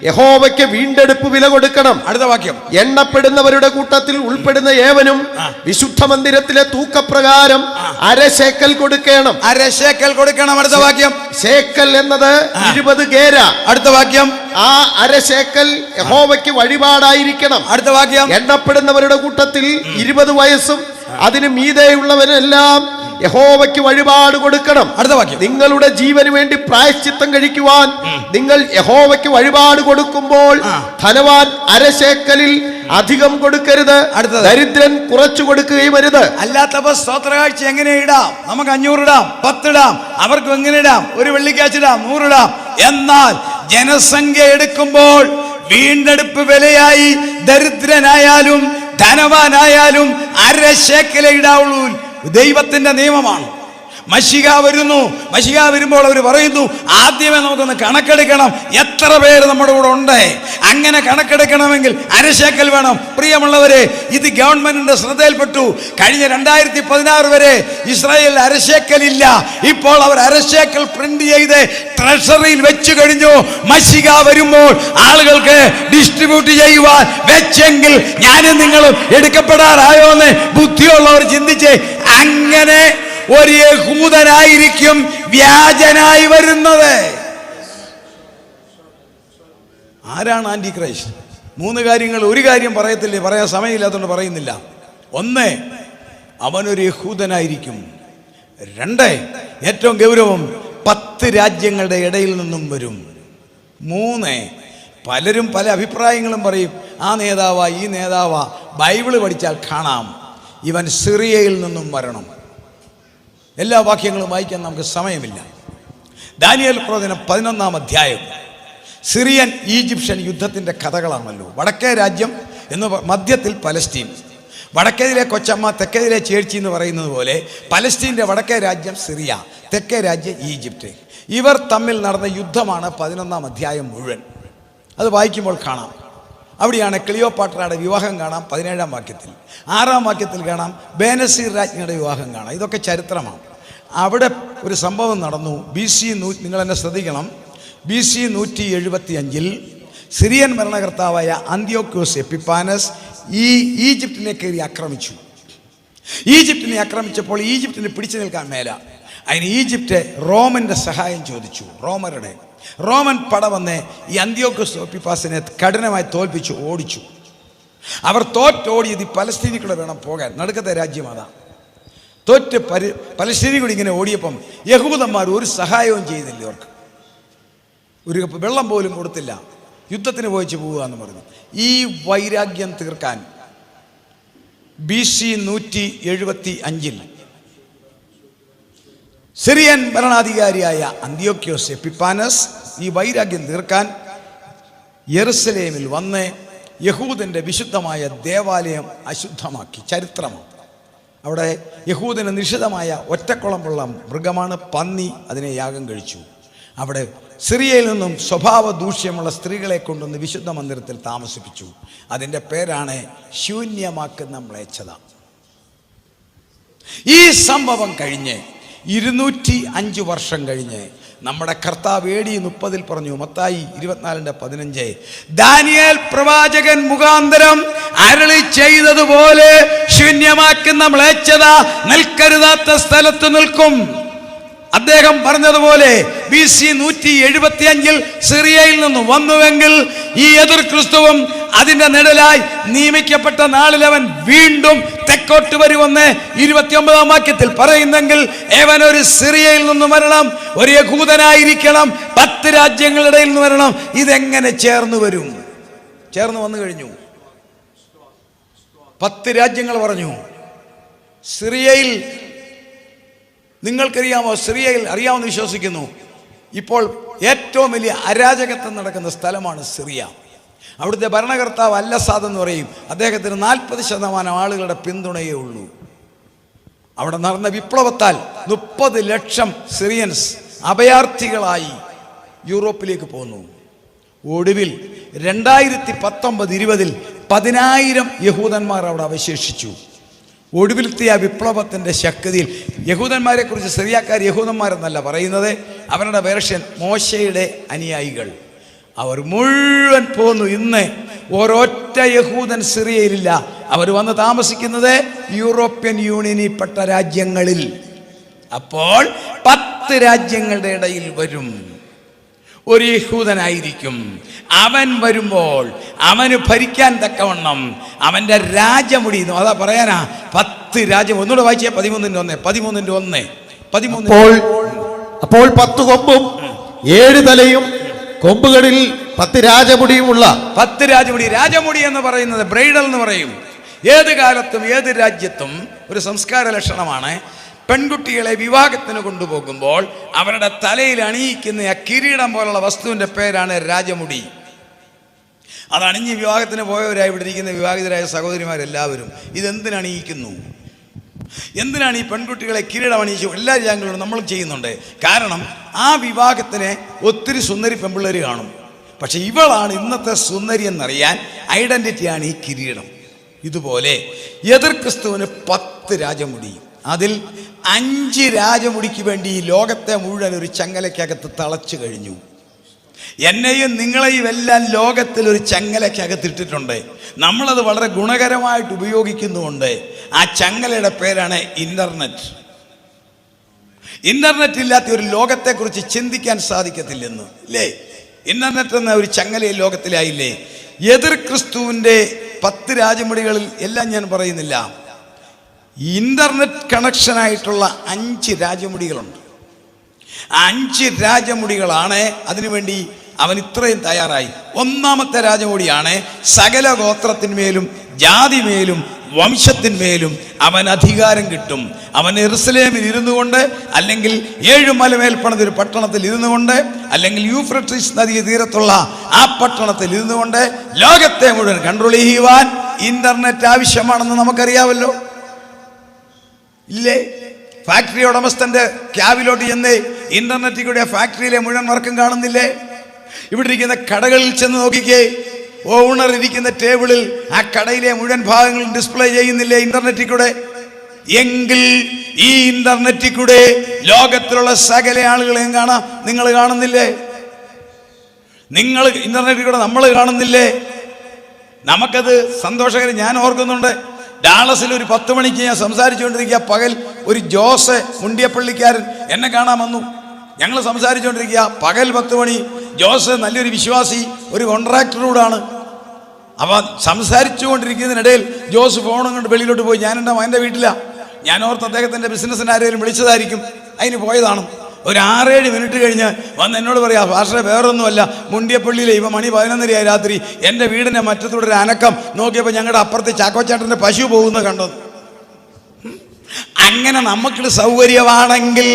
യഹോവയ്ക്ക് വീണ്ടെടുപ്പ് വില കൊടുക്കണം. അടുത്ത വാക്യം, എണ്ണപ്പെടുന്നവരുടെ കൂട്ടത്തിൽ ഉൾപ്പെടുന്ന ഏവനും വിശുദ്ധ മന്ദിരത്തിലെ തൂക്കപ്രകാരം 1/2 ശേക്കൽ കൊടുക്കണം. 1/2 ശേക്കൽ കൊടുക്കണം. അടുത്ത വാക്യം, ശേക്കൽ എന്നത് 20 ഗേര. അടുത്ത വാക്യം, ആ 1/2 ശേക്കൽ യഹോവയ്ക്ക് വഴിപാടായിരിക്കണം. അടുത്ത വാക്യം, എണ്ണപ്പെടുന്നവരുടെ കൂട്ടത്തിൽ 20 വയസ്സും അതിന് മീതെയുള്ളവരെല്ലാം യഹോവയ്ക്ക് വഴിപാട് കൊടുക്കണം. അടുത്ത വാക്യം, നിങ്ങളുടെ ജീവന് വേണ്ടി പ്രായശ്ചിത്തം കഴിക്കുവാൻ നിങ്ങൾ യഹോവയ്ക്ക് വഴിപാട് കൊടുക്കുമ്പോൾ ധനവാൻ 1/2 ശേക്കലിൽ അധികം കൊടുക്കരുത്. ദരിദ്രൻ കുറച്ചു കൊടുക്കുകയും അരുത്. അല്ലാത്തപ്പോ സ്തോത്രകാഴ്ച എങ്ങനെ ഇടാം? നമുക്ക് 500 ഇടാം, 10 ഇടാം. അവർക്ക് എങ്ങനെ ഇടാം? 1 വെള്ളിക്കാശ് ഇടാം, 100 ഇടാം. എന്നാൽ ജനസംഖ്യ എടുക്കുമ്പോൾ വീണ്ടെടുപ്പ് വിലയായി ദരിദ്രനായാലും ധനവാനായാലും 1/2 ശേക്കലേ ഇടാവുള്ളൂ. ദൈവത്തിന്റെ നിയമമാണ്. മശിഹ വരുന്നു. മശിഹ വരുമ്പോൾ അവർ പറയുന്നു, ആദ്യമേ നമുക്കൊന്ന് കണക്കെടുക്കണം, എത്ര പേര് നമ്മുടെ കൂടെ ഉണ്ട്. അങ്ങനെ കണക്കെടുക്കണമെങ്കിൽ 1/2 ശേക്കൽ വേണം. പ്രിയമുള്ളവരെ, ഇത് ഗവൺമെന്റിന്റെ ശ്രദ്ധയിൽപ്പെട്ടു. കഴിഞ്ഞ 2016 വരെ ഇസ്രായേലിൽ 1/2 ശേക്കൽ ഇല്ല. ഇപ്പോൾ അവർ 1/2 ശേക്കൽ പ്രിന്റ് ചെയ്ത് ട്രഷറിയിൽ വെച്ചു കഴിഞ്ഞു. മശിഹ വരുമ്പോൾ ആളുകൾക്ക് ഡിസ്ട്രിബ്യൂട്ട് ചെയ്യുവാൻ വെച്ചെങ്കിൽ ഞാനും നിങ്ങളും എടുക്കപ്പെടാറായോ എന്ന് ബുദ്ധിയുള്ളവർ ചിന്തിച്ച്, അങ്ങനെ ഒരു യഹൂദനായിരിക്കും വ്യാജനായി വരുന്നത്. ആരാണ് ആന്റി ക്രൈസ്റ്റ്? 3 കാര്യങ്ങൾ. ഒരു കാര്യം പറയത്തില്ലേ, പറയാൻ സമയമില്ലാത്തതുകൊണ്ട് പറയുന്നില്ല. 1, അവനൊരു യഹൂദനായിരിക്കും. 2, ഏറ്റവും ഗൗരവം, 10 രാജ്യങ്ങളുടെ ഇടയിൽ നിന്നും വരും. 3, പലരും പല അഭിപ്രായങ്ങളും പറയും. ആ നേതാവാ, ഈ നേതാവാ. ബൈബിള് പഠിച്ചാൽ കാണാം, ഇവൻ സിറിയയിൽ നിന്നും വരണം. എല്ലാ വാക്യങ്ങളും വായിക്കാൻ നമുക്ക് സമയമില്ല. ദാനിയേൽ പ്രവചനം 11-ാം അധ്യായം സിറിയൻ ഈജിപ്ഷ്യൻ യുദ്ധത്തിൻ്റെ കഥകളാണല്ലോ. വടക്കേ രാജ്യം എന്ന് മധ്യത്തിൽ പലസ്തീൻ, വടക്കേതിലെ കൊച്ചമ്മ തെക്കേതിലെ ചേർച്ചി എന്ന് പറയുന്നത് പോലെ പലസ്തീൻ്റെ വടക്കേ രാജ്യം സിറിയ, തെക്കേ രാജ്യം ഈജിപ്റ്റ്. ഇവർ തമ്മിൽ നടന്ന യുദ്ധമാണ് 11-ാം അധ്യായം മുഴുവൻ. അത് വായിക്കുമ്പോൾ കാണാം. അവിടെയാണ് ക്ലിയോപാട്രയുടെ വിവാഹം കാണാം 17-ാം വാക്യത്തിൽ. 6-ാം വാക്യത്തിൽ കാണാം ബേനസീർ രാജ്ഞിയുടെ വിവാഹം കാണാം. ഇതൊക്കെ ചരിത്രമാണ്. അവിടെ ഒരു സംഭവം നടന്നു. BC നിങ്ങൾ എന്നെ ശ്രദ്ധിക്കണം. BC 175 സിറിയൻ ഭരണകർത്താവായ അന്ത്യോക്യോസ് എപ്പിഫാനസ് ഈജിപ്തിനെ കയറി ആക്രമിച്ചു. ഈജിപ്തിനെ ആക്രമിച്ചപ്പോൾ ഈജിപ്തിന് പിടിച്ചു നിൽക്കാൻ മേല. അതിന് ഈജിപ്റ്റ് റോമൻ്റെ സഹായം ചോദിച്ചു. റോമൻ പട വന്ന് ഈ അന്ത്യോക്യോസ് എപ്പിഫാനസിനെ കഠിനമായി തോൽപ്പിച്ചു, ഓടിച്ചു. അവർ തോറ്റോടിയത് പലസ്തീനിൽ കൂടെ വേണം പോകാൻ. നടുക്കത്തെ രാജ്യം അതാ. തോറ്റ് പലസ്തീനിൽ കൂടി ഇങ്ങനെ ഓടിയപ്പം യഹൂദന്മാർ ഒരു സഹായവും ചെയ്തില്ല. അവർക്ക് ഒരു കപ്പ് വെള്ളം പോലും കൊടുത്തില്ല. യുദ്ധത്തിന് പോയിച്ച് പോവുക എന്ന് പറഞ്ഞു. ഈ വൈരാഗ്യം തീർക്കാൻ BC 175 സിറിയൻ ഭരണാധികാരിയായ അന്ത്യോക്യോസ് എപ്പിഫാനസ് ഈ വൈരാഗ്യം തീർക്കാൻ യെറുസലേമിൽ വന്ന് യഹൂദൻ്റെ വിശുദ്ധമായ ദേവാലയം അശുദ്ധമാക്കി. ചരിത്രമാണ്. അവിടെ യഹൂദന് നിഷിദ്ധമായ ഒറ്റക്കുളമ്പുള്ള മൃഗമാണ് പന്നി. അതിനെ യാഗം കഴിച്ചു. അവിടെ സിറിയയിൽ നിന്നും സ്വഭാവ ദൂഷ്യമുള്ള സ്ത്രീകളെ കൊണ്ടുവന്ന് വിശുദ്ധ മന്ദിരത്തിൽ താമസിപ്പിച്ചു. അതിൻ്റെ പേരാണ് ശൂന്യമാക്കുന്ന മ്ലേച്ഛത. ഈ സംഭവം കഴിഞ്ഞ് 205 വർഷം കഴിഞ്ഞ് നമ്മുടെ കർത്താവ് AD 30 പറഞ്ഞു. മത്തായി 24:15 ദാനിയേൽ പ്രവാചകൻ മുഖാന്തരം അരുളി ചെയ്തതുപോലെ ശൂന്യമാക്കുന്ന മ്ലേച്ഛത നിൽക്കരുതാത്ത സ്ഥലത്ത് നിൽക്കും. അദ്ദേഹം പറഞ്ഞതുപോലെ BC 175 സിറിയയിൽ നിന്ന് വന്നുവെങ്കിൽ ഈ എതിർ ക്രിസ്തുവും അതിൻ്റെ നിഴലായി നിയമിക്കപ്പെട്ട നാളിൽ അവൻ വീണ്ടും തെക്കോട്ട് വരുമെന്ന് 29-ാം വാക്യത്തിൽ പറയുന്നെങ്കിൽ അവൻ ഒരു സിറിയയിൽ നിന്ന് വരണം, ഒരു യഹൂദനായിരിക്കണം, 10 രാജ്യങ്ങളുടെ ഇടയിൽ നിന്ന് വരണം. ഇതെങ്ങനെ ചേർന്ന് വരും? ചേർന്ന് വന്നു കഴിഞ്ഞു. 10 രാജ്യങ്ങൾ പറഞ്ഞു. സിറിയയിൽ നിങ്ങൾക്കറിയാമോ? സിറിയയിൽ അറിയാമെന്ന് വിശ്വസിക്കുന്നു. ഇപ്പോൾ ഏറ്റവും വലിയ അരാജകത്വം നടക്കുന്ന സ്ഥലമാണ് സിറിയ. അവിടുത്തെ ഭരണകർത്താവ് അൽ-അസാദ് എന്ന് പറയും. അദ്ദേഹത്തിന് 40% ആളുകളുടെ പിന്തുണയേ ഉള്ളൂ. അവിടെ നടന്ന വിപ്ലവത്താൽ 30 ലക്ഷം സിറിയൻസ് അഭയാർത്ഥികളായി യൂറോപ്പിലേക്ക് പോന്നു. ഒടുവിൽ 2019-20 10,000 യഹൂദന്മാർ അവിടെ അവശേഷിച്ചു. ഒടുവിലത്തെ ആ വിപ്ലവത്തിൻ്റെ ശക്തിയിൽ യഹൂദന്മാരെ കുറിച്ച് സിറിയക്കാർ യഹൂദന്മാരെന്നല്ല പറയുന്നത്, അവരുടെ വേർഷൻ മോശയുടെ അനുയായികൾ. അവർ മുഴുവൻ പോന്നു. ഇന്ന് ഒരൊറ്റ യഹൂദൻ സിറിയയിലില്ല. അവർ വന്ന് താമസിക്കുന്നത് യൂറോപ്യൻ യൂണിയനിൽ പെട്ട രാജ്യങ്ങളിൽ. അപ്പോൾ 10 രാജ്യങ്ങളുടെ ഇടയിൽ വരും ഒരു യഹൂദനായിരിക്കും. അവൻ വരുമ്പോൾ അവന് ഭരിക്കാൻ തക്കവണ്ണം അവൻ്റെ രാജമുടി, അതാ പറയാനാ 10 രാജ്യം. ഒന്നുകൂടെ വായിച്ചേ, 13:1. അപ്പോൾ 10 കൊമ്പും 7 തലയും കൊമ്പുകളിൽ 10 രാജമുടിയുമുള്ള 10 രാജമുടി. രാജമുടി എന്ന് പറയുന്നത് ബ്രൈഡൽ എന്ന് പറയും. ഏത് കാലത്തും ഏത് രാജ്യത്തും ഒരു സംസ്കാര ലക്ഷണമാണ്. പെൺകുട്ടികളെ വിവാഹത്തിന് കൊണ്ടുപോകുമ്പോൾ അവരുടെ തലയിൽ അണിയിക്കുന്ന ആ കിരീടം പോലുള്ള വസ്തുവിൻ്റെ പേരാണ് രാജമുടി. അതണിഞ്ഞ് വിവാഹത്തിന് പോയവരായി ഇവിടെ ഇരിക്കുന്ന വിവാഹിതരായ സഹോദരിമാരെല്ലാവരും ഇതെന്തിനണിയിക്കുന്നു? എന്തിനാണ് ഈ പെൺകുട്ടികളെ കിരീടം അണിയിച്ചു? എല്ലാ രാജ്യങ്ങളിലും നമ്മൾ ചെയ്യുന്നുണ്ട്. കാരണം ആ വിവാഹത്തിന് ഒത്തിരി സുന്ദരി പെൺപിള്ളേർ കാണും. പക്ഷെ ഇവളാണ് ഇന്നത്തെ സുന്ദരി എന്നറിയാൻ ഐഡന്റിറ്റിയാണ് ഈ കിരീടം. ഇതുപോലെ എതിർ ക്രിസ്തുവിന് 10 രാജമുടി, അതിൽ 5 രാജമുടിക്ക് വേണ്ടി ഈ ലോകത്തെ മുഴുവൻ ഒരു ചങ്ങലയ്ക്കകത്ത് തളച്ചു കഴിഞ്ഞു. എന്നെയും നിങ്ങളെയും എല്ലാം ലോകത്തിൽ ഒരു ചങ്ങലയ്ക്കകത്തിട്ടിട്ടുണ്ട്. നമ്മളത് വളരെ ഗുണകരമായിട്ട് ഉപയോഗിക്കുന്നുമുണ്ട്. ആ ചങ്ങലയുടെ പേരാണ് ഇന്റർനെറ്റ്. ഇന്റർനെറ്റ് ഇല്ലാത്ത ഒരു ലോകത്തെക്കുറിച്ച് ചിന്തിക്കാൻ സാധിക്കത്തില്ലെന്ന് അല്ലേ? ഇന്റർനെറ്റ് എന്ന ഒരു ചങ്ങല ലോകത്തിലായില്ലേ? എതിർ ക്രിസ്തുവിൻ്റെ 10 രാജമുടികളിൽ എല്ലാം ഞാൻ പറയുന്നില്ല. ഇന്റർനെറ്റ് കണക്ഷനായിട്ടുള്ള 5 രാജമുടികളുണ്ട്. 5 രാജമുടികളാണ് അതിനുവേണ്ടി അവൻ ഇത്രയും തയ്യാറായി. ഒന്നാമത്തെ രാജമുടിയാണ് സകല ഗോത്രത്തിന്മേലും ജാതിമേലും വംശത്തിന്മേലും അവൻ അധികാരം കിട്ടും. അവൻ യെരുശലേമിൽ ഇരുന്നു കൊണ്ട്, അല്ലെങ്കിൽ 7 മലമേൽ പണിതൊരു പട്ടണത്തിൽ ഇരുന്നു കൊണ്ട്, അല്ലെങ്കിൽ യൂഫ്രട്ടീസ് നദി തീരത്തുള്ള ആ പട്ടണത്തിൽ ഇരുന്നു കൊണ്ട് ലോകത്തെ മുഴുവൻ കൺട്രോൾ ചെയ്യുവാൻ ഇന്റർനെറ്റ് ആവശ്യമാണെന്ന് നമുക്കറിയാമല്ലോ, ഇല്ലേ? ഫാക്ടറി ഉടമസ്ഥന്റെ ക്യാബിലോട്ട് ചെന്ന് ഇന്റർനെറ്റിൽ കൂടെ ഫാക്ടറിയിലെ മുഴുവൻ വർക്കും കാണുന്നില്ലേ? ഇവിടെ ഇരിക്കുന്ന കടകളിൽ ചെന്ന് നോക്കിക്കേ, ഓണർ ഇരിക്കുന്ന ടേബിളിൽ ആ കടയിലെ മുഴുവൻ ഭാഗങ്ങളും ഡിസ്പ്ലേ ചെയ്യുന്നില്ലേ ഇന്റർനെറ്റിൽ കൂടെ? എങ്കിൽ ഈ ഇന്റർനെറ്റിൽ കൂടെ ലോകത്തിലുള്ള സകല ആളുകളെയും കാണാം. നിങ്ങൾ കാണുന്നില്ലേ? നിങ്ങൾ ഇന്റർനെറ്റിൽ കൂടെ നമ്മൾ കാണുന്നില്ലേ? നമുക്കത് സന്തോഷകരം. ഞാൻ ഓർക്കുന്നുണ്ട്, ഡാളസിൽ ഒരു 10 മണിക്ക് ഞാൻ സംസാരിച്ചുകൊണ്ടിരിക്കുക. പകൽ ഒരു ജോസ് മുണ്ടിയപ്പള്ളിക്കാരൻ എന്നെ കാണാൻ വന്നു. ഞങ്ങൾ സംസാരിച്ചുകൊണ്ടിരിക്കുക. പകൽ 10 മണി. ജോസ് നല്ലൊരു വിശ്വാസി, ഒരു കോൺട്രാക്ടറോടാണ്. അപ്പോൾ സംസാരിച്ചു കൊണ്ടിരിക്കുന്നതിനിടയിൽ ജോസ് ഫോണും കൊണ്ട് വെളിയിലോട്ട് പോയി. ഞാൻ എൻ്റെ മകൻ്റെ വീട്ടിലാണ്. ഞാൻ ഓർത്ത് അദ്ദേഹത്തിൻ്റെ ബിസിനസ്സിന് ആരെങ്കിലും വിളിച്ചതായിരിക്കും, അതിന് പോയതാണ്. ഒരു 6-7 മിനിറ്റ് കഴിഞ്ഞ് വന്ന് എന്നോട് പറയാം, ഭാഷ വേറൊന്നുമല്ല, മുണ്ടിയപ്പള്ളിയിലെ ഇപ്പം മണി 11:30 രാത്രി എൻ്റെ വീടിൻ്റെ മറ്റത്തൂടെ ഒരു അനക്കം നോക്കിയപ്പോൾ ഞങ്ങളുടെ അപ്പുറത്ത് ചാക്കോച്ചാട്ടൻ്റെ പശു പോകുന്നത് കണ്ടത്. അങ്ങനെ നമുക്ക് സൗകര്യമാണെങ്കിൽ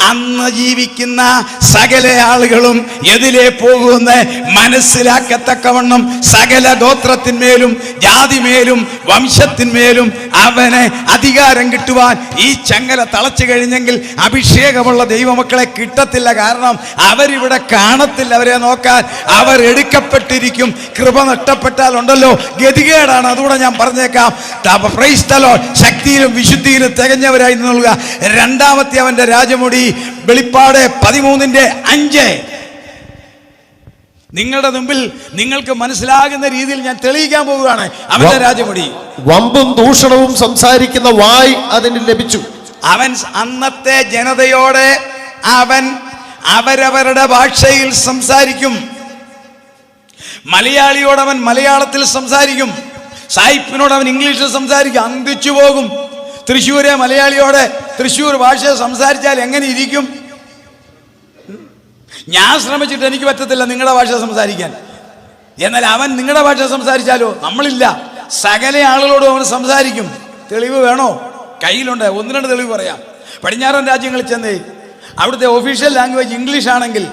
അന്ന് ജീവിക്കുന്ന സകല ആളുകളും എതിലേ പോകുമെന്ന് മനസ്സിലാക്കത്തക്കവണ്ണം സകല ഗോത്രത്തിന്മേലും ജാതിമേലും വംശത്തിന്മേലും അവന് അധികാരം കിട്ടുവാൻ ഈ ചങ്ങല തളച്ചു കഴിഞ്ഞെങ്കിൽ അഭിഷേകമുള്ള ദൈവമക്കളെ കിട്ടത്തില്ല. കാരണം അവരിവിടെ കാണത്തില്ല. അവരെ നോക്കാൻ അവർ എടുക്കപ്പെട്ടിരിക്കും. കൃപ നഷ്ടപ്പെട്ടാൽ ഉണ്ടല്ലോ ഗതികേടാണ്. അതുകൂടെ ഞാൻ പറഞ്ഞേക്കാം. Praise the Lord. ശക്തിയിലും വിശുദ്ധിയിലും തികഞ്ഞവരായി നിൽക്കുക. രണ്ടാമത്തെ അവന്റെ രാജമുടി വെളിപ്പാട് 13:5. നിങ്ങളുടെ മുമ്പിൽ നിങ്ങൾക്ക് മനസ്സിലാകുന്ന രീതിയിൽ ഞാൻ തെളിയിക്കാൻ പോവുകയാണ് അവന്റെ രാജമുടി. വമ്പും ദൂഷണവും സംസാരിക്കുന്ന വായ് അതിന് ലഭിച്ചു. അവൻ അന്നത്തെ ജനതയോടെ അവൻ അവരവരുടെ ഭാഷയിൽ സംസാരിക്കും. മലയാളിയോട് അവൻ മലയാളത്തിൽ സംസാരിക്കും. സായിപ്പിനോട് അവൻ ഇംഗ്ലീഷിൽ സംസാരിക്കും. അന്തിച്ചു പോകും. തൃശ്ശൂരെ മലയാളിയോടെ തൃശ്ശൂർ ഭാഷ സംസാരിച്ചാൽ എങ്ങനെ ഇരിക്കും? ഞാൻ ശ്രമിച്ചിട്ട് എനിക്ക് പറ്റത്തില്ല നിങ്ങളുടെ ഭാഷ സംസാരിക്കാൻ. എന്നാൽ അവൻ നിങ്ങളുടെ ഭാഷ സംസാരിച്ചാലോ? നമ്മളില്ല. സകല ആളുകളോടും അവൻ സംസാരിക്കും. തെളിവ് വേണോ? കയ്യിലുണ്ട്. 1-2 തെളിവ് പറയാം. പടിഞ്ഞാറൻ രാജ്യങ്ങളിൽ ചെന്നേ അവിടുത്തെ ഒഫീഷ്യൽ ലാംഗ്വേജ് ഇംഗ്ലീഷ് ആണെങ്കിൽ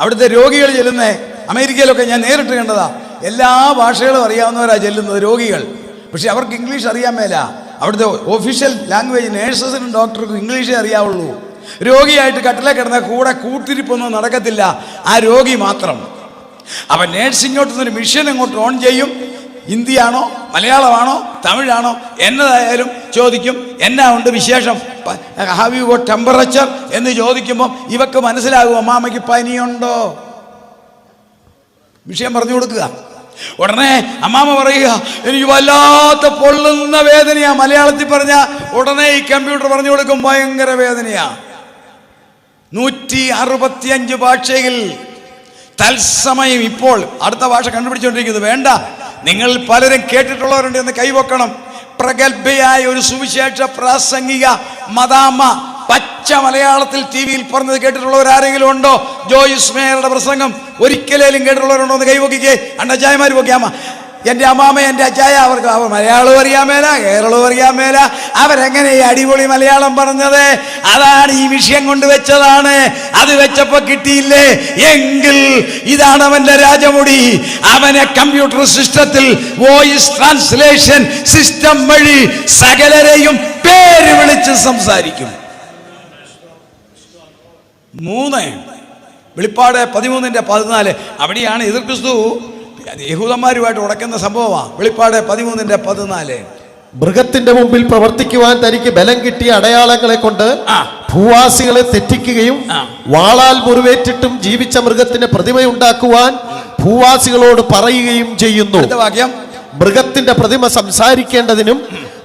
അവിടുത്തെ രോഗികൾ ചെല്ലുന്നേ, അമേരിക്കയിലൊക്കെ ഞാൻ നേരിട്ട് കണ്ടതാ, എല്ലാ ഭാഷകളും അറിയാവുന്നവരാ ചെല്ലുന്നത് രോഗികൾ. പക്ഷെ അവർക്ക് ഇംഗ്ലീഷ് അറിയാൻ മേല. അവിടുത്തെ ഒഫീഷ്യൽ ലാംഗ്വേജ് നേഴ്സസിനും ഡോക്ടർക്കും ഇംഗ്ലീഷേ അറിയാവുള്ളൂ. രോഗിയായിട്ട് കട്ടിലെ കിടന്ന കൂടെ കൂട്ടിരിപ്പൊന്നും നടക്കത്തില്ല, ആ രോഗി മാത്രം. അവൻ നേഴ്സ് ഇങ്ങോട്ട് ഒരു മിഷൻ ഇങ്ങോട്ട് ഓൺ ചെയ്യും. ഹിന്ദിയാണോ മലയാളമാണോ തമിഴാണോ എന്നതായാലും ചോദിക്കും. എന്നാ ഉണ്ട് വിശേഷം, ഹാവ് യു ഗോട്ട് ടെമ്പറേച്ചർ എന്ന് ചോദിക്കുമ്പം ഇവക്ക് മനസ്സിലാകും അമ്മാമ്മയ്ക്ക് പനിയുണ്ടോ. വിഷയം പറഞ്ഞു കൊടുക്കുക. ഉടനെ അമ്മാമ പറയുക, എനിക്ക് വല്ലാത്ത പൊള്ളുന്ന വേദനയാ. മലയാളത്തിൽ പറഞ്ഞ ഉടനെ ഈ കമ്പ്യൂട്ടർ പറഞ്ഞു കൊടുക്കും, ഭയങ്കര വേദനയാ. 165 ഭാഷയിൽ തത്സമയം ഇപ്പോൾ അടുത്ത ഭാഷ കണ്ടുപിടിച്ചുകൊണ്ടിരിക്കുന്നത്. വേണ്ട, നിങ്ങൾ പലരും കേട്ടിട്ടുള്ളവരുണ്ട് എന്ന് കൈവക്കണം. പ്രഗത്ഭയായ ഒരു സുവിശേഷ പ്രാസംഗിക മദാമ്മ പച്ച മലയാളത്തിൽ TV-യിൽ പറഞ്ഞത് കേട്ടിട്ടുള്ളവരാരെങ്കിലും ഉണ്ടോ? ജോയിസ് മേയറുടെ പ്രസംഗം ഒരിക്കലേലും കേട്ടിട്ടുള്ളവരുണ്ടോ എന്ന് കൈവക്കിക്കേ. അണ്ടച്ചായമാർ പോക്കിയാമ്മ എൻ്റെ അമ്മാമ, എൻ്റെ അച്ചായ, അവർ മലയാളവും അറിയാൻ മേല, കേരളവും അറിയാൻ മേല. അവരെങ്ങനെ ഈ അടിപൊളി മലയാളം പറഞ്ഞത്? അതാണ് ഈ വിഷയം കൊണ്ട് വെച്ചതാണ്. അത് വെച്ചപ്പോ കിട്ടിയില്ലേ എങ്കിൽ ഇതാണ് അവന്റെ രാജമുടി. അവനെ കമ്പ്യൂട്ടർ സിസ്റ്റത്തിൽ വോയിസ് ട്രാൻസ്ലേഷൻ സിസ്റ്റം വഴി സകലരെയും പേര് വിളിച്ച് സംസാരിക്കും. 3 വെളിപ്പാട് 13:14. അവിടെയാണ് എതിർ ക്രിസ്തു യഹൂദന്മാരുമായിട്ട് ഉടക്കുന്ന സംഭവമാണ്. വെളിപ്പാട് 13:14. മൃഗത്തിന്റെ മുമ്പിൽ പ്രവർത്തിക്കുവാൻ തനിക്ക് ബലം കിട്ടിയ അടയാളങ്ങളെ കൊണ്ട് ഭൂവാസികളെ തെറ്റിക്കുകയും വാളാൽ മുറിവേറ്റിട്ടും ജീവിച്ച മൃഗത്തിന്റെ പ്രതിമയുണ്ടാക്കുവാൻ ഭൂവാസികളോട് പറയുകയും ചെയ്യുന്നു. വാക്യം, മൃഗത്തിന്റെ പ്രതിമ സംസാരിക്കേണ്ടതിനും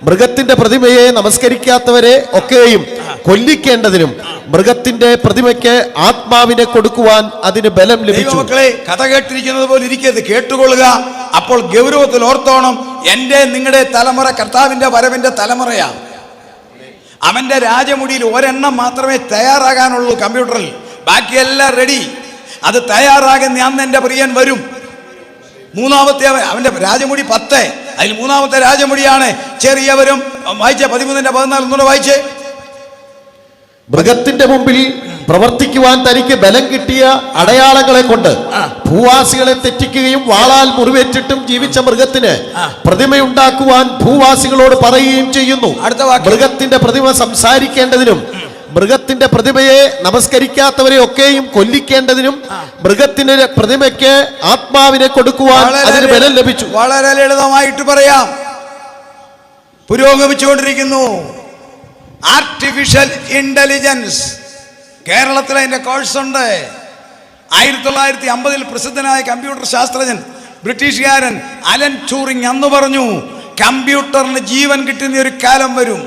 മൃഗത്തിന്റെ പ്രതിമയെ നമസ്കരിക്കാത്തവരെ ഒക്കെയും കൊല്ലിക്കേണ്ടതിനും മൃഗത്തിന്റെ പ്രതിമയ്ക്ക് ആത്മാവിനെ കൊടുക്കുവാൻ അതിന് ബലം ലഭിച്ചു. മക്കളെ, കഥ കേട്ടിരിക്കുന്നത് പോലെ ഇരിക്കരുത്, കേട്ടുകൊള്ളുക. അപ്പോൾ ഗൗരവത്തിൽ ഓർത്തോണം, എന്റെ നിങ്ങളുടെ തലമുറ കർത്താവിന്റെ വരവിന്റെ തലമുറയാ. അവന്റെ രാജമുടിയിൽ ഒരെണ്ണം മാത്രമേ തയ്യാറാകാനുള്ളൂ കമ്പ്യൂട്ടറിൽ, ബാക്കിയെല്ലാം റെഡി. അത് തയ്യാറാകുന്ന അന്ന് എന്റെ പ്രിയൻ വരും. 3ാമത്തെ അവന്റെ രാജമുടി 10, അതിൽ 3ാമത്തെ രാജമുടിയാണ് ചെറിയവരും. വായിച്ചേ 13:14 ഒന്നുകൂടെ വായിച്ചേ. മൃഗത്തിന്റെ മുമ്പിൽ പ്രവർത്തിക്കുവാൻ തനിക്ക് ബലം കിട്ടിയ അടയാളങ്ങളെ കൊണ്ട് ഭൂവാസികളെ തെറ്റിക്കുകയും വാളാൽ മുറിവേറ്റിട്ടും ജീവിച്ച മൃഗത്തിന് പ്രതിമയുണ്ടാക്കുവാൻ ഭൂവാസികളോട് പറയുകയും ചെയ്യുന്നു. മൃഗത്തിന്റെ പ്രതിമ സംസാരിക്കേണ്ടതിനും മൃഗത്തിന്റെ പ്രതിമയെ നമസ്കരിക്കാത്തവരെ ഒക്കെയും കൊല്ലിക്കേണ്ടതിനും മൃഗത്തിന്റെ പ്രതിമയ്ക്ക് ആത്മാവിനെ കൊടുക്കുവാൻ അതിന് ബലം ലഭിച്ചു. വളരെ ലളിതമായിട്ട് പറയാം, പുരോഗമിച്ചുകൊണ്ടിരിക്കുന്നു ആർട്ടിഫിഷ്യൽ ഇന്റലിജൻസ്. കേരളത്തിൽ അതിന്റെ കോഴ്സ് ഉണ്ട്. 1950 പ്രസിദ്ധനായ കമ്പ്യൂട്ടർ ശാസ്ത്രജ്ഞൻ ബ്രിട്ടീഷുകാരൻ അലൻ ട്യൂറിംഗ് അന്ന് പറഞ്ഞു, കമ്പ്യൂട്ടറിന് ജീവൻ കിട്ടുന്ന ഒരു കാലം വരും.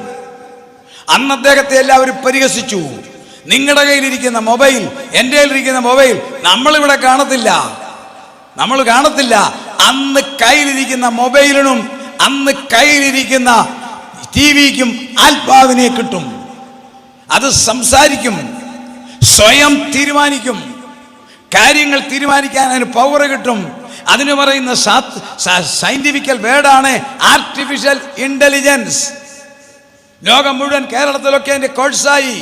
അന്ന് അദ്ദേഹത്തെ എല്ലാവരും പരിഹസിച്ചു. നിങ്ങളുടെ കയ്യിലിരിക്കുന്ന മൊബൈൽ, എൻ്റെ കയ്യിലിരിക്കുന്ന മൊബൈൽ നമ്മളിവിടെ കാണത്തില്ല. അന്ന് കയ്യിലിരിക്കുന്ന മൊബൈലിനും അന്ന് കയ്യിലിരിക്കുന്ന ടിവിക്കും ആത്മാവിനെ കിട്ടും. അത് സംസാരിക്കും, സ്വയം തീരുമാനിക്കും, കാര്യങ്ങൾ തീരുമാനിക്കാൻ അതിന് പവർ കിട്ടും. അതിന് പറയുന്ന സയന്റിഫിക്കൽ വേർഡാണ് ആർട്ടിഫിഷ്യൽ ഇന്റലിജൻസ്. ലോകം മുഴുവൻ, കേരളത്തിലൊക്കെ അതിന്റെ കോഴ്സായി.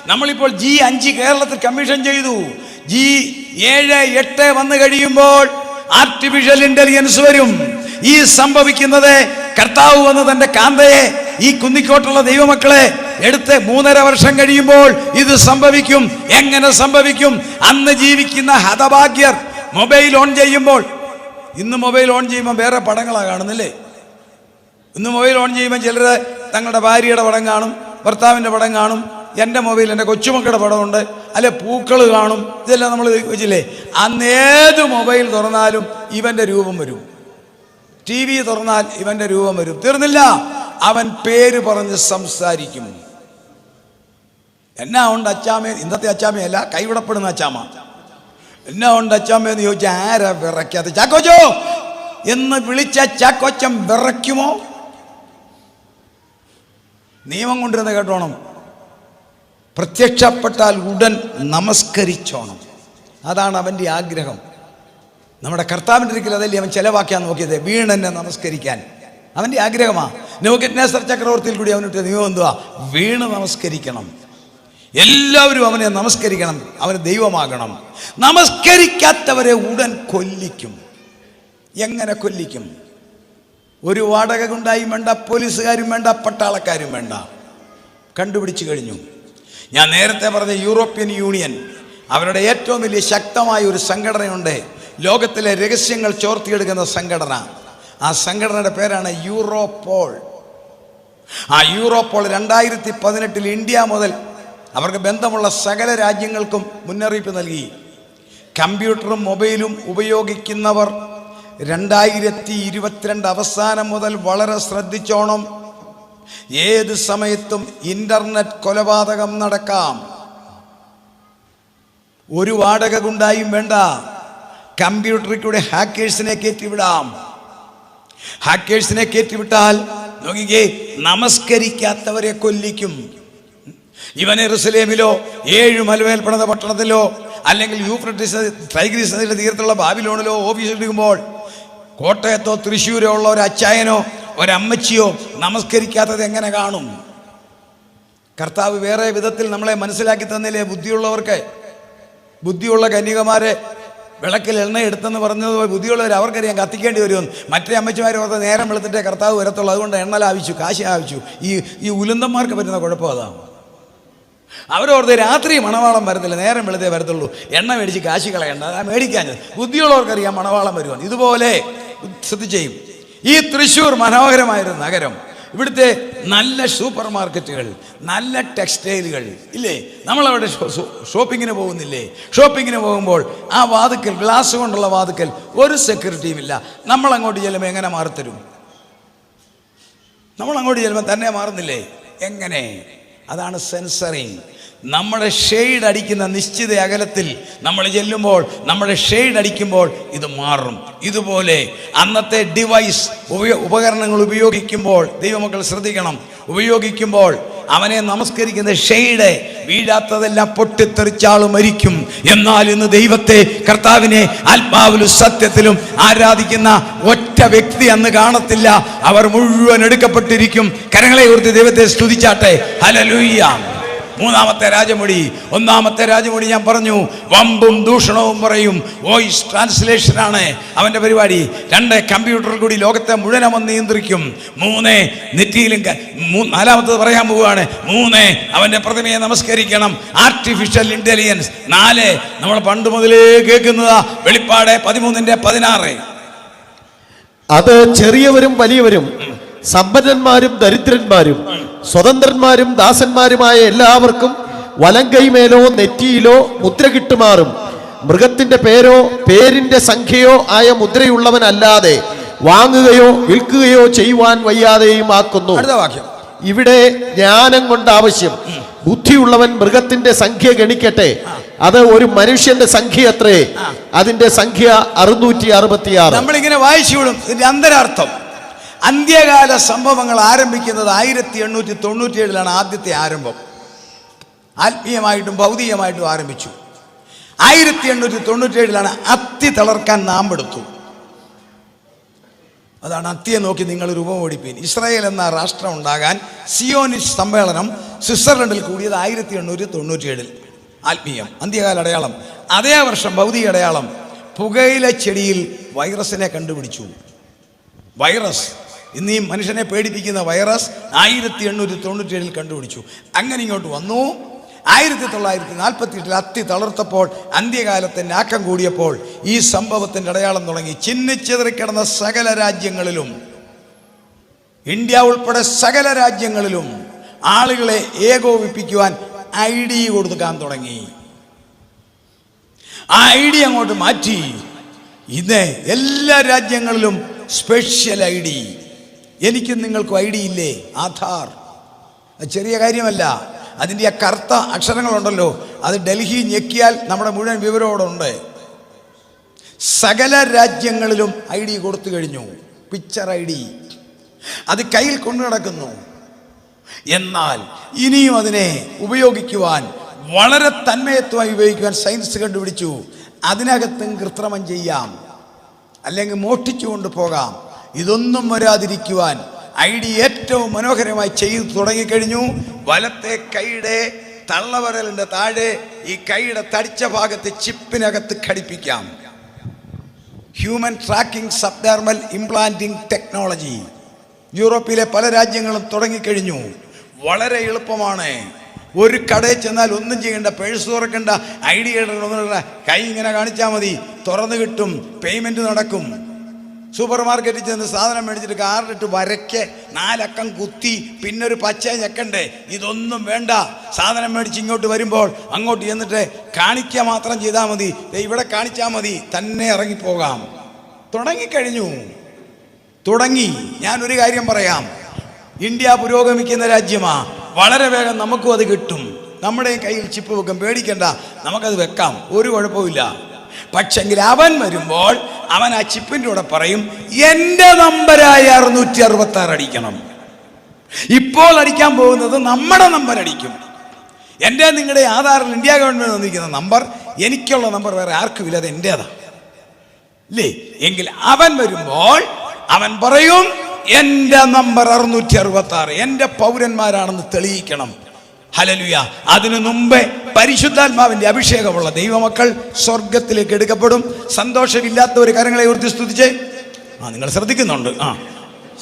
നമ്മളിപ്പോൾ G5 കേരളത്തിൽ കമ്മീഷൻ ചെയ്തു. G7, 8 വന്നു കഴിയുമ്പോൾ ആർട്ടിഫിഷ്യൽ ഇന്റലിജൻസ് വരും. ഈ സംഭവിക്കുന്നത് കർത്താവ് വന്ന് തന്റെ കാന്തയെ, ഈ കുന്നിക്കോട്ടുള്ള ദൈവമക്കളെ എടുത്ത് 3.5 വർഷം കഴിയുമ്പോൾ ഇത് സംഭവിക്കും. എങ്ങനെ സംഭവിക്കും? അന്ന് ജീവിക്കുന്ന ഹതഭാഗ്യർ മൊബൈൽ ഓൺ ചെയ്യുമ്പോൾ, ഇന്ന് മൊബൈൽ ഓൺ ചെയ്യുമ്പോൾ വേറെ പടങ്ങളാണ് കാണുന്നില്ലേ? ഇന്ന് മൊബൈൽ ഓൺ ചെയ്യുമ്പോൾ ചിലർ തങ്ങളുടെ ഭാര്യയുടെ പടം കാണും, ഭർത്താവിൻ്റെ പടം കാണും. എൻ്റെ മൊബൈൽ എൻ്റെ കൊച്ചുമക്കളുടെ പടമുണ്ട്, അല്ലെ പൂക്കൾ കാണും. ഇതെല്ലാം നമ്മൾ വെച്ചില്ലേ? അന്ന് ഏത് മൊബൈൽ തുറന്നാലും ഇവൻ്റെ രൂപം വരും. TV തുറന്നാൽ ഇവൻ്റെ രൂപം വരും. തീർന്നില്ല, അവൻ പേര് പറഞ്ഞ് സംസാരിക്കും. എന്നാ ഉണ്ട് അച്ചാമ്മേ? ഇന്നത്തെ അച്ചാമ്മയല്ല, കൈവിടപ്പെടുന്ന അച്ചാമ്മ. എന്നാ ഉണ്ട് അച്ചാമ്മയെന്ന് ചോദിച്ചാൽ ആരാ വിറയ്ക്കാത്ത? ചാക്കോച്ചോ എന്ന് വിളിച്ച ചാക്കോച്ചൻ വിറയ്ക്കുമോ? നിയമം കൊണ്ടിരുന്ന് കേട്ടോണം, പ്രത്യക്ഷപ്പെട്ടാൽ ഉടൻ നമസ്കരിച്ചോണം. അതാണ് അവൻ്റെ ആഗ്രഹം. നമ്മുടെ കർത്താവിൻ്റെ ഒരിക്കലും അതല്ലേ അവൻ ചെലവാക്കാൻ നോക്കിയത്, വീണെന്നെ നമസ്കരിക്കാൻ. അവൻ്റെ ആഗ്രഹമാണ്. നെബൂഖദ്നേസർ ചക്രവർത്തിയിൽ കൂടി അവനിട്ട് നിയമം എന്തുവാ? വീണ് നമസ്കരിക്കണം. എല്ലാവരും അവനെ നമസ്കരിക്കണം, അവന് ദൈവമാകണം. നമസ്കരിക്കാത്തവരെ ഉടൻ കൊല്ലിക്കും. എങ്ങനെ കൊല്ലിക്കും? ഒരു വാടക ഗുണ്ടായും വേണ്ട, പോലീസുകാരും വേണ്ട, പട്ടാളക്കാരും വേണ്ട. കണ്ടുപിടിച്ചു കഴിഞ്ഞു. ഞാൻ നേരത്തെ പറഞ്ഞ യൂറോപ്യൻ യൂണിയൻ, അവരുടെ ഏറ്റവും വലിയ ശക്തമായ ഒരു സംഘടനയുണ്ട്, ലോകത്തിലെ രഹസ്യങ്ങൾ ചോർത്തിയെടുക്കുന്ന സംഘടന. ആ സംഘടനയുടെ പേരാണ് യൂറോപോൾ. ആ യൂറോപോൾ 2018 ഇന്ത്യ മുതൽ അവർക്ക് ബന്ധമുള്ള സകല രാജ്യങ്ങൾക്കും മുന്നറിയിപ്പ് നൽകി. കമ്പ്യൂട്ടറും മൊബൈലും ഉപയോഗിക്കുന്നവർ 2022 അവസാനം മുതൽ വളരെ ശ്രദ്ധിച്ചോണം. ഏത് സമയത്തും ഇന്റർനെറ്റ് കൊലപാതകം നടക്കാം. ഒരു വാടക ഗുണ്ടായും വേണ്ട, കമ്പ്യൂട്ടറിൽ കൂടെ ഹാക്കേഴ്സിനെ കയറ്റിവിടാം. ഹാക്കേഴ്സിനെ കയറ്റിവിട്ടാൽ നോക്കിക്കേ, നമസ്കരിക്കാത്തവരെ കൊല്ലിക്കും. ഇവൻ യെരുശലേമിലോ 7 മലമേൽ പണിത പട്ടണത്തിലോ അല്ലെങ്കിൽ യൂഫ്രട്ടീസ് ടൈഗ്രീസ് നദിയുടെ തീരത്തുള്ള ബാബിലോണിലോ ഓഫീസിലിരിക്കുമ്പോൾ കോട്ടയത്തോ തൃശ്ശൂരോ ഉള്ള ഒരു അച്ചായനോ ഒരമ്മച്ചിയോ നമസ്കരിക്കാത്തത് എങ്ങനെ കാണും? കർത്താവ് വേറെ വിധത്തിൽ നമ്മളെ മനസ്സിലാക്കി തന്നില്ലേ? ബുദ്ധിയുള്ള കന്യകമാരെ വിളക്കിൽ എണ്ണ എടുത്തെന്ന് പറഞ്ഞത് ബുദ്ധിയുള്ളവർ അവർക്കറിയാം കത്തിക്കേണ്ടി വരുമെന്ന്. മറ്റേ അമ്മച്ചിമാർ ഓർത്ത് നേരം വെളുത്തിട്ടേ കർത്താവ് വരത്തുള്ളൂ, അതുകൊണ്ട് എണ്ണ ലാഭിച്ചു, കാശ് ലാഭിച്ചു. ഈ ഉലുന്തന്മാർക്ക് പറ്റുന്ന കുഴപ്പം അതാണ്. അവരോർത്ത് രാത്രി മണവാളം വരത്തില്ല, നേരം വെളുത്തേ വരത്തുള്ളൂ, എണ്ണ മേടിച്ച് കാശ് കളയണ്ട, അതാ മേടിക്കാഞ്ഞത്. ബുദ്ധിയുള്ളവർക്കറിയാം മണവാളം വരുവാൻ. ഇതുപോലെ ശ്രദ്ധിച്ചേ, ഈ തൃശ്ശൂർ മനോഹരമായൊരു നഗരം, ഇവിടുത്തെ നല്ല സൂപ്പർ മാർക്കറ്റുകൾ, നല്ല ടെക്സ്റ്റൈലുകൾ ഇല്ലേ? നമ്മളവിടെ ഷോപ്പിങ്ങിന് പോകുന്നില്ലേ? ഷോപ്പിങ്ങിന് പോകുമ്പോൾ ആ വാതുക്കൽ, ഗ്ലാസ് കൊണ്ടുള്ള വാതുക്കൽ ഒരു സെക്യൂരിറ്റിയും ഇല്ല. നമ്മളങ്ങോട്ട് ചെല്ലുമ്പോൾ എങ്ങനെ മാറിത്തരും? നമ്മളങ്ങോട്ട് ചെല്ലുമ്പോൾ തന്നെ മാറുന്നില്ലേ? എങ്ങനെ? അതാണ് സെൻസറിങ്. നമ്മുടെ ഷെയ്ഡ് അടിക്കുന്ന നിശ്ചിത അകലത്തിൽ നമ്മൾ ചെല്ലുമ്പോൾ, നമ്മുടെ ഷെയ്ഡ് അടിക്കുമ്പോൾ ഇത് മാറും. ഇതുപോലെ അന്നത്തെ ഡിവൈസ് ഉപകരണങ്ങൾ ഉപയോഗിക്കുമ്പോൾ ദൈവമക്കൾ ശ്രദ്ധിക്കണം, ഉപയോഗിക്കുമ്പോൾ അവനെ നമസ്കരിക്കുന്ന ഷെയ്ഡ് വീഴാത്തതെല്ലാം പൊട്ടിത്തെറിച്ചാൾ മരിക്കും. എന്നാൽ ഇന്ന് ദൈവത്തെ, കർത്താവിനെ ആത്മാവിലും സത്യത്തിലും ആരാധിക്കുന്ന ഒറ്റ വ്യക്തി അന്ന് കാണത്തില്ല. അവർ മുഴുവൻ എടുക്കപ്പെട്ടിരിക്കും. കരങ്ങളെ ഉയർത്തി ദൈവത്തെ സ്തുതിച്ചാട്ടെ. ഹല്ലേലൂയ. മൂന്നാമത്തെ രാജമൊഴി. ഒന്നാമത്തെ രാജമൊഴി ഞാൻ പറഞ്ഞു, വമ്പും ദൂഷണവും പറയും. വോയിസ് ട്രാൻസ്ലേഷനാണ് അവൻ്റെ പരിപാടി. 2 കമ്പ്യൂട്ടറിൽ കൂടി ലോകത്തെ മുഴുവൻ അവൻ നിയന്ത്രിക്കും. 3 നെറ്റിയിലും. 4 പറയാൻ പോവുകയാണ്. 3 അവൻ്റെ പ്രതിമയെ നമസ്കരിക്കണം. Artificial intelligence. 4 നമ്മൾ പണ്ട് മുതലേ കേൾക്കുന്നതാ, വെളിപ്പാട് 13:16. അത് ചെറിയവരും വലിയവരും, സമ്പന്നന്മാരും ദരിദ്രന്മാരും, സ്വതന്ത്രന്മാരും ദാസന്മാരുമായ എല്ലാവർക്കും വലങ്കൈമേലോ നെറ്റിയിലോ മുദ്ര കിട്ടുമാറും മൃഗത്തിന്റെ പേരോ പേരിന്റെ സംഖ്യയോ ആയ മുദ്രയുള്ളവനല്ലാതെ വാങ്ങുകയോ വിൽക്കുകയോ ചെയ്യുവാൻ വയ്യാതെയും ആക്കുന്നു. ഇവിടെ ജ്ഞാനം കൊണ്ട് ആവശ്യം. ബുദ്ധിയുള്ളവൻ മൃഗത്തിന്റെ സംഖ്യ ഗണിക്കട്ടെ. അത് ഒരു മനുഷ്യന്റെ സംഖ്യ അത്രേ. അതിന്റെ സംഖ്യ 666. നമ്മളിങ്ങനെ വായിച്ചു വിടും. ഇതിന്റെ അന്തരാർത്ഥം, അന്ത്യകാല സംഭവങ്ങൾ ആരംഭിക്കുന്നത് 1897 ആദ്യത്തെ ആരംഭം. ആത്മീയമായിട്ടും ഭൗതികമായിട്ടും ആരംഭിച്ചു. 1897 അത്തി തളർക്കാൻ നാമ്പെടുത്തു. അതാണ് അത്തിയെ നോക്കി നിങ്ങൾ രൂപം ഓടിപ്പീൻ. ഇസ്രായേൽ എന്ന രാഷ്ട്രം ഉണ്ടാകാൻ സിയോനിസ്റ്റ് സമ്മേളനം സ്വിറ്റ്സർലൻഡിൽ കൂടിയത് 1897. ആത്മീയം, അന്ത്യകാല അടയാളം. അതേ വർഷം ഭൗതിക അടയാളം, പുകയില ചെടിയിൽ വൈറസിനെ കണ്ടുപിടിച്ചു. വൈറസ്, ഇന്ന് ഈ മനുഷ്യനെ പേടിപ്പിക്കുന്ന വൈറസ് 1897 കണ്ടുപിടിച്ചു. അങ്ങനെ ഇങ്ങോട്ട് വന്നു. 1948 അത്തി തളർത്തപ്പോൾ, അന്ത്യകാലത്തിൻ്റെ ആക്കം കൂടിയപ്പോൾ ഈ സംഭവത്തിൻ്റെ അടയാളം തുടങ്ങി. ചിന്നിച്ചെതറിക്കിടന്ന സകല രാജ്യങ്ങളിലും, ഇന്ത്യ ഉൾപ്പെടെ സകല രാജ്യങ്ങളിലും ആളുകളെ ഏകോപിപ്പിക്കുവാൻ ID കൊടുക്കാൻ തുടങ്ങി. ആ ID അങ്ങോട്ട് മാറ്റി. ഇന്ന് എല്ലാ രാജ്യങ്ങളിലും സ്പെഷ്യൽ ID. എനിക്കും നിങ്ങൾക്കും ID ഇല്ലേ? ആധാർ. ചെറിയ കാര്യമല്ല. അതിൻ്റെ ആ കറുത്ത അക്ഷരങ്ങളുണ്ടല്ലോ, അത് ഡൽഹി ഞെക്കിയാൽ നമ്മുടെ മുഴുവൻ വിവരമോടുണ്ട്. സകല രാജ്യങ്ങളിലും ID കൊടുത്തു കഴിഞ്ഞു. പിക്ചർ ID അത് കയ്യിൽ കൊണ്ടു നടക്കുന്നു. എന്നാൽ ഇനിയും അതിനെ ഉപയോഗിക്കുവാൻ, വളരെ തന്മയത്വമായി ഉപയോഗിക്കുവാൻ സയൻസ് കണ്ടുപിടിച്ചു. അതിനകത്തും കൃത്രിമം ചെയ്യാം, അല്ലെങ്കിൽ മോഷ്ടിച്ചു കൊണ്ടുപോകാം. ഇതൊന്നും വരാതിരിക്കുവാൻ ID ഏറ്റവും മനോഹരമായി ചെയ്തു തുടങ്ങിക്കഴിഞ്ഞു. വലത്തെ കൈയുടെ തള്ളവരലിൻ്റെ താഴെ ഈ കൈയുടെ തടിച്ച ഭാഗത്ത് ചിപ്പിനകത്ത് ഘടിപ്പിക്കാം. Human tracking subdermal implanting technology യൂറോപ്പിലെ പല രാജ്യങ്ങളും തുടങ്ങിക്കഴിഞ്ഞു. വളരെ എളുപ്പമാണ്. ഒരു കടയിൽ ചെന്നാൽ ഒന്നും ചെയ്യേണ്ട, പേഴ്സ് തുറക്കേണ്ട, ID ഇടണ്ട, കൈ ഇങ്ങനെ കാണിച്ചാൽ മതി, തുറന്നു കിട്ടും, പേയ്മെന്റ് നടക്കും. സൂപ്പർ മാർക്കറ്റിൽ ചെന്ന് സാധനം മേടിച്ചിട്ട് കാറിലിട്ട് വരയ്ക്ക് 4 അക്കം കുത്തി പിന്നെ ഒരു പച്ച ഞെക്കണ്ടേ? ഇതൊന്നും വേണ്ട. സാധനം മേടിച്ച് ഇങ്ങോട്ട് വരുമ്പോൾ അങ്ങോട്ട് ചെന്നിട്ട് കാണിക്കുക മാത്രം ചെയ്താൽ മതി. ഇവിടെ കാണിച്ചാൽ മതി, തന്നെ ഇറങ്ങിപ്പോകാം. തുടങ്ങിക്കഴിഞ്ഞു. ഞാനൊരു കാര്യം പറയാം, ഇന്ത്യ പുരോഗമിക്കുന്ന രാജ്യമാ. വളരെ വേഗം നമുക്കും അത് കിട്ടും. നമ്മുടെ കയ്യിൽ ചിപ്പ് വെക്കും, പേടിക്കണ്ട, നമുക്കത് വെക്കാം, ഒരു കുഴപ്പമില്ല. പക്ഷെങ്കിൽ അവൻ വരുമ്പോൾ അവൻ ആ ചിപ്പിൻ്റെ കൂടെ പറയും, എൻ്റെ നമ്പരായ 666 അടിക്കണം. ഇപ്പോൾ അടിക്കാൻ പോകുന്നത് നമ്മുടെ നമ്പർ അടിക്കും. എൻ്റെ നിങ്ങളുടെ ആധാറിൽ ഇന്ത്യ ഗവൺമെൻറ് തന്നിരിക്കുന്ന നമ്പർ, എനിക്കുള്ള നമ്പർ വേറെ ആർക്കും ഇല്ല, അത് എൻ്റേതാണ്. ഇല്ലേ? എങ്കിൽ അവൻ വരുമ്പോൾ അവൻ പറയും, എന്റെ നമ്പർ 666, എന്റെ പൗരന്മാരാണെന്ന് തെളിയിക്കണം. ഹല്ലേലൂയ. അതിനു മുമ്പേ പരിശുദ്ധാത്മാവിന്റെ അഭിഷേകമുള്ള ദൈവമക്കൾ സ്വർഗത്തിലേക്ക് എടുക്കപ്പെടും. സന്തോഷമില്ലാത്തവർ കരങ്ങളെ ഉയർത്തി സ്തുതിച്ചേ. നിങ്ങൾ ശ്രദ്ധിക്കുന്നുണ്ട്.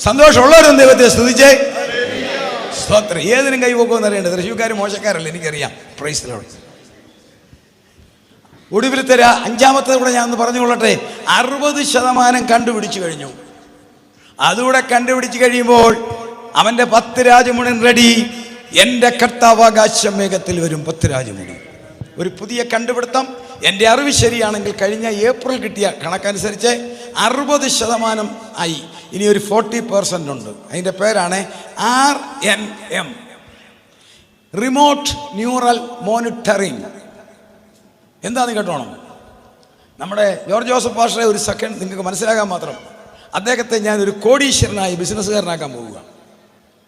സന്തോഷമുള്ളവരും ദൈവത്തെ സ്തുതിച്ചേ. സ്തോത്രം. ഏതിനും കൈപോക്കുമെന്ന് അറിയേണ്ടത്. തൃശ്ശൂർക്കാർ മോശക്കാരല്ല, എനിക്കറിയാം. Price the Lord. ഒടുവിലത്തെ 5-ാമത്തെ കൂടെ ഞാൻ പറഞ്ഞുകൊള്ളട്ടെ. 60% കണ്ടുപിടിച്ചു കഴിഞ്ഞു. അതുകൂടെ കണ്ടുപിടിച്ച് കഴിയുമ്പോൾ അവന്റെ 10 രാജമുടി റെഡി. എൻ്റെ കർത്താവകാശം വേഗത്തിൽ വരും. 10 രാജമുടി. ഒരു പുതിയ കണ്ടുപിടുത്തം. എൻ്റെ അറിവ് ശരിയാണെങ്കിൽ കഴിഞ്ഞ ഏപ്രിൽ കിട്ടിയ കണക്കനുസരിച്ച് 60% ആയി. ഇനി ഒരു 40% ഉണ്ട്. അതിൻ്റെ പേരാണ് RNM, റിമോട്ട് ന്യൂറൽ മോണിറ്ററിങ്. എന്താന്ന് കേട്ടോണം. നമ്മുടെ ജോർജ് ജോസഫ് പാസ്റ്ററെ ഒരു സെക്കൻഡ് നിങ്ങൾക്ക് മനസ്സിലാകാൻ മാത്രം, അദ്ദേഹത്തെ ഞാൻ ഒരു കോടീശ്വരനായി ബിസിനസ്സുകാരനാക്കാൻ പോവുക.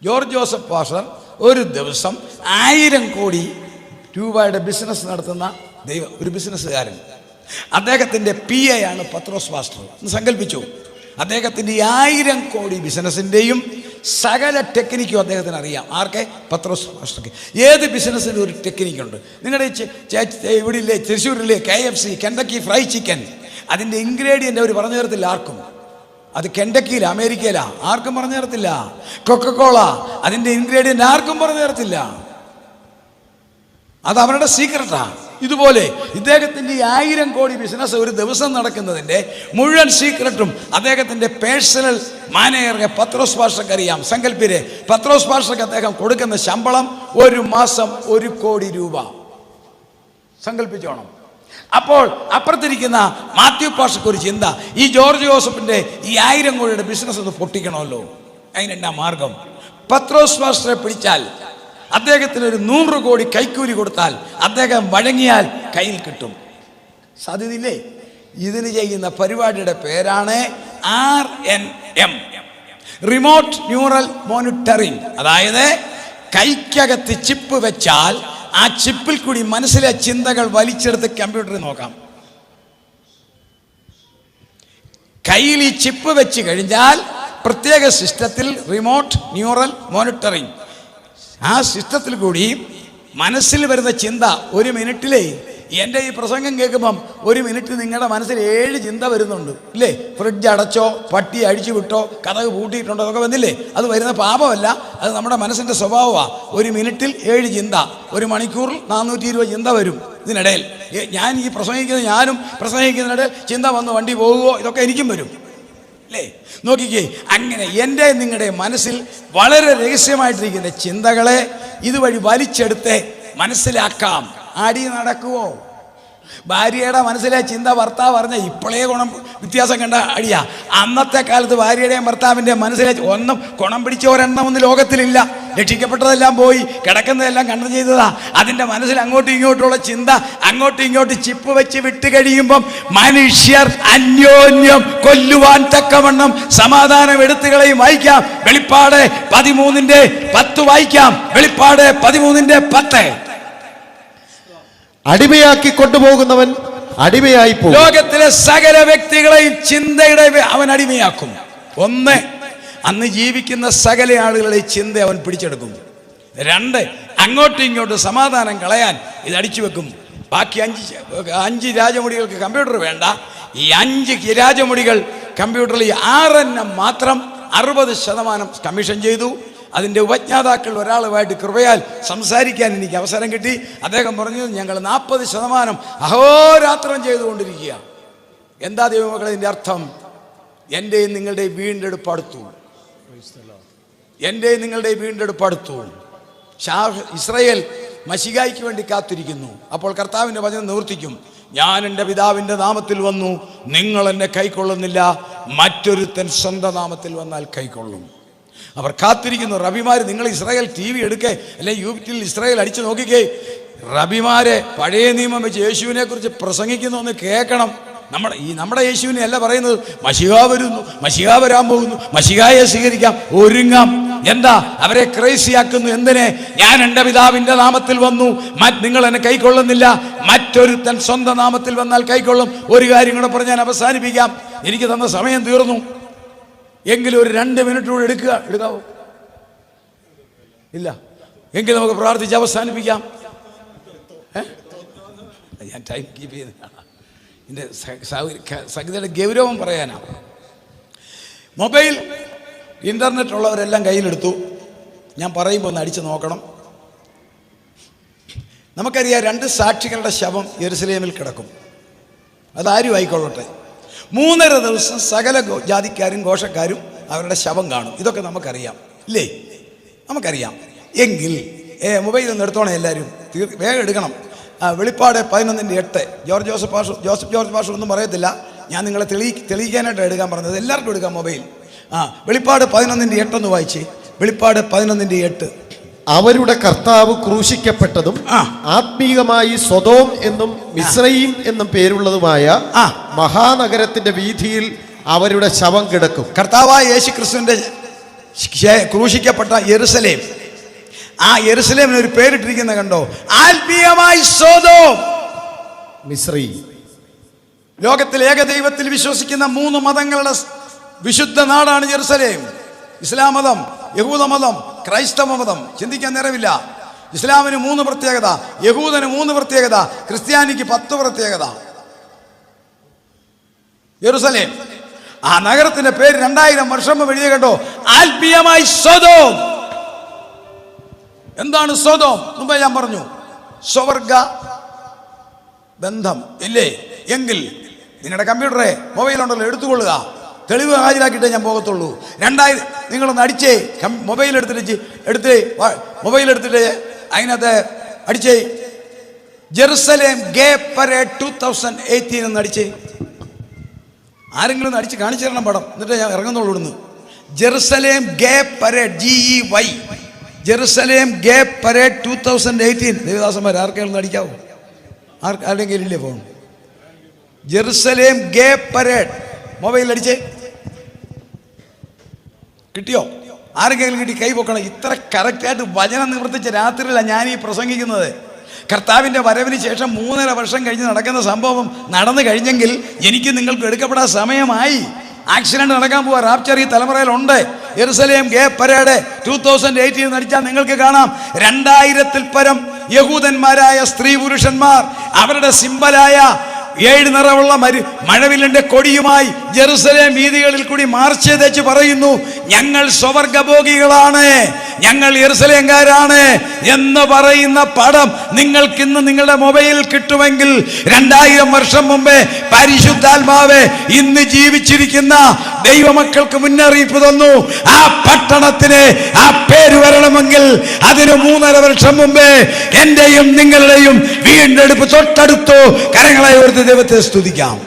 ജോർജ് ജോസഫ് പാസ്റ്റർ ഒരു ദിവസം 1000 കോടി രൂപയുടെ ബിസിനസ് നടത്തുന്ന ഒരു ബിസിനസ്സുകാരൻ. അദ്ദേഹത്തിൻ്റെ PA ആണ് പത്രോസ് പാസ്റ്റർ. എന്ന് സങ്കല്പിച്ചു. അദ്ദേഹത്തിൻ്റെ 1000 കോടി ബിസിനസ്സിൻ്റെയും സകല ടെക്നിക്കും അദ്ദേഹത്തിന് അറിയാം. ആർക്ക്? പത്രോസ് പാസ്റ്റർക്ക്. ഏത് ബിസിനസ്സിനും ഒരു ടെക്നിക്കുണ്ട്. നിങ്ങളുടെ ഇവിടെ ഇല്ലേ, തൃശ്ശൂരില്ലേ KFC, കെൻഡക്കി ഫ്രൈ ചിക്കൻ, അതിൻ്റെ ഇൻഗ്രീഡിയൻ്റ് അവർ പറഞ്ഞു തരത്തില്ല ആർക്കും. അത് കെൻഡക്കിയില, അമേരിക്കയില, ആർക്കും പറഞ്ഞു തരത്തില്ല. കൊക്കക്കോള, അതിൻ്റെ ഇൻഗ്രീഡിയൻ്റ് ആർക്കും പറഞ്ഞു തരത്തില്ല. അത് അവരുടെ സീക്രട്ടാ. ഇതുപോലെ ഇദ്ദേഹത്തിൻ്റെ 1000 കോടി ബിസിനസ് ഒരു ദിവസം നടക്കുന്നതിൻ്റെ മുഴുവൻ സീക്രട്ടും അദ്ദേഹത്തിൻ്റെ പേഴ്സണൽ മാനേജറെ പത്രോസ് പാസ്റ്റർക്ക് അറിയാം. സങ്കല്പിരെ, പത്രോസ് പാസ്റ്റർക്ക് അദ്ദേഹം കൊടുക്കുന്ന ശമ്പളം ഒരു മാസം 1 കോടി രൂപ. സങ്കല്പിച്ചോണം. അപ്പോൾ അപ്പുറത്തിരിക്കുന്ന മാത്യു പാസ്റ്റർക്ക് ഒരു ചിന്ത, ഈ ജോർജ് ജോസഫിൻ്റെ ഈ 1000 കോടിയുടെ ബിസിനസ് ഒന്ന് പൊട്ടിക്കണമല്ലോ. അതിനെന്നാ മാർഗം? പത്രോസ് പാസ്റ്ററെ പിടിച്ചാൽ അദ്ദേഹത്തിന് ഒരു 100 കോടി കൈക്കൂലി കൊടുത്താൽ അദ്ദേഹം വഴങ്ങിയാൽ കയ്യിൽ കിട്ടും. സാധ്യതയില്ലേ? ഇതിന് ചെയ്യുന്ന പരിപാടിയുടെ പേരാണ് RNM, റിമോട്ട് ന്യൂറൽ മോണിറ്ററിങ്. അതായത് കൈക്കകത്ത് ചിപ്പ് വെച്ചാൽ ആ ചിപ്പിൽ കൂടി മനസ്സിലെ ചിന്തകൾ വലിച്ചെടുത്ത് കമ്പ്യൂട്ടറിൽ നോക്കാം. കയ്യിൽ ഈ ചിപ്പ് വെച്ച് കഴിഞ്ഞാൽ പ്രത്യേക സിസ്റ്റത്തിൽ റിമോട്ട് ന്യൂറൽ മോണിറ്ററിങ്, ആ സിസ്റ്റത്തിൽ കൂടി മനസ്സിൽ വരുന്ന ചിന്ത 1 മിനിറ്റിലേ. എൻ്റെ ഈ പ്രസംഗം കേൾക്കുമ്പം 1 മിനിറ്റ് നിങ്ങളുടെ മനസ്സിൽ 7 ചിന്ത വരുന്നുണ്ട് ഇല്ലേ? ഫ്രിഡ്ജ് അടച്ചോ, പട്ടി അഴിച്ചു വിട്ടോ, കതക് പൂട്ടിയിട്ടുണ്ടോ, അതൊക്കെ വന്നില്ലേ? അത് വരുന്ന പാപമല്ല, അത് നമ്മുടെ മനസ്സിൻ്റെ സ്വഭാവമാണ്. 1 മിനിറ്റിൽ 7 ചിന്ത, 1 മണിക്കൂറിൽ 420 ചിന്ത വരും. ഇതിനിടയിൽ ഞാൻ ഈ ഞാനും പ്രസംഗിക്കുന്നതിനിടയിൽ ചിന്ത വന്ന് വണ്ടി പോകുമോ, ഇതൊക്കെ എനിക്കും വരും അല്ലേ? നോക്കിക്കേ, അങ്ങനെ എൻ്റെ നിങ്ങളുടെ മനസ്സിൽ വളരെ രഹസ്യമായിട്ടിരിക്കുന്ന ചിന്തകളെ ഇതുവഴി വലിച്ചെടുത്ത് മനസ്സിലാക്കാം. അടി നടക്കുവോ? ഭാര്യയുടെ മനസ്സിലെ ചിന്ത ഭർത്താവ് പറഞ്ഞ ഇപ്പോഴേ വ്യത്യാസം കണ്ട അടിയാ. അന്നത്തെ കാലത്ത് ഭാര്യയുടെയും ഭർത്താവിൻ്റെ മനസ്സിലെ ഒന്നും കുണം പിടിച്ച ഒരെണ്ണമൊന്നും ലോകത്തിലില്ല. രക്ഷിക്കപ്പെട്ടതെല്ലാം പോയി, കിടക്കുന്നതെല്ലാം കണ്ടു ചെയ്തതാ. അതിൻ്റെ മനസ്സിൽ അങ്ങോട്ടും ഇങ്ങോട്ടുള്ള ചിന്ത അങ്ങോട്ടും ഇങ്ങോട്ടും ചിപ്പ് വെച്ച് വിട്ട് കഴിയുമ്പം മനുഷ്യർ അന്യോന്യം കൊല്ലുവാൻ തക്കവണ്ണം സമാധാനം എടുത്തുകളെയും വായിക്കാം. വെളിപ്പാട് 13:10 വായിക്കാം. വെളിപ്പാട് 13:10. അടിമയാക്കി കൊണ്ടുപോകുന്നവൻ അടിമയായി പോകും. ലോകത്തിലെ സകല വ്യക്തികളെയും ചിന്തയുടെ അവൻ അടിമയാക്കും. 1, അന്ന് ജീവിക്കുന്ന സകല ആളുകളുടെ ചിന്ത അവൻ പിടിച്ചെടുക്കും. 2, അങ്ങോട്ടും ഇങ്ങോട്ടും സമാധാനം കളയാൻ ഇത് അടിച്ചു വെക്കും. ബാക്കി 5 രാജമുടികൾക്ക് കമ്പ്യൂട്ടർ വേണ്ട. ഈ 5 രാജമുടികൾ കമ്പ്യൂട്ടറിൽ 6 മാത്രം 60% കമ്മീഷൻ ചെയ്തു. അതിൻ്റെ ഉപജ്ഞാതാക്കൾ ഒരാളുമായിട്ട് കൃപയാൽ സംസാരിക്കാൻ എനിക്ക് അവസരം കിട്ടി. അദ്ദേഹം പറഞ്ഞു, ഞങ്ങൾ 40% അഹോരാത്രം ചെയ്തുകൊണ്ടിരിക്കുക. എന്താ ദൈവമക്കളെ ഇതിൻ്റെ അർത്ഥം? എൻ്റെയും നിങ്ങളുടെ വീണ്ടെടുപ്പ് അടുത്തു. എൻ്റെയും നിങ്ങളുടെ വീണ്ടെടുപ്പ് അടുത്തു. ഇസ്രായേൽ മശിഹായ്ക്ക് വേണ്ടി കാത്തിരിക്കുന്നു. അപ്പോൾ കർത്താവിൻ്റെ വചനം നിവർത്തിക്കും. ഞാൻ എൻ്റെ പിതാവിൻ്റെ നാമത്തിൽ വന്നു, നിങ്ങൾ എന്നെ കൈക്കൊള്ളുന്നില്ല. മറ്റൊരുത്തൻ സ്വന്തം നാമത്തിൽ വന്നാൽ കൈക്കൊള്ളും. അവർ കാത്തിരിക്കുന്നു. റബിമാർ, നിങ്ങൾ ഇസ്രായേൽ TV എടുക്കേ, അല്ലെങ്കിൽ യൂട്യൂബിൽ ഇസ്രായേൽ അടിച്ചു നോക്കിക്കേ. റബിമാരെ പഴയ നിയമം വെച്ച് യേശുവിനെ കുറിച്ച് പ്രസംഗിക്കുന്നു ഒന്ന് കേൾക്കണം. നമ്മുടെ യേശുവിനെ അല്ല പറയുന്നത്. മശിഹാ വരുന്നു, മശിഹാ വരാൻ പോകുന്നു, മശിഹായെ സ്വീകരിക്കാം, ഒരുങ്ങാം. എന്താ? അവരെ ക്രേസിയാക്കുന്നു. എന്തിനെ? ഞാൻ എൻ്റെ പിതാവിൻ്റെ നാമത്തിൽ വന്നു, നിങ്ങൾ എന്നെ കൈക്കൊള്ളുന്നില്ല, മറ്റൊരുത്തൻ സ്വന്തം നാമത്തിൽ വന്നാൽ കൈക്കൊള്ളും. ഒരു കാര്യം കൂടെ പറഞ്ഞ് ഞാൻ അവസാനിപ്പിക്കാം. എനിക്ക് തന്ന സമയം തീർന്നു. എങ്കിലും ഒരു 2 മിനിറ്റ് കൂടെ എടുക്കാവോ? ഇല്ല എങ്കിൽ നമുക്ക് പ്രാർത്ഥിച്ച് അവസാനിപ്പിക്കാം. ഞാൻ ടൈം കീപ്പ് ചെയ്യുന്നതാണ്. ഇതിൻ്റെ സംഗതിയുടെ ഗൗരവം പറയാനാണ്. മൊബൈൽ ഇൻ്റർനെറ്റ് ഉള്ളവരെല്ലാം കയ്യിലെടുത്തു. ഞാൻ പറയുമ്പോൾ ഒന്ന് അടിച്ചു നോക്കണം. നമുക്കറിയാം 2 സാക്ഷികളുടെ ശവം യെരുസലേമിൽ കിടക്കും. അതാരും ആയിക്കൊള്ളട്ടെ. 3.5 ദിവസം സകല ജാതിക്കാരും ഘോഷക്കാരും അവരുടെ ശവം കാണും. ഇതൊക്കെ നമുക്കറിയാം, ഇല്ലേ? നമുക്കറിയാം. എങ്കിൽ മൊബൈൽ ഒന്ന് എടുത്തോണേ എല്ലാവരും, വേഗം എടുക്കണം. വെളിപ്പാട് 11:8. ജോസഫ് ജോർജ് പാഷ ഒന്നും പറയത്തില്ല, ഞാൻ നിങ്ങളെ തെളിയിക്കാനായിട്ട് എടുക്കാൻ പറഞ്ഞത്. എല്ലാവർക്കും എടുക്കാം മൊബൈൽ. വെളിപ്പാട് 11:8 ഒന്ന് വായിച്ച്. വെളിപ്പാട് 11:8. അവരുടെ കർത്താവ് ക്രൂശിക്കപ്പെട്ടതും ആത്മീകമായി സ്വദോം എന്നും മിസ്രയീം എന്നും പേരുള്ളതുമായ മഹാനഗരത്തിന്റെ വീഥിയിൽ അവരുടെ ശവം കിടക്കും. കർത്താവായ യേശു ക്രിസ്തുവിന്റെ ക്രൂശിക്കപ്പെട്ട യെരുസലേം, ആ യെരുസലേമിന് ഒരു പേരിട്ടിരിക്കുന്ന കണ്ടോ? ആത്മീയമായി സ്വദോം, മിസ്രയീം. ലോകത്തിൽ ഏകദൈവത്തിൽ വിശ്വസിക്കുന്ന 3 മതങ്ങളുടെ വിശുദ്ധ നാടാണ് യെരുസലേം. ഇസ്ലാം മതം, യഹൂദ മതം, ക്രൈസ്തവ മതം. ചിന്തിക്കാൻ നേരമില്ല. ഇസ്ലാമിന് 3 പ്രത്യേകത, യഹൂദന് 3 പ്രത്യേകത, ക്രിസ്ത്യാനിക്ക് 10 പ്രത്യേകത. യെരുസലേം, ആ നഗരത്തിന്റെ പേര് 2000 വർഷം മുമ്പ് എഴുതിയ കേട്ടോ, ആത്മീയമായി സ്വദോം. എന്താണ് സ്വദോം? മുമ്പേ ഞാൻ പറഞ്ഞു, സ്വവർഗ ബന്ധം, ഇല്ലേ? എങ്കിൽ നിങ്ങളുടെ കമ്പ്യൂട്ടറെ മൊബൈലുണ്ടല്ലോ, എടുത്തുകൊള്ളുക. തെളിവ് ഹാജരാക്കിയിട്ടേ ഞാൻ പോകത്തുള്ളൂ. 2000 നിങ്ങളൊന്ന് അടിച്ചേ, മൊബൈൽ മൊബൈൽ എടുത്തിട്ട് അതിനകത്ത് അടിച്ചേ ജെറുസലേം ഗേ പരേഡ് 2018 എന്ന് അടിച്ചേ. ആരെങ്കിലും ഒന്ന് അടിച്ച് കാണിച്ചു തരണം പടം, എന്നിട്ട് ഞാൻ ഇറങ്ങുന്നുള്ളൂ ഇവിടുന്ന്. ജെറുസലേം ഗേ പരേഡ്, GEY, ജെറുസലേം ഗേ പരേഡ് 2018. ദേവദാസന്മാർ ആർക്കെങ്കിലും ഒന്ന് അടിക്കാവോ? ആരുടെങ്കിലും ഇല്ലേ ഫോൺ? ജെറുസലേം ഗേ പരേഡ് മൊബൈൽ അടിച്ചേ. കിട്ടിയോ? ആരെങ്കിലും കിട്ടി? കൈ പൊക്കണം. ഇത്ര കറക്റ്റായിട്ട് വചനം നിവർത്തിച്ച രാത്രിയിലാണ് ഞാൻ ഈ പ്രസംഗിക്കുന്നത്. കർത്താവിൻ്റെ വരവിന് ശേഷം 3.5 വർഷം കഴിഞ്ഞ് നടക്കുന്ന സംഭവം നടന്നു കഴിഞ്ഞെങ്കിൽ എനിക്ക് നിങ്ങൾക്ക് എടുക്കപ്പെടാൻ സമയമായി. ആക്സിഡന്റ് നടക്കാൻ പോവാ. റാപ്ചർ ഈ തലമുറയിലുണ്ട്. യെരുസലേം ഗേ പരേഡ് 2018 അടിച്ചാൽ നിങ്ങൾക്ക് കാണാം. 2000-ൽ പരം യഹൂദന്മാരായ സ്ത്രീ പുരുഷന്മാർ അവരുടെ സിംബലായ 7 നിറമുള്ള മഴവില്ലിന്റെ കൊടിയുമായി ജെറുസലേം വീതികളിൽ കൂടി മാർച്ച് തെച്ച് പറയുന്നു, ഞങ്ങൾ സ്വവർഗഭോഗികളാണ്, ഞങ്ങൾ യെരുസലേംകാരാണ് എന്ന് പറയുന്ന പടം നിങ്ങൾക്ക് ഇന്ന് നിങ്ങളുടെ മൊബൈലിൽ കിട്ടുമെങ്കിൽ 2000 വർഷം മുമ്പേ പരിശുദ്ധാത്മാവ് ഇന്ന് ജീവിച്ചിരിക്കുന്ന ദൈവമക്കൾക്ക് മുന്നറിയിപ്പ് തന്നു. ആ പട്ടണത്തിന് ആ പേര് വരണമെങ്കിൽ അതിന് 3.5 വർഷം മുമ്പേ എന്റെയും നിങ്ങളുടെയും വീണ്ടെടുപ്പ് തൊട്ടടുത്തു. കരങ്ങളെ ഉയർത്തി ദൈവത്തെ സ്തുതിക്കാം.